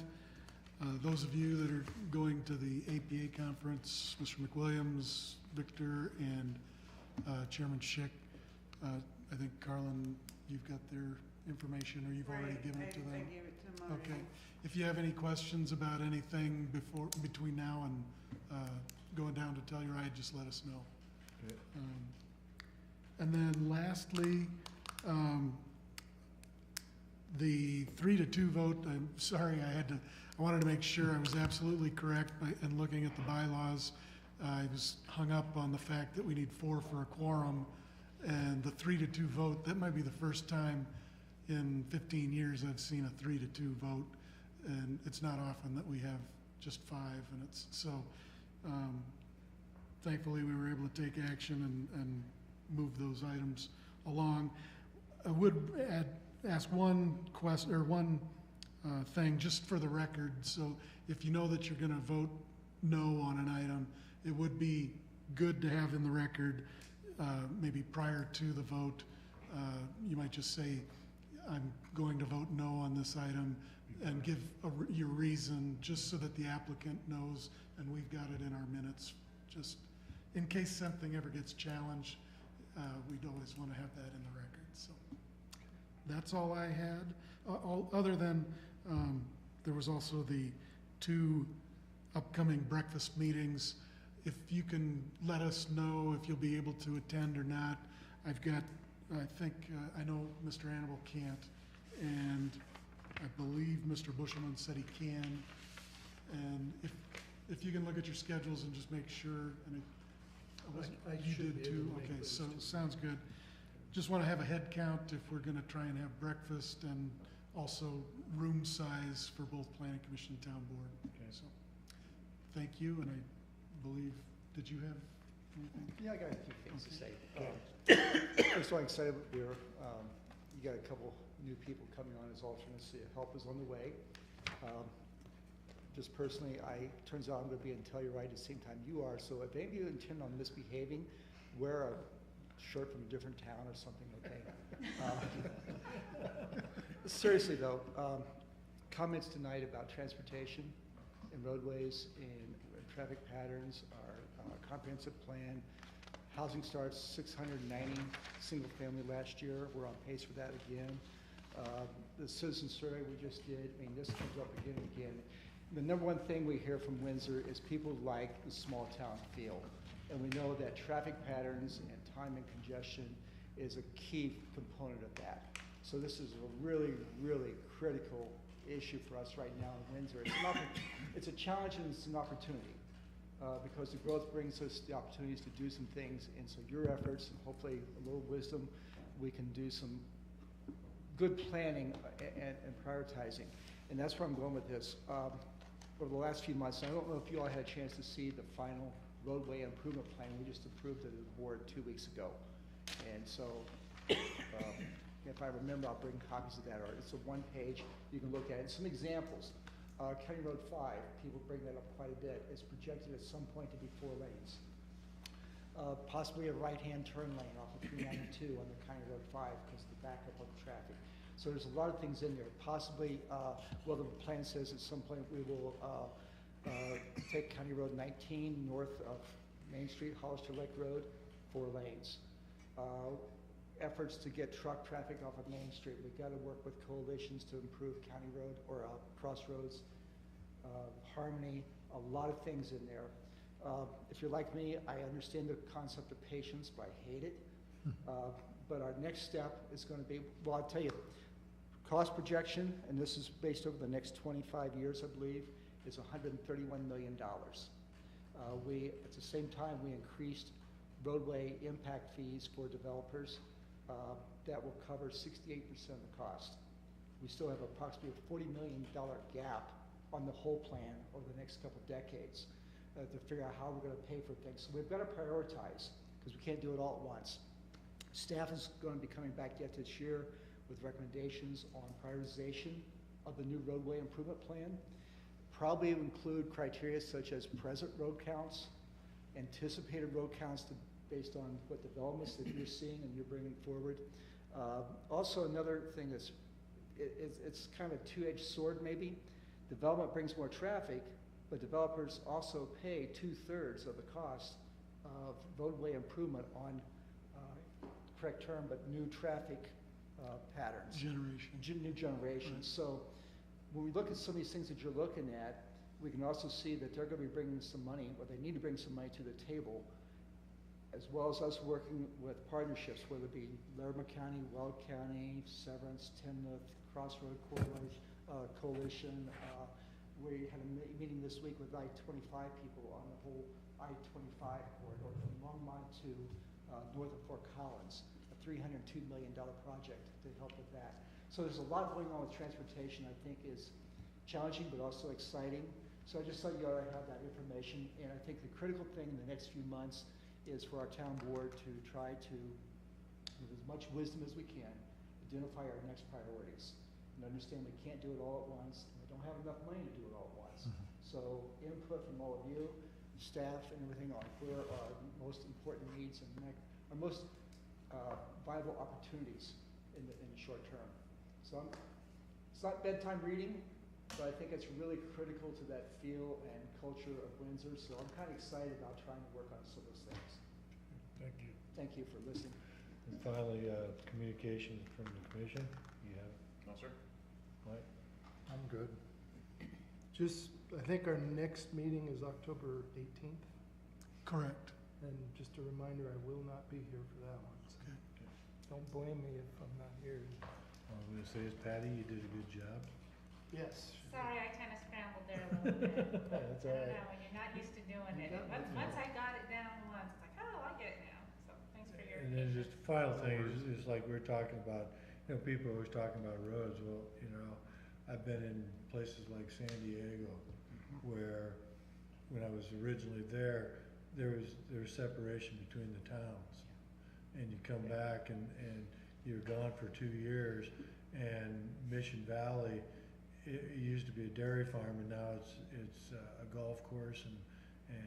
those of you that are going to the APA conference, Mr. McWilliams, Victor, and Chairman Schick, I think Carlin, you've got their information, or you've already given it to them? I gave it to them already. Okay. If you have any questions about anything between now and going down to Telluride, just let us know. Okay. And then lastly, the 3-2 vote, I'm sorry, I wanted to make sure I was absolutely correct in looking at the bylaws. I was hung up on the fact that we need 4 for a quorum, and the 3-2 vote, that might be the first time in 15 years I've seen a 3-2 vote, and it's not often that we have just 5, and it's, so, thankfully we were able to take action and move those items along. I would ask one question, or one thing, just for the record. So if you know that you're gonna vote no on an item, it would be good to have in the record, maybe prior to the vote, you might just say, I'm going to vote no on this item, and give your reason, just so that the applicant knows, and we've got it in our minutes, just in case something ever gets challenged. We'd always want to have that in the record. So that's all I had. Other than there was also the 2 upcoming breakfast meetings. If you can let us know if you'll be able to attend or not. I've got, I think, I know Mr. Annable can't, and I believe Mr. Bushelman said he can. And if you can look at your schedules and just make sure, and I you should did be able too? to make Okay, those so two. sounds good. Just want to have a head count if we're going to try and have breakfast, and also room size for both planning commission and town board. Okay. So, thank you, and I believe, did you have anything? Yeah, I got a few things to say. Okay. I'm so excited that we're, you got a couple new people coming on as alternates. Help is on the way. Just personally, turns out I'm going to be in Telluride at the same time you are, so if any of you intend on misbehaving, wear a shirt from a different town or something, okay? Seriously though, comments tonight about transportation and roadways and traffic patterns, our comprehensive plan. Housing starts 690 single family last year. We're on pace for that again. The citizen survey we just did, I mean, this comes up again and again. The number one thing we hear from Windsor is people like the small town feel. And we know that traffic patterns and time and congestion is a key component of that. So this is a really, really critical issue for us right now in Windsor. It's a challenge and it's an opportunity, because the growth brings us the opportunities to do some things. And so your efforts, and hopefully a little wisdom, we can do some good planning and prioritizing. And that's where I'm going with this. Over the last few months, I don't know if you all had a chance to see the final roadway improvement plan we just approved at the board 2 weeks ago. And so, if I remember, I'll bring copies of that. Or it's a 1-page, you can look at it. Some examples. County Road 5, people bring that up quite a bit. It's projected at some point to be 4 lanes. Possibly a right-hand turn lane off of 392 on the County Road 5 because of the backup of the traffic. So there's a lot of things in there. Possibly, well, the plan says at some point we will take County Road 19 north of Main Street, Hollister Lake Road, 4 lanes. Efforts to get truck traffic off of Main Street. We've got to work with coalitions to improve County Road or Crossroads, Harmony, a lot of things in there. If you're like me, I understand the concept of patience, but I hate it. But our next step is going to be, well, I'll tell you, cost projection, and this is based over the next 25 years, I believe, is $131 million. At the same time, we increased roadway impact fees for developers. That will cover 68% of the cost. We still have approximately a $40 million gap on the whole plan over the next couple decades to figure out how we're going to pay for things. So we've got to prioritize because we can't do it all at once. Staff is going to be coming back yet this year with recommendations on prioritization of the new roadway improvement plan. Probably include criteria such as present road counts, anticipated road counts based on what developments that you're seeing and you're bringing forward. Also, another thing that's, it's kind of a two-edged sword maybe. Development brings more traffic, but developers also pay 2/3 of the cost of roadway improvement on, correct term, but new traffic patterns. Generation. New generations. So when we look at some of these things that you're looking at, we can also see that they're gonna be bringing some money, or they need to bring some money to the table, as well as us working with partnerships, whether it be Larimer County, Weld County, Severance, Timnath, Crossroad Coalition. We had a meeting this week with I-25 people on the whole I-25 corridor from Longmont to north of Fort Collins, a $302 million project to help with that. So there's a lot going on with transportation I think is challenging but also exciting. So I just thought you ought to have that information, and I think the critical thing in the next few months is for our town board to try to, with as much wisdom as we can, identify our next priorities. And understand we can't do it all at once, and we don't have enough money to do it all at once. So input from all of you, staff and everything on where our most important needs and our most viable opportunities in the short term. So it's not bedtime reading, but I think it's really critical to that feel and culture of Windsor. So I'm kind of excited about trying to work on some of those things. Thank you. Thank you for listening. And finally, communication from the commission. You have, No, sir? Mike? I'm good. Just, I think our next meeting is October 18th. Correct. And just a reminder, I will not be here for that one. So Okay. don't blame me if I'm not here. All I'm gonna say is, Patty, you did a good job. Yes. Sorry, I kind of scrambled there a little bit. That's I all don't right. know, when you're not used to doing it. Once I got it down once, it's like, oh, I get it now. So thanks for your. And then just the final thing is like we're talking about, people are always talking about roads. Well, I've been in places like San Diego where when I was originally there was separation between the towns. And you come back and you're gone for 2 years, and Mission Valley, it used to be a dairy farm, and now it's a golf course and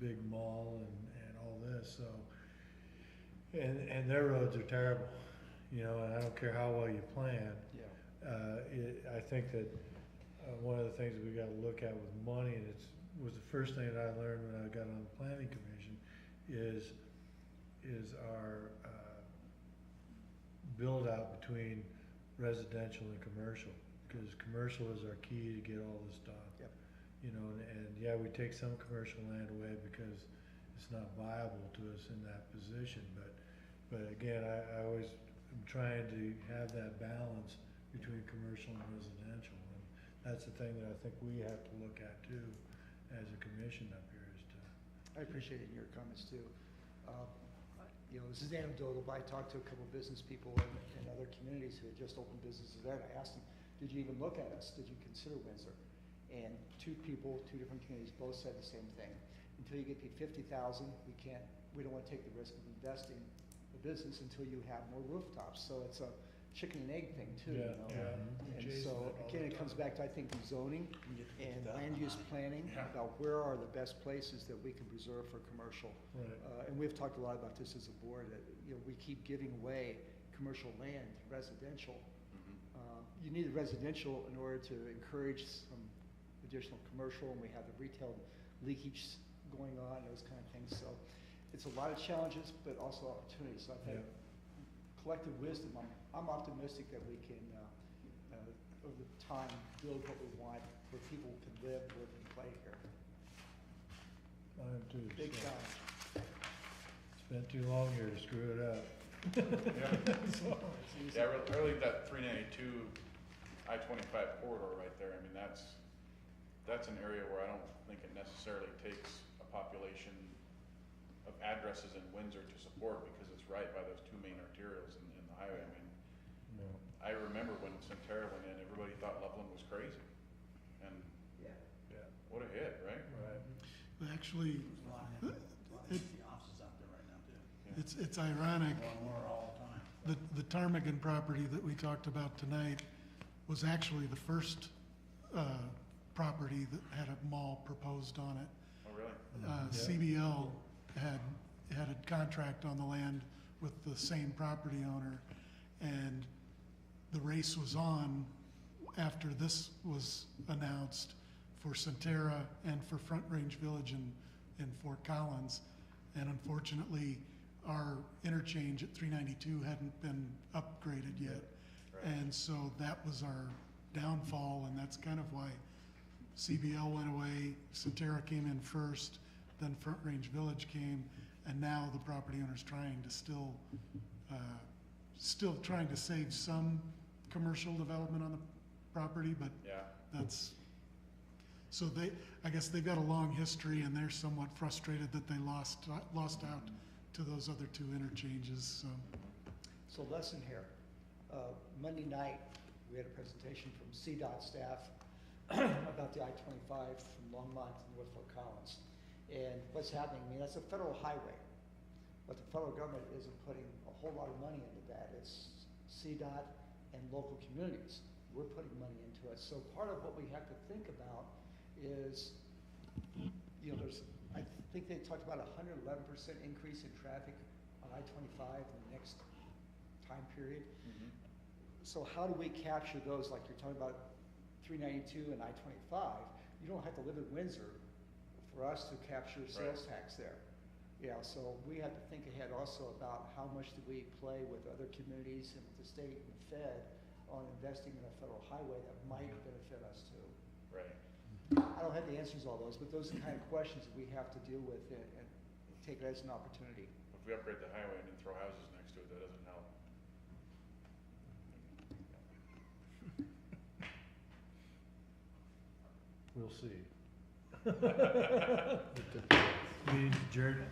big mall and all this. So, and their roads are terrible, and I don't care how well you plan. Yeah. I think that one of the things that we got to look at with money, and was the first thing that I learned when I got on the planning commission, is our build out between residential and commercial, because commercial is our key to get all this done. Yep. And yeah, we take some commercial land away because it's not viable to us in that position, but again, I always am trying to have that balance between commercial and residential, and that's the thing that I think we have to look at too, as a commission up here, is to. I appreciate it in your comments too. This is anecdotal, but I talked to a couple of business people in other communities who had just opened businesses there, and I asked them, did you even look at us? Did you consider Windsor? And two different communities both said the same thing. Until you get to 50,000, we don't want to take the risk of investing the business until you have more rooftops. So it's a chicken and egg thing too, Yeah, And so again, it comes back to, I think, zoning and land use planning about where are the best places that we can preserve for commercial. Right. And we've talked a lot about this as a board, that, we keep giving away commercial land, residential. You need residential in order to encourage some additional commercial, and we have the retail leakage going on, those kind of things. So it's a lot of challenges, but also opportunities. So I think collective wisdom, I'm optimistic that we can, over time, build what we want, where people can live, work, and play here. I am too. Big so. challenge. It's been too long here to screw it up. Yeah, really that 392 I-25 corridor right there, I mean, that's an area where I don't think it necessarily takes a population of addresses in Windsor to support, because it's right by those two main arterials in the highway. I mean, No. I remember when Centerra went in, everybody thought Loveland was crazy, and Yeah. what a hit, right? Right. Actually, There's a lot of empty offices out there right now too. it's ironic. More all the time. The Ptarmigan property that we talked about tonight was actually the first property that had a mall proposed on it. Oh, really? CBL had a contract on the land with the same property owner, and the race was on after this was announced for Centerra and for Front Range Village in Fort Collins. And unfortunately, our interchange at 392 hadn't been upgraded yet. And so that was our downfall, and that's kind of why CBL went away, Centerra came in first, then Front Range Village came, and now the property owner's trying to still trying to save some commercial development on the property, but Yeah. that's, so I guess they've got a long history, and they're somewhat frustrated that they lost out to those other two interchanges, so. So lesson here, Monday night, we had a presentation from CDOT staff about the I-25 from Longmont to North Fort Collins. And what's happening, I mean, that's a federal highway, but the federal government isn't putting a whole lot of money into that. It's CDOT and local communities. We're putting money into it. So part of what we have to think about is, you know, I think they talked about a 111% increase in traffic on I-25 in the next time period. So how do we capture those, like you're talking about 392 and I-25? You don't have to live in Windsor for us to capture sales tax there. Yeah, so we have to think ahead also about how much do we play with other communities and with the state and Fed on investing in a federal highway that might benefit us too. Right. I don't have the answers to all those, but those are the kind of questions that we have to deal with and take it as an opportunity. If we upgrade the highway and then throw houses next to it, that doesn't help. We'll see. Meeting adjourned.